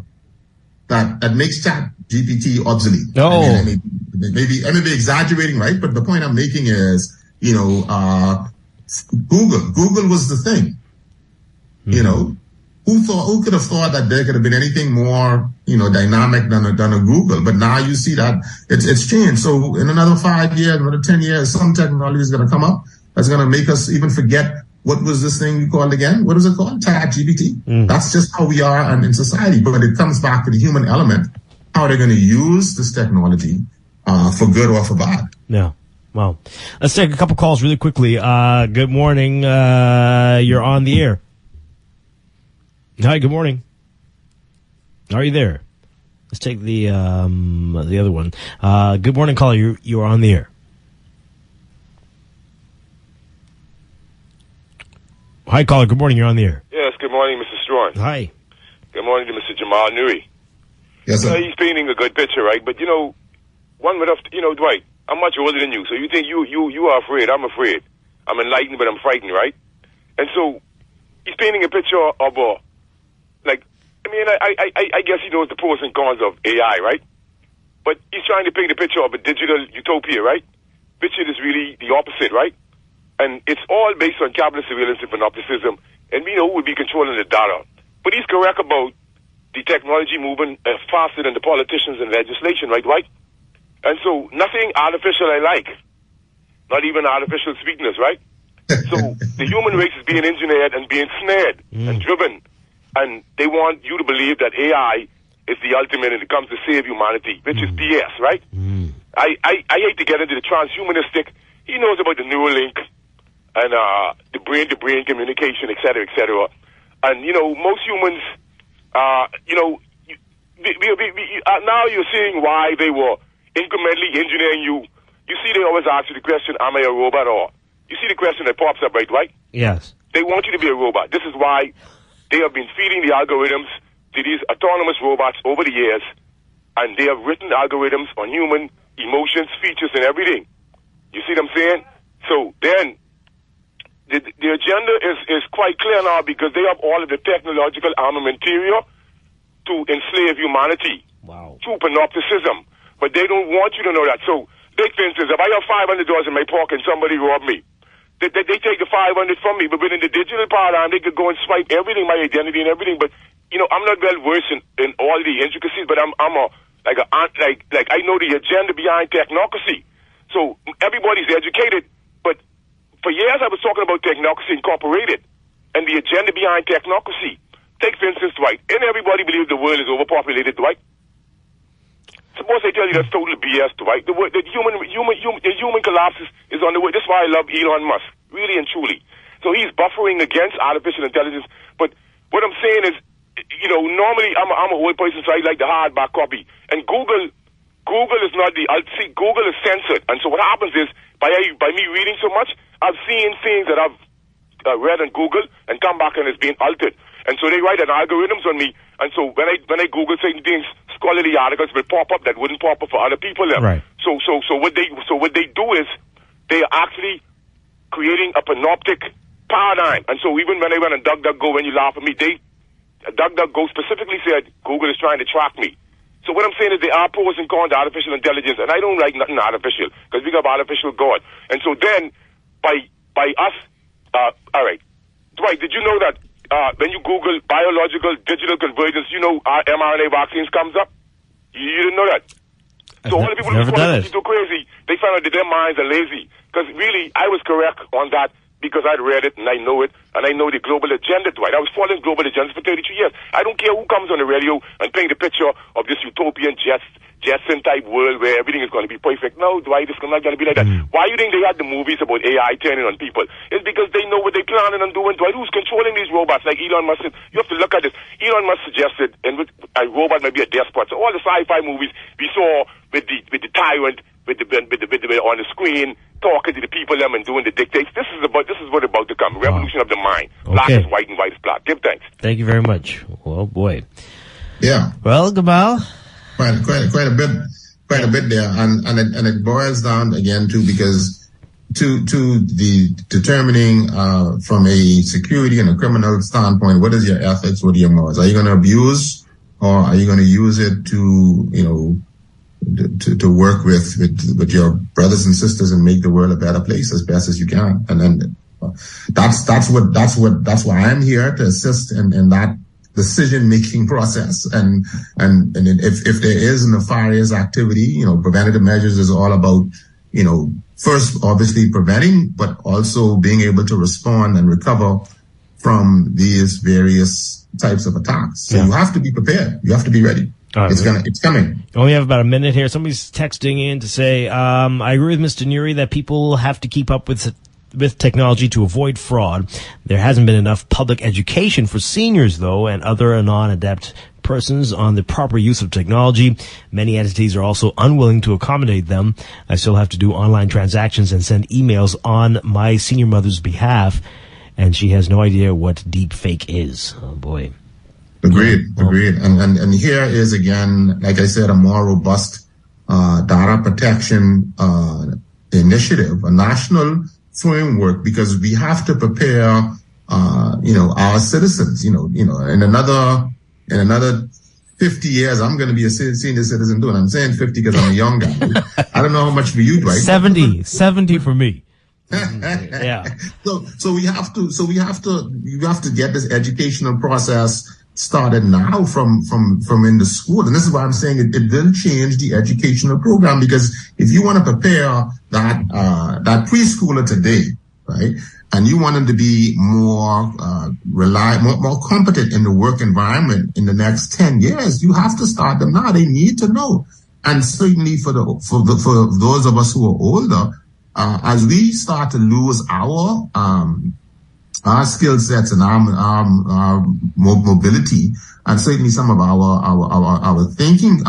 that makes ChatGPT obsolete. No. I may be exaggerating, right? But the point I'm making is, Google was the thing. Who could have thought that there could have been anything more, dynamic than a Google? But now you see that it's changed. So in another 5 years, another 10 years, some technology is going to come up that's going to make us even forget what was this thing we called again? What is it called? ChatGPT. That's just how we are in society. But it comes back to the human element. How they're going to use this technology for good or for bad. Yeah. Well, let's take a couple calls really quickly. Good morning. You're on the air. Hi, good morning. Are you there? Let's take the other one. Good morning, caller. You are on the air. Hi, caller. Good morning. You're on the air. Yes, good morning, Mr. Strachan. Hi. Good morning to Mr. Jamal Nuri. Yes, sir. He's painting a good picture, right? But, one would have to, Dwight, I'm much older than you, so you think you are afraid. I'm afraid. I'm enlightened, but I'm frightened, right? And so he's painting a picture of I guess he knows the pros and cons of AI, right? But he's trying to paint a picture of a digital utopia, right? Which is really the opposite, right? And it's all based on capitalist surveillance and panopticism, and we know who will be controlling the data. But he's correct about the technology moving faster than the politicians and legislation, right, Dwight? And so nothing artificial I like, not even artificial sweetness, right? So the human race is being engineered and being snared and driven, and they want you to believe that AI is the ultimate and it comes to save humanity, which is BS, right? I hate to get into the transhumanistic. He knows about the Neuralink and the brain-to-brain communication, et cetera, et cetera. And, most humans, now you're seeing why they were incrementally engineering you. You see, they always ask you the question, am I a robot? Or you see the question that pops up, right? Yes. They want you to be a robot. This is why they have been feeding the algorithms to these autonomous robots over the years, and they have written algorithms on human emotions, features, and everything. You see what I'm saying? So then, the agenda is quite clear now because they have all of the technological armamenteria to enslave humanity through panopticism. But they don't want you to know that. So, take for instance, if I have $500 in my pocket and somebody robbed me, they take the $500 from me. But within the digital paradigm, they could go and swipe everything, my identity and everything. But I'm not well versed in all the intricacies, but I know the agenda behind technocracy. So everybody's educated, but for years I was talking about technocracy incorporated and the agenda behind technocracy. Take for instance, Dwight, and everybody believes the world is overpopulated, Dwight. Suppose I tell you that's total BS, Dwight. The human collapse is on the way. That's why I love Elon Musk, really and truly. So he's buffering against artificial intelligence. But what I'm saying is, normally I'm a old person, so I like the hardback copy. And Google is not Google is censored. And so what happens is, by me reading so much, I've seen things that I've read on Google and come back and it's being altered. And so they write an algorithms on me. And so when I Google certain things, scholarly articles will pop up that wouldn't pop up for other people. Right. So what they do is they are actually creating a panoptic paradigm. And so even when I went on DuckDuckGo, when you laugh at me, DuckDuckGo specifically said Google is trying to track me. So what I'm saying is there are pros and cons to artificial intelligence, and I don't like nothing artificial because we got artificial God. And so then by us, all right, Dwight, did you know that when you Google biological digital convergence, our mRNA vaccines comes up? You didn't know that? So all the people who want to go crazy, they found out that their minds are lazy. Because really, I was correct on that because I'd read it and I know it, and I know the global agenda, Dwight. I was following global agendas for 32 years. I don't care who comes on the radio and paint a picture of this utopian Jetson type world where everything is going to be perfect. No, Dwight, it's not going to be like that. Why do you think they had the movies about AI turning on people? It's because they know what they're planning on doing, Dwight. Who's controlling these robots? Like Elon Musk said, you have to look at this. Elon Musk suggested a robot may be a despot. So all the sci-fi movies we saw with the tyrant, with the on the screen, talking to the people and doing the dictates. This is what about to come. Revolution of the mind. Black is white and white is black. Give thanks. Thank you very much. Well, boy. Yeah. Well, Gamal. Quite a bit there, and it boils down again because to the determining from a security and a criminal standpoint, what is your ethics, what are your morals? Are you going to abuse, or are you going to use it to to work with your brothers and sisters and make the world a better place as best as you can? And then that's why I'm here to assist in that decision-making process. And if there is nefarious activity, preventative measures is all about, first obviously preventing, but also being able to respond and recover from these various types of attacks. So you have to be prepared. You have to be ready. It's coming. We only have about a minute here. Somebody's texting in to say, I agree with Mr. Nuri that people have to keep up with technology to avoid fraud. There hasn't been enough public education for seniors, though, and other non-adept persons on the proper use of technology. Many entities are also unwilling to accommodate them. I still have to do online transactions and send emails on my senior mother's behalf. and she has no idea what deep fake is. Oh boy. Agreed. And here is again, like I said, a more robust data protection initiative, a national framework, because we have to prepare, our citizens. In another 50 years, I'm going to be a senior citizen too, and I'm saying 50 because I'm a young guy. I don't know how much for you, Dwight. 70 for me. Yeah. So we have to get this educational process started now from in the school. And this is why I'm saying it will change the educational program, because if you want to prepare that preschooler today, right, and you want them to be more more competent in the work environment in the next 10 years, you have to start them now. They need to know. And certainly for those of us who are older, as we start to lose our skill sets and our mobility, and certainly some of our thinking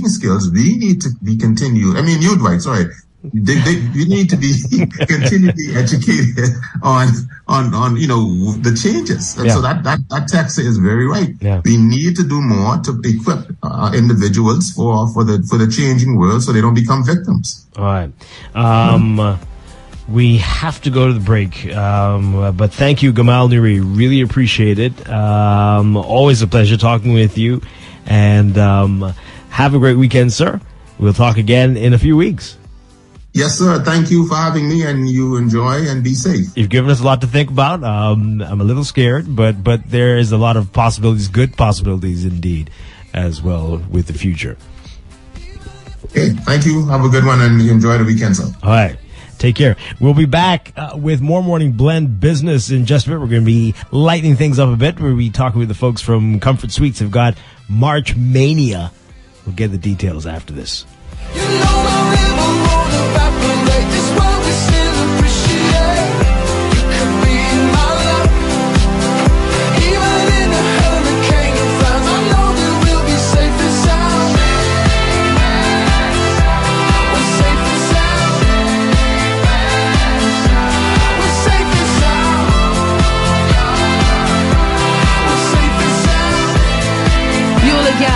skills, we need to be continued. I mean, you, Dwight, sorry. You need to be continually educated on the changes. And so that text is very right. Yeah. We need to do more to equip individuals for the changing world, so they don't become victims. All right. We have to go to the break, but thank you, Gamal Nuri. Really appreciate it. Always a pleasure talking with you, and have a great weekend, sir. We'll talk again in a few weeks. Yes, sir. Thank you for having me, and you enjoy and be safe. You've given us a lot to think about. I'm a little scared, but there is a lot of possibilities, good possibilities indeed, as well with the future. Okay. Thank you. Have a good one, and enjoy the weekend, sir. All right. Take care. We'll be back with more Morning Blend business in just a bit. We're going to be lightening things up a bit. We'll be talking with the folks from Comfort Suites. They've got March Mania. We'll get the details after this.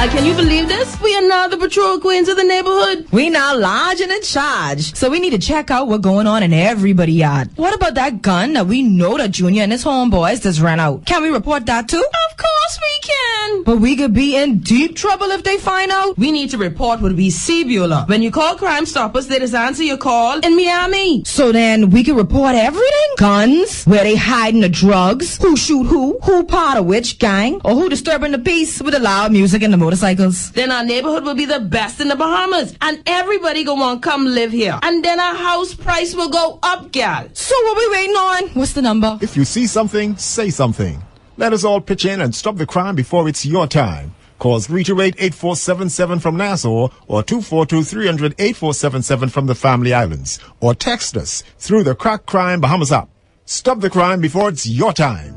Can you believe this? We are now the patrol queens of the neighborhood. We now large and in charge. So we need to check out what's going on in everybody's yard. What about that gun that we know that Junior and his homeboys just ran out? Can we report that too? Of course we can. But we could be in deep trouble if they find out. We need to report what we see, Beulah. When you call Crime Stoppers, they just answer your call in Miami. So then we can report everything? Guns, where they hiding the drugs, who shoot who part of which gang, or who disturbing the peace with the loud music and the motorcycles. Then our neighborhood will be the best in the Bahamas, and everybody gonna want to come live here. And then our house price will go up, gal. So what we waiting on? What's the number? If you see something, say something. Let us all pitch in and stop the crime before it's your time. Call 328-8477 from Nassau or 242-300-8477 from the Family Islands. Or text us through the Crack Crime Bahamas app. Stop the crime before it's your time.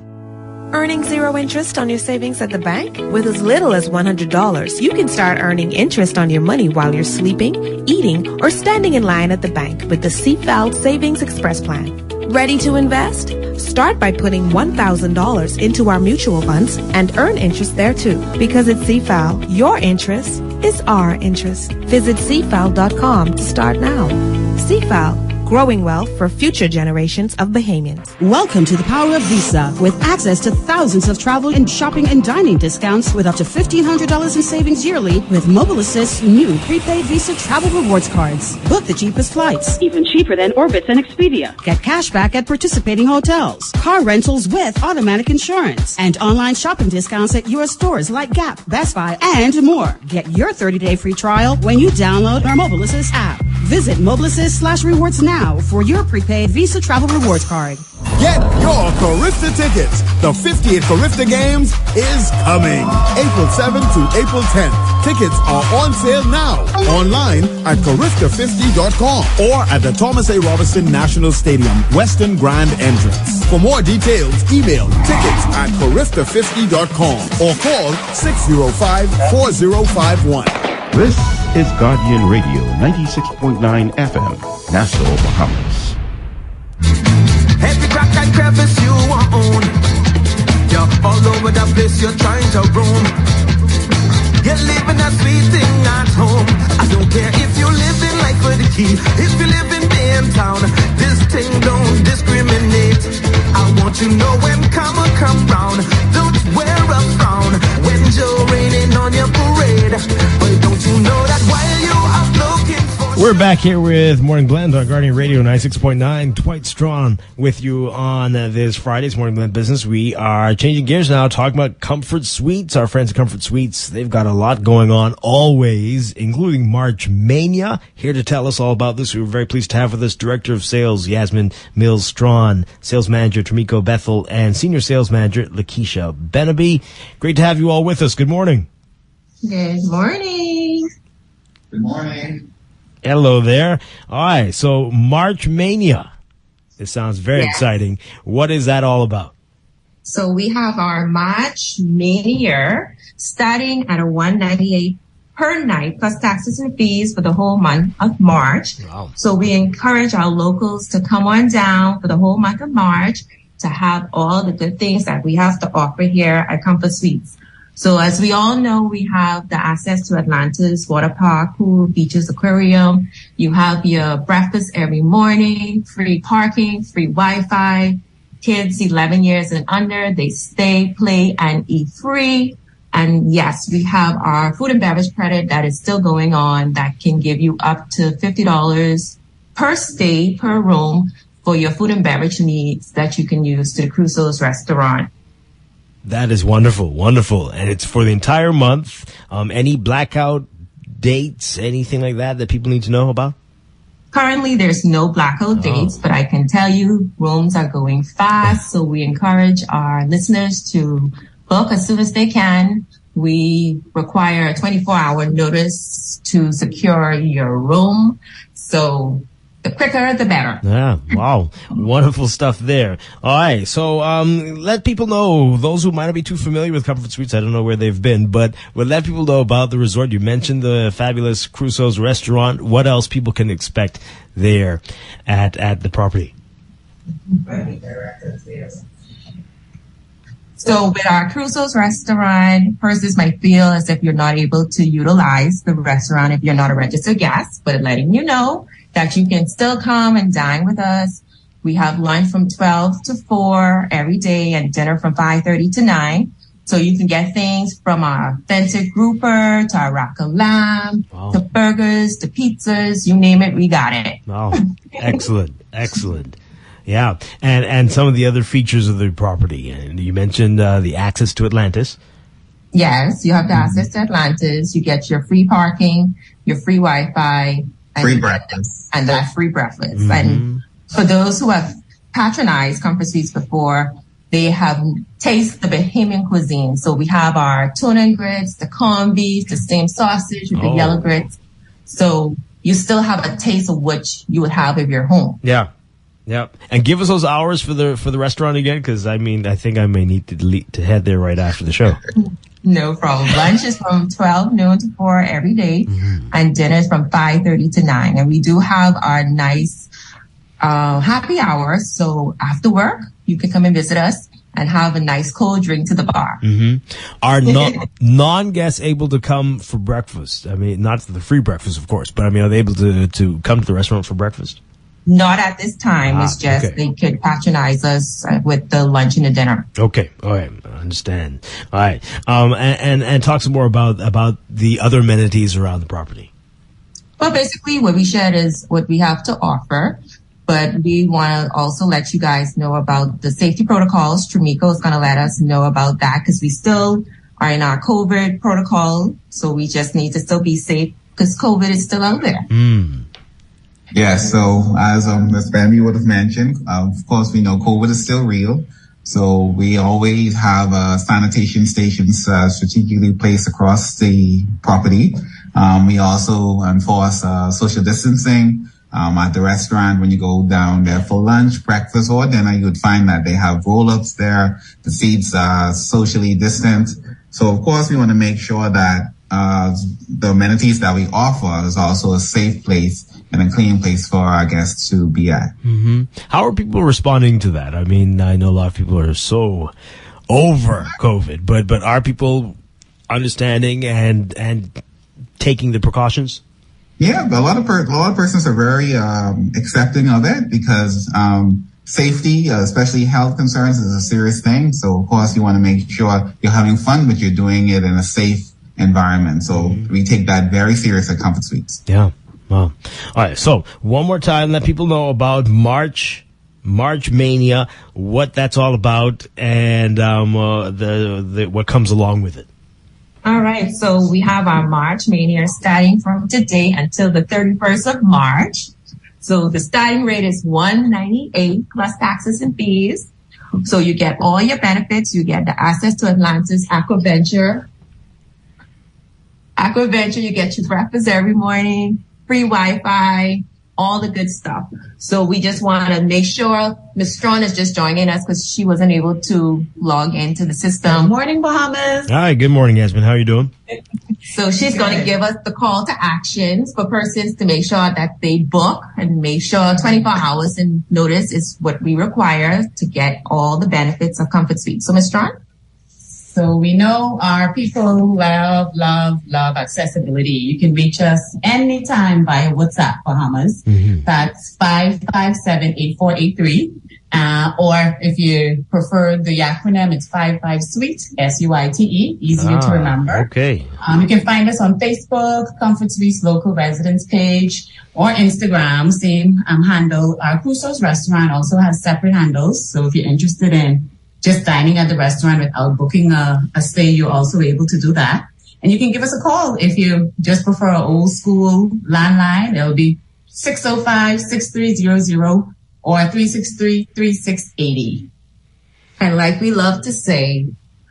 Earning zero interest on your savings at the bank? With as little as $100, you can start earning interest on your money while you're sleeping, eating, or standing in line at the bank with the CFAL Savings Express Plan. Ready to invest? Start by putting $1,000 into our mutual funds and earn interest there too. Because at CFAL, your interest is our interest. Visit CFAL.com to start now. CFAL. Growing wealth for future generations of Bahamians. Welcome to the power of Visa, with access to thousands of travel and shopping and dining discounts with up to $1,500 in savings yearly with Mobile Assist's new prepaid Visa travel rewards cards. Book the cheapest flights. Even cheaper than Orbitz and Expedia. Get cash back at participating hotels. Car rentals with automatic insurance. And online shopping discounts at your stores like Gap, Best Buy, and more. Get your 30-day free trial when you download our Mobile Assist app. Visit MobileAssist/rewards now for your prepaid Visa travel rewards card. Get your Carifta tickets. The 58th Carifta Games is coming. April 7th to April 10th. Tickets are on sale now. Online at Carifta50.com or at the Thomas A. Robinson National Stadium, Western Grand Entrance. For more details, email tickets at Carifta50.com or call 605-4051. This is Guardian Radio 96.9 FM, Nassau, Bahamas. Every crack and crevice you own. You're all over the place, you're trying to roam. You're living a sweet thing at home. I don't care if you live in life for the key. If you live in town, this thing don't discriminate. I want you to know when karma come round, don't wear a frown when you're raining on your parade. But don't you know that while you are looking for... We're back here with Morning Blend on Guardian Radio 96.9. Dwight Strachan with you on this Friday's Morning Blend Business. We are changing gears now, talking about Comfort Suites. Our friends at Comfort Suites, they've got a lot going on always, including March Mania. Here to tell us all about this, we're very pleased to have with us Director of Sales Yasmin Mills-Strawn, Sales Manager Tramiko Bethel, and Senior Sales Manager Lakeisha Benaby. Great to have you all with us. Good morning. Good morning. Good morning. Hello there. All right, so March Mania. This sounds very exciting. What is that all about? So we have our March Mania starting at a $198 per night plus taxes and fees for the whole month of March. Wow. So we encourage our locals to come on down for the whole month of March to have all the good things that we have to offer here at Comfort Suites. So as we all know, we have the access to Atlanta's water park, pool, beaches, aquarium. You have your breakfast every morning, free parking, free Wi-Fi. Kids 11 years and under, they stay, play, and eat free. And yes, we have our food and beverage credit that is still going on that can give you up to $50 per stay per room for your food and beverage needs that you can use to the Crusoe's restaurant. That is wonderful, wonderful. And it's for the entire month. Any blackout dates, anything like that people need to know about? Currently, there's no blackout dates, but I can tell you rooms are going fast. So we encourage our listeners to book as soon as they can. We require a 24-hour notice to secure your room. So the quicker, the better. Yeah, wow. Wonderful stuff there. All right, so let people know, those who might not be too familiar with Comfort Suites, I don't know where they've been, but we'll let people know about the resort. You mentioned the fabulous Crusoe's restaurant. What else people can expect there at the property? So with our Crusoe's restaurant, first this might feel as if you're not able to utilize the restaurant if you're not a registered guest, but letting you know that you can still come and dine with us. We have lunch from 12 to 4 every day and dinner from 5:30 to 9. So you can get things from our authentic grouper to our rack of lamb, to burgers, to pizzas, you name it, we got it. Wow. Excellent. Excellent. Yeah. And some of the other features of the property. And you mentioned the access to Atlantis. Yes, you have the access to Atlantis. You get your free parking, your free Wi-Fi, free breakfast. And that free breakfast. And for those who have patronized Comfort Suites before, they have tasted the Bahamian cuisine. So we have our tuna and grits, the corned beef, the steamed sausage with the yellow grits. So you still have a taste of what you would have if you're home. Yeah. Yeah. And give us those hours for the restaurant again, because I think I may need to head there right after the show. No problem. Lunch is from 12 noon to 4 every day, and dinner is from 5:30 to 9. And we do have our nice happy hour. So after work, you can come and visit us and have a nice cold drink to the bar. Are non-guests able to come for breakfast? I mean, not for the free breakfast, of course, but I mean, are they able to come to the restaurant for breakfast? Not at this time. It's just they could patronize us with the lunch and the dinner. Okay. All right. I understand. All right. And talk some more about the other amenities around the property. Well, basically what we shared is what we have to offer, but we want to also let you guys know about the safety protocols. Tramiko is going to let us know about that because we still are in our COVID protocol. So we just need to still be safe because COVID is still out there. Yeah, so as Ms. Bambi would have mentioned, of course, we know COVID is still real. So we always have sanitation stations strategically placed across the property. We also enforce social distancing. At the restaurant, when you go down there for lunch, breakfast, or dinner, you would find that they have roll-ups there. The seats are socially distant. So, of course, we want to make sure that the amenities that we offer is also a safe place and a clean place for our guests to be at. Mm-hmm. How are people responding to that? I mean, I know a lot of people are so over COVID, but are people understanding and taking the precautions? Yeah, but a lot of persons are very accepting of it because safety, especially health concerns, is a serious thing. So, of course, you want to make sure you're having fun, but you're doing it in a safe environment. So we take that very serious at Comfort Suites. Yeah. Wow. All right. So one more time, let people know about March Mania, what that's all about, and what comes along with it. All right. So we have our March Mania starting from today until the 31st of March. So the starting rate is $198 plus taxes and fees. So you get all your benefits. You get the access to Atlanta's Aquaventure. You get your breakfast every morning, free Wi-Fi, all the good stuff. So we just want to make sure Ms. Strachan is just joining us because she wasn't able to log into the system. Morning, Bahamas. Hi, good morning, Yasmin. How are you doing? So she's going to give us the call to actions for persons to make sure that they book and make sure 24 hours in notice is what we require to get all the benefits of Comfort Suite. So Ms. Strachan? So we know our people love accessibility. You can reach us anytime via WhatsApp, Bahamas. Mm-hmm. That's 557-8483. Or if you prefer the acronym, it's 55-SUITE, SUITE, easier to remember. Okay. You can find us on Facebook, Comfort Suite's local residence page, or Instagram, same handle. Our Crusoe's restaurant also has separate handles. So if you're interested in just dining at the restaurant without booking a stay, you're also able to do that. And you can give us a call if you just prefer an old school landline. It'll be 605-6300 or 363-3680. And like we love to say,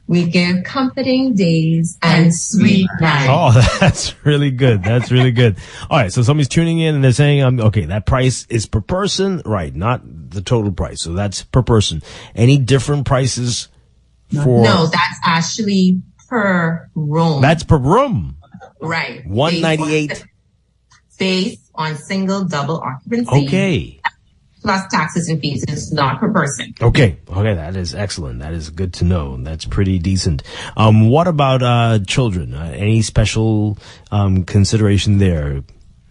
we give comforting days and sweet nights. Oh, that's really good. That's really good. All right. So somebody's tuning in and they're saying, okay, that price is per person, right? Not the total price. So that's per person. Any different prices for? No, that's actually per room. That's per room. Right. $198. Based on single, double occupancy. Okay. Plus taxes and fees. It's not per person. Okay. That is excellent. That is good to know. That's pretty decent. What about children? Any special consideration there?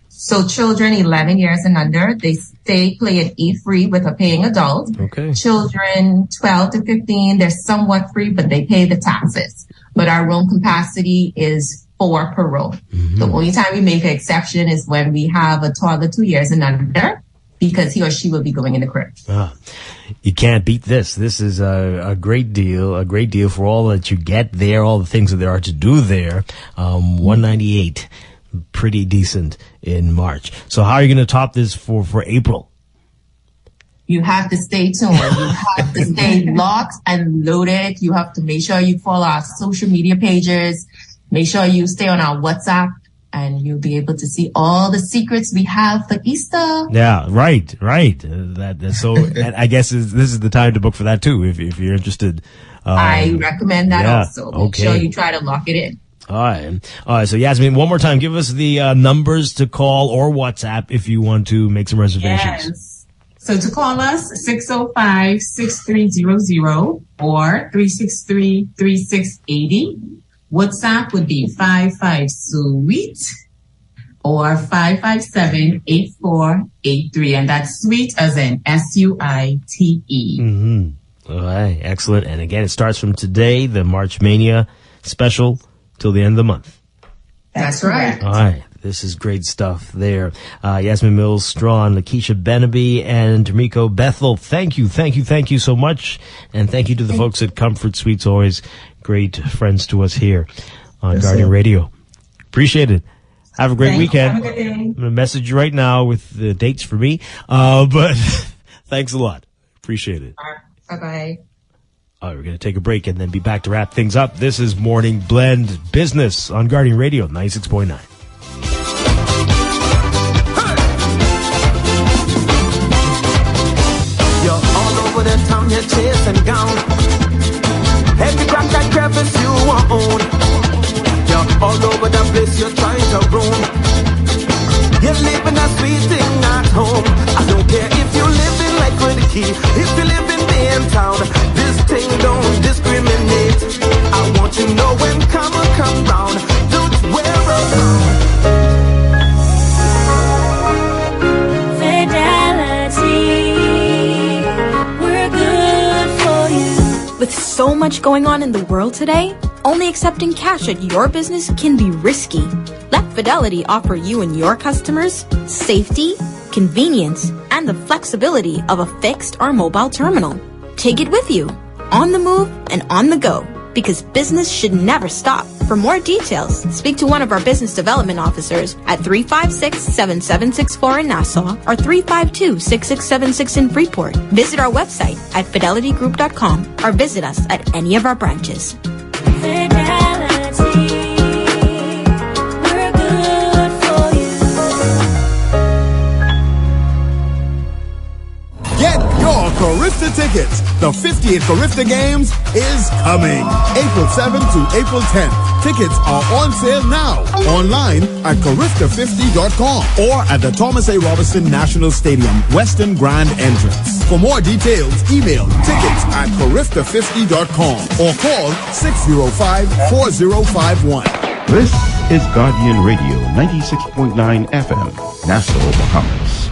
So children 11 years and under, they stay, play, and eat free with a paying adult. Okay. Children 12 to 15, they're somewhat free, but they pay the taxes. But our room capacity is 4 per room. Mm-hmm. The only time we make an exception is when we have a toddler 2 years and under, because he or she will be going in the crib. You can't beat this. This is a great deal for all that you get there, all the things that there are to do there. $198, pretty decent in March. So how are you going to top this for April? You have to stay tuned. You have to stay locked and loaded. You have to make sure you follow our social media pages. Make sure you stay on our WhatsApp. And you'll be able to see all the secrets we have for Easter. Yeah, right. So, and I guess this is the time to book for that too, if you're interested. I recommend that also. Make sure you try to lock it in. All right. So Yasmin, one more time, give us the numbers to call or WhatsApp if you want to make some reservations. Yes. So to call us, 605-6300 or 363-3680. WhatsApp would be 55-SUITE or 557-8483. And that's sweet as in SUITE. Mm-hmm. All right. Excellent. And again, it starts from today, the March Mania special, till the end of the month. That's right. All right. This is great stuff there. Yasmin Mills, Strachan, Lakeisha Benaby, and Tomiko Bethel. Thank you so much. And thank you to the folks at Comfort Suites, always great friends to us here on Guardian Radio. Appreciate it. Have a great weekend. Have a good day. I'm going to message you right now with the dates for me. But thanks a lot. Appreciate it. Bye-bye. All right, we're going to take a break and then be back to wrap things up. This is Morning Blend Business on Guardian Radio 96.9. The town you're chasing down. Every crack that crevice you own. You're all over the place you're trying to roam. You're living a sweet thing. key. If you live in downtown, this thing don't discriminate. I want you to know when come round, don't wear around. With so much going on in the world today, only accepting cash at your business can be risky. Let Fidelity offer you and your customers safety, convenience, and the flexibility of a fixed or mobile terminal. Take it with you, on the move and on the go, because business should never stop. For more details, speak to one of our business development officers at 356-7764 in Nassau or 352-6676 in Freeport. Visit our website at fidelitygroup.com or visit us at any of our branches. Get your Carifta tickets. The 58th Carifta Games is coming. April 7th to April 10th. Tickets are on sale now. Online at Carifta50.com or at the Thomas A. Robinson National Stadium, Western Grand Entrance. For more details, email tickets at Carifta50.com or call 605-4051. This is Guardian Radio 96.9 FM, Nassau, Bahamas.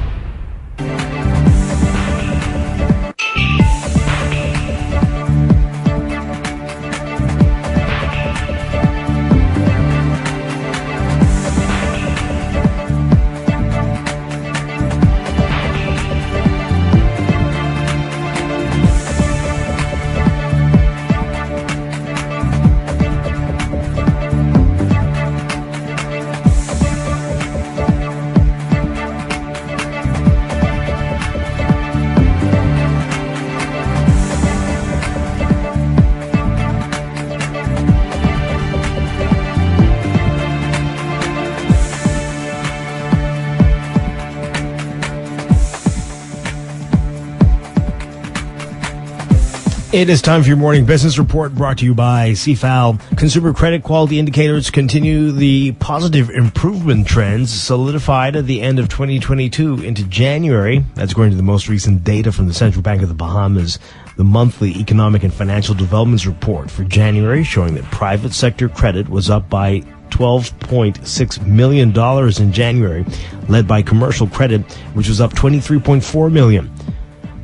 It is time for your morning business report brought to you by CFAL. Consumer credit quality indicators continue the positive improvement trends solidified at the end of 2022 into January. That's according to the most recent data from the Central Bank of the Bahamas. The monthly economic and financial developments report for January showing that private sector credit was up by $12.6 million in January, led by commercial credit, which was up $23.4 million.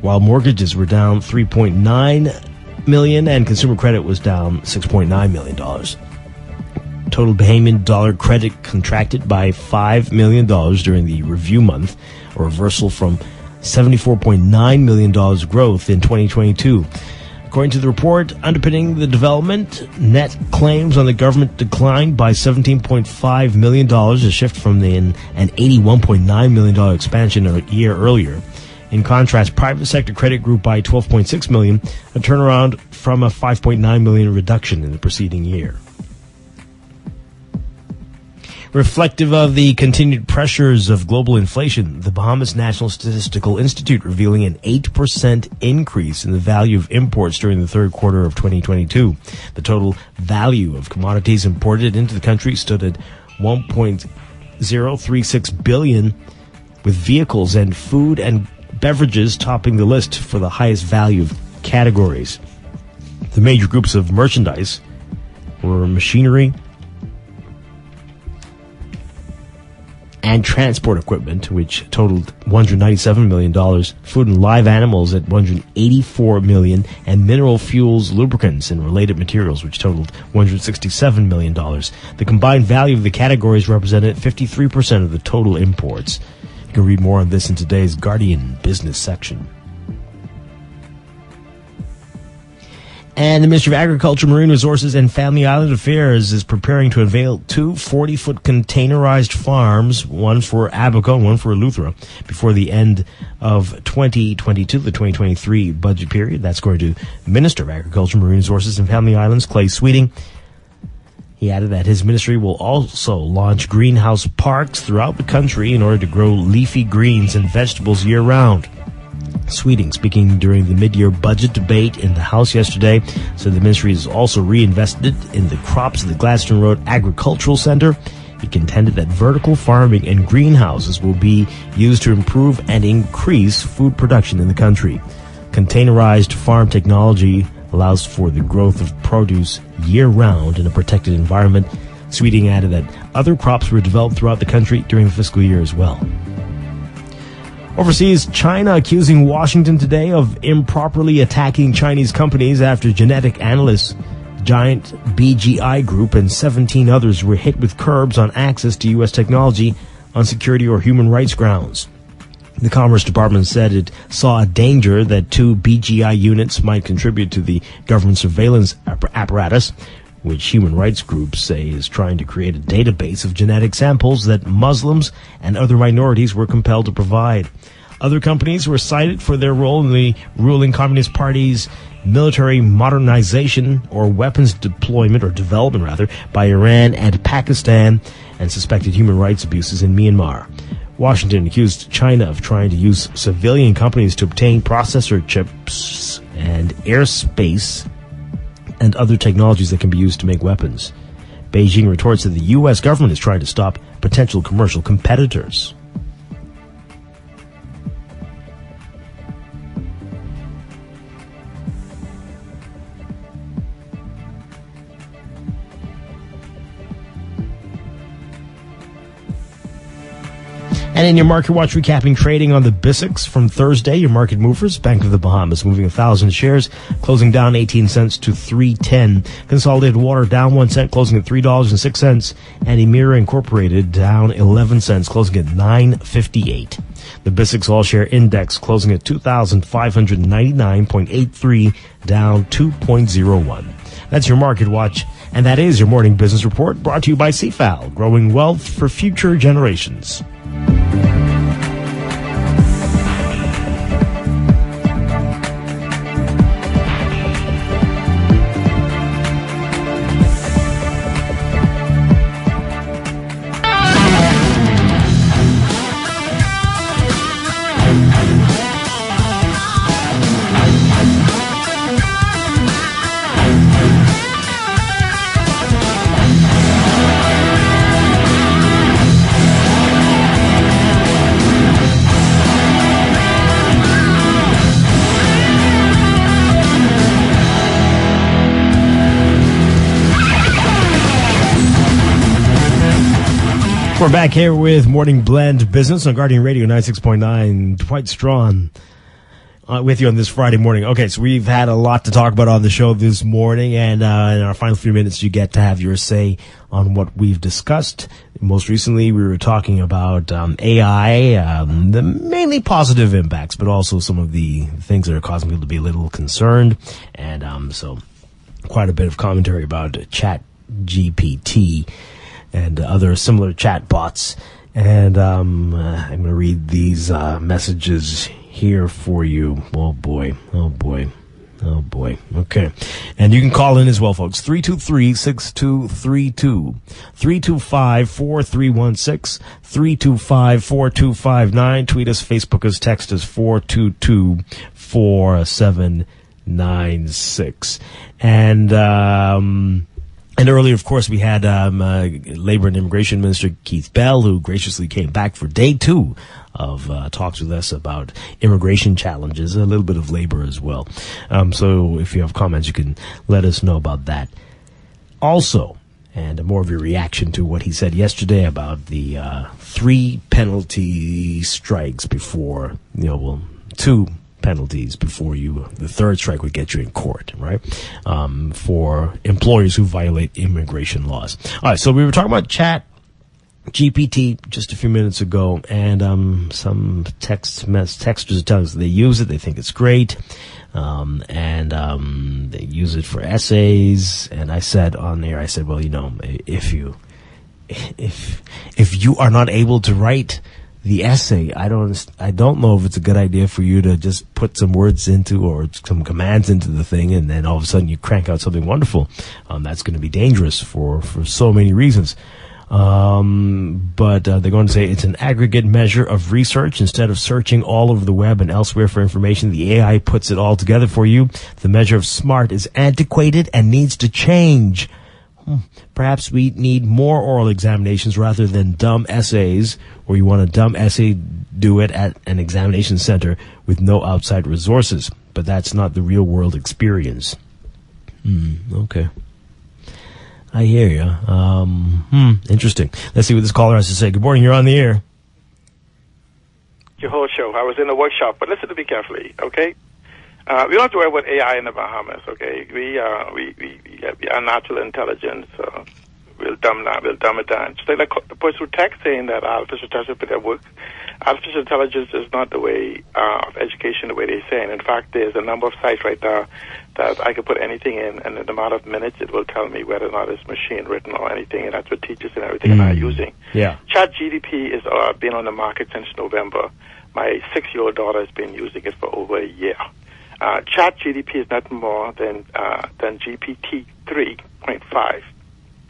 While mortgages were down $3.9 million and consumer credit was down $6.9 million. Total Bahamian dollar credit contracted by $5 million during the review month, a reversal from $74.9 million growth in 2022. According to the report underpinning the development, net claims on the government declined by $17.5 million, a shift from an $81.9 million expansion a year earlier. In contrast, private sector credit grew by $12.6 million, a turnaround from a $5.9 million reduction in the preceding year. Reflective of the continued pressures of global inflation, the Bahamas National Statistical Institute revealing an 8% increase in the value of imports during the third quarter of 2022. The total value of commodities imported into the country stood at $1.036 billion, with vehicles and food and beverages topping the list for the highest value categories. The major groups of merchandise were machinery and transport equipment, which totaled $197 million, food and live animals at $184 million, and mineral fuels, lubricants, and related materials, which totaled $167 million. The combined value of the categories represented 53% of the total imports. You can read more on this in today's Guardian business section. And the Ministry of Agriculture, Marine Resources, and Family Island Affairs is preparing to unveil two 40-foot containerized farms, one for Abaco and one for Eleuthera, before the end of 2022, the 2023 budget period. That's according to Minister of Agriculture, Marine Resources, and Family Islands, Clay Sweeting. He added that his ministry will also launch greenhouse parks throughout the country in order to grow leafy greens and vegetables year-round. Sweeting, speaking during the mid-year budget debate in the House yesterday, said the ministry has also reinvested in the crops of the Gladstone Road Agricultural Center. He contended that vertical farming and greenhouses will be used to improve and increase food production in the country. Containerized farm technology allows for the growth of produce year-round in a protected environment. Sweeting added that other crops were developed throughout the country during the fiscal year as well. Overseas, China accusing Washington today of improperly attacking Chinese companies after genetic analysts giant BGI Group and 17 others were hit with curbs on access to U.S. technology on security or human rights grounds. The Commerce Department said it saw a danger that 2 BGI units might contribute to the government surveillance apparatus, which human rights groups say is trying to create a database of genetic samples that Muslims and other minorities were compelled to provide. Other companies were cited for their role in the ruling Communist Party's military modernization or weapons deployment, or development rather, by Iran and Pakistan, and suspected human rights abuses in Myanmar. Washington accused China of trying to use civilian companies to obtain processor chips and airspace and other technologies that can be used to make weapons. Beijing retorts that the U.S. government is trying to stop potential commercial competitors. And in your Market Watch, recapping trading on the BISX from Thursday, your market movers, Bank of the Bahamas moving 1,000 shares, closing down 18 cents to $3.10. Consolidated Water down 1 cent, closing at $3.06. And Emira Incorporated down 11 cents, closing at $9.58. The BISX All-Share Index closing at 2,599.83, down 2.01. That's your Market Watch, and that is your morning business report, brought to you by CFAL, growing wealth for future generations. We're back here with Morning Blend Business on Guardian Radio 96.9. Dwight Strachan with you on this Friday morning. Okay, so we've had a lot to talk about on the show this morning, and in our final few minutes, you get to have your say on what we've discussed. Most recently, we were talking about AI, the mainly positive impacts, but also some of the things that are causing people to be a little concerned, and so quite a bit of commentary about Chat GPT and other similar chat bots. And I'm going to read these messages here for you. Oh boy. Okay. And you can call in as well, folks. 323-6232, 325-4316, 325-4259. Tweet us, Facebook us, text us, 422-4796. And earlier, of course, we had Labor and Immigration Minister Keith Bell, who graciously came back for day 2 of talks with us about immigration challenges, a little bit of labor as well. So if you have comments, you can let us know about that. Also, and more of your reaction to what he said yesterday about the 3 penalty strikes before, 2 penalties before the third strike would get you in court, right? For employers who violate immigration laws. All right, so we were talking about Chat GPT just a few minutes ago, and some texters are telling us they use it, they think it's great, and they use it for essays. And I said on there, well, if you are not able to write the essay, I don't know if it's a good idea for you to just put some words into or some commands into the thing, and then all of a sudden you crank out something wonderful. That's going to be dangerous for so many reasons. But they're going to say it's an aggregate measure of research. Instead of searching all over the web and elsewhere for information, the AI puts it all together for you. The measure of smart is antiquated and needs to change. Perhaps we need more oral examinations rather than dumb essays, or you want a dumb essay, do it at an examination center with no outside resources. but that's not the real world experience. Okay. I hear you. Interesting. Let's see what this caller has to say. Good morning. You're on the air. Your whole show. I was in a workshop, but listen to me carefully, okay? We don't have to worry about AI in the Bahamas, okay? We are natural intelligence. We'll dumb it down. Just like the person through text saying that artificial intelligence works. Artificial intelligence is not the way of education the way they say. And in fact, there's a number of sites right now that I could put anything in, and in a matter of minutes, it will tell me whether or not it's machine written or anything, and that's what teachers and everything are using. Yeah. ChatGPT is been on the market since November. My 6-year-old daughter has been using it for over a year. ChatGPT is nothing more than GPT 3.5.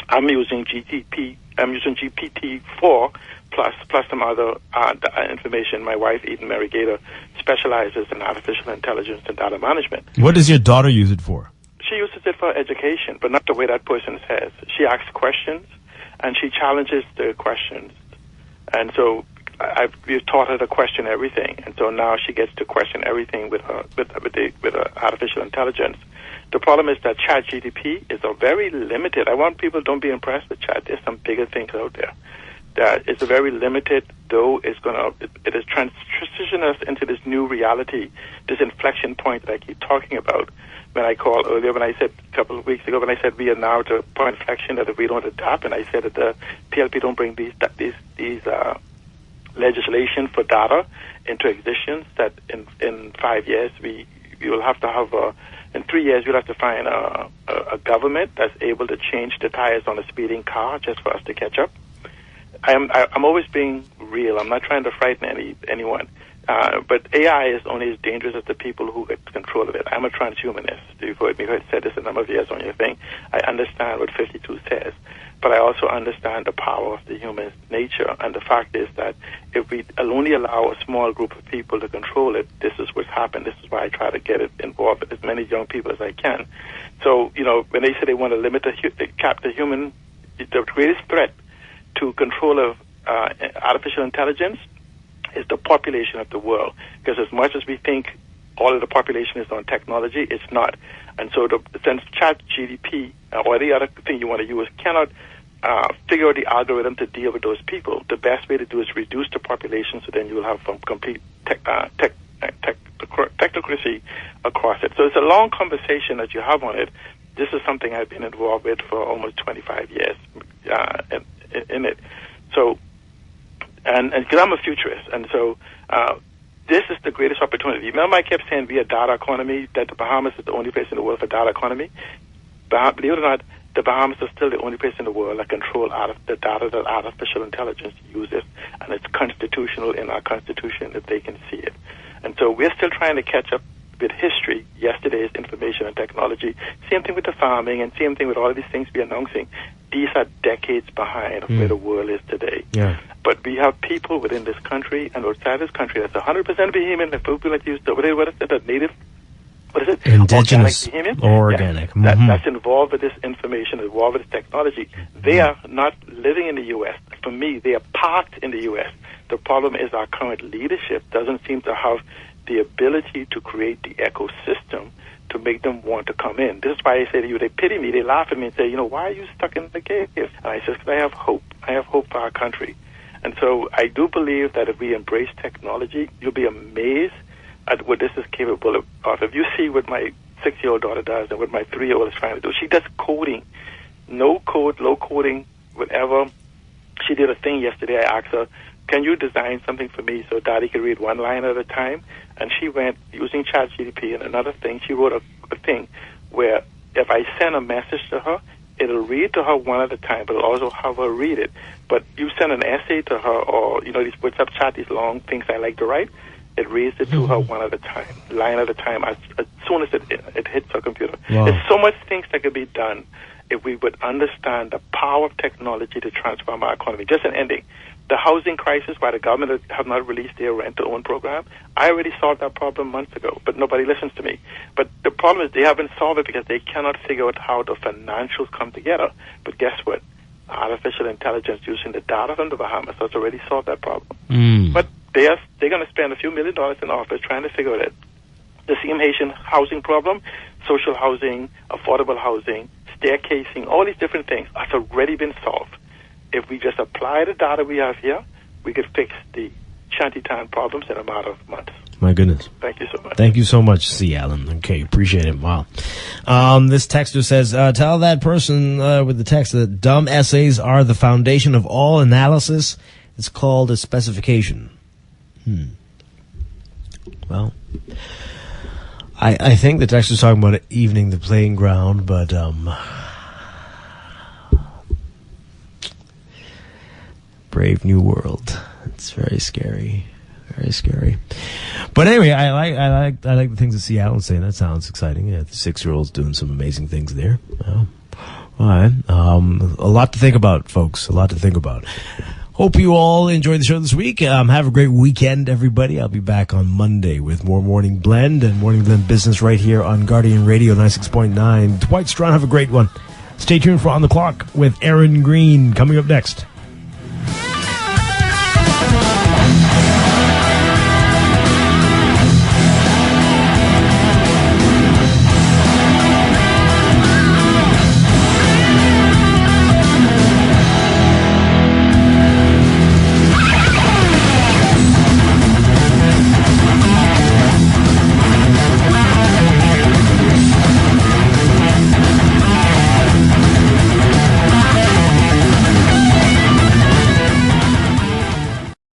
I'm using GPT-4 plus some other information. My wife, Eden Marigator, specializes in artificial intelligence and data management. What does your daughter use it for? She uses it for education, but not the way that person says. She asks questions, and she challenges the questions. And so we've taught her to question everything, and so now she gets to question everything with artificial intelligence. The problem is that ChatGPT is a very limited. I want people don't be impressed with Chat. There's some bigger things out there. That it's a very limited, though it is transition us into this new reality, this inflection point that I keep talking about. When I called earlier, when I said a couple of weeks ago, when I said we are now at a point of inflection that if we don't adapt, and I said that the PLP don't bring these legislation for data into existence, that in 5 years we will have to have in 3 years we'll have to find a government that's able to change the tires on a speeding car just for us to catch up. I'm always being real. I'm not trying to frighten anyone. But AI is only as dangerous as the people who get control of it. I'm a transhumanist. You've heard me said this a number of years on your thing. I understand what 52 says, but I also understand the power of the human nature. And the fact is that if we only allow a small group of people to control it, this is what's happened. This is why I try to get it involved with as many young people as I can. So, when they say they want to limit cap the human, the greatest threat to control of artificial intelligence is the population of the world. Because as much as we think all of the population is on technology, it's not. And so since ChatGPT or any other thing you want to use cannot figure out the algorithm to deal with those people, the best way to do is reduce the population, so then you will have complete technocracy across it. So it's a long conversation that you have on it. This is something I've been involved with for almost 25 years in it. So, and because I'm a futurist, and so this is the greatest opportunity. Remember, I kept saying we are a data economy, that the Bahamas is the only place in the world for data economy. Believe it or not, the Bahamas is still the only place in the world that control the data that artificial intelligence uses, and it's constitutional in our constitution if they can see it. And so we're still trying to catch up with history, yesterday's information and technology. Same thing with the farming, and same thing with all of these things we're announcing. These are decades behind of where the world is today. Yeah. But we have people within this country and outside this country that's 100% Bahamian. If people like to use what is it, native? What is it? Indigenous organic or organic. Yeah. That's involved with this information, involved with this technology. They are not living in the U.S. For me, they are parked in the U.S. The problem is our current leadership doesn't seem to have the ability to create the ecosystem to make them want to come in. This is why I say to you, they pity me, they laugh at me and say, why are you stuck in the cave? And I say, because I have hope. I have hope for our country. And so I do believe that if we embrace technology, you'll be amazed at what this is capable of. If you see what my 6-year-old daughter does and what my 3-year-old is trying to do, she does coding. No code, low coding, whatever. She did a thing yesterday. I asked her, can you design something for me so Daddy can read one line at a time? And she went using ChatGPT and another thing. She wrote a thing where if I send a message to her, it'll read to her one at a time, but it'll also have her read it. But you send an essay to her or, these WhatsApp chat, these long things I like to write, it reads it to her one at a time, line at a time, as soon as it hits her computer. Wow. There's so much things that could be done if we would understand the power of technology to transform our economy. Just an ending. The housing crisis, why the government have not released their rent-to-own program, I already solved that problem months ago, but nobody listens to me. But the problem is they haven't solved it because they cannot figure out how the financials come together. But guess what? Artificial intelligence using the data from the Bahamas has already solved that problem. But they're going to spend a few $1 million in office trying to figure it the same Haitian housing problem, social housing, affordable housing, staircasing, all these different things have already been solved. If we just apply the data we have here, we could fix the shantytown problems in a matter of months. My goodness. Thank you so much. Thank you so much, C. Allen. Okay, appreciate it. Wow. This texter says, tell that person with the text that dumb essays are the foundation of all analysis. It's called a specification. Well, I think the text is talking about evening the playing ground, but brave new world. It's very scary. Very scary. But anyway, I like the things that Seattle's saying. That sounds exciting. Yeah, the 6-year-old's doing some amazing things there. Well, all right. A lot to think about, folks. A lot to think about. Hope you all enjoyed the show this week. Have a great weekend, everybody. I'll be back on Monday with more Morning Blend and Morning Blend Business right here on Guardian Radio 96.9. Dwight Strachan, have a great one. Stay tuned for On the Clock with Aaron Green coming up next.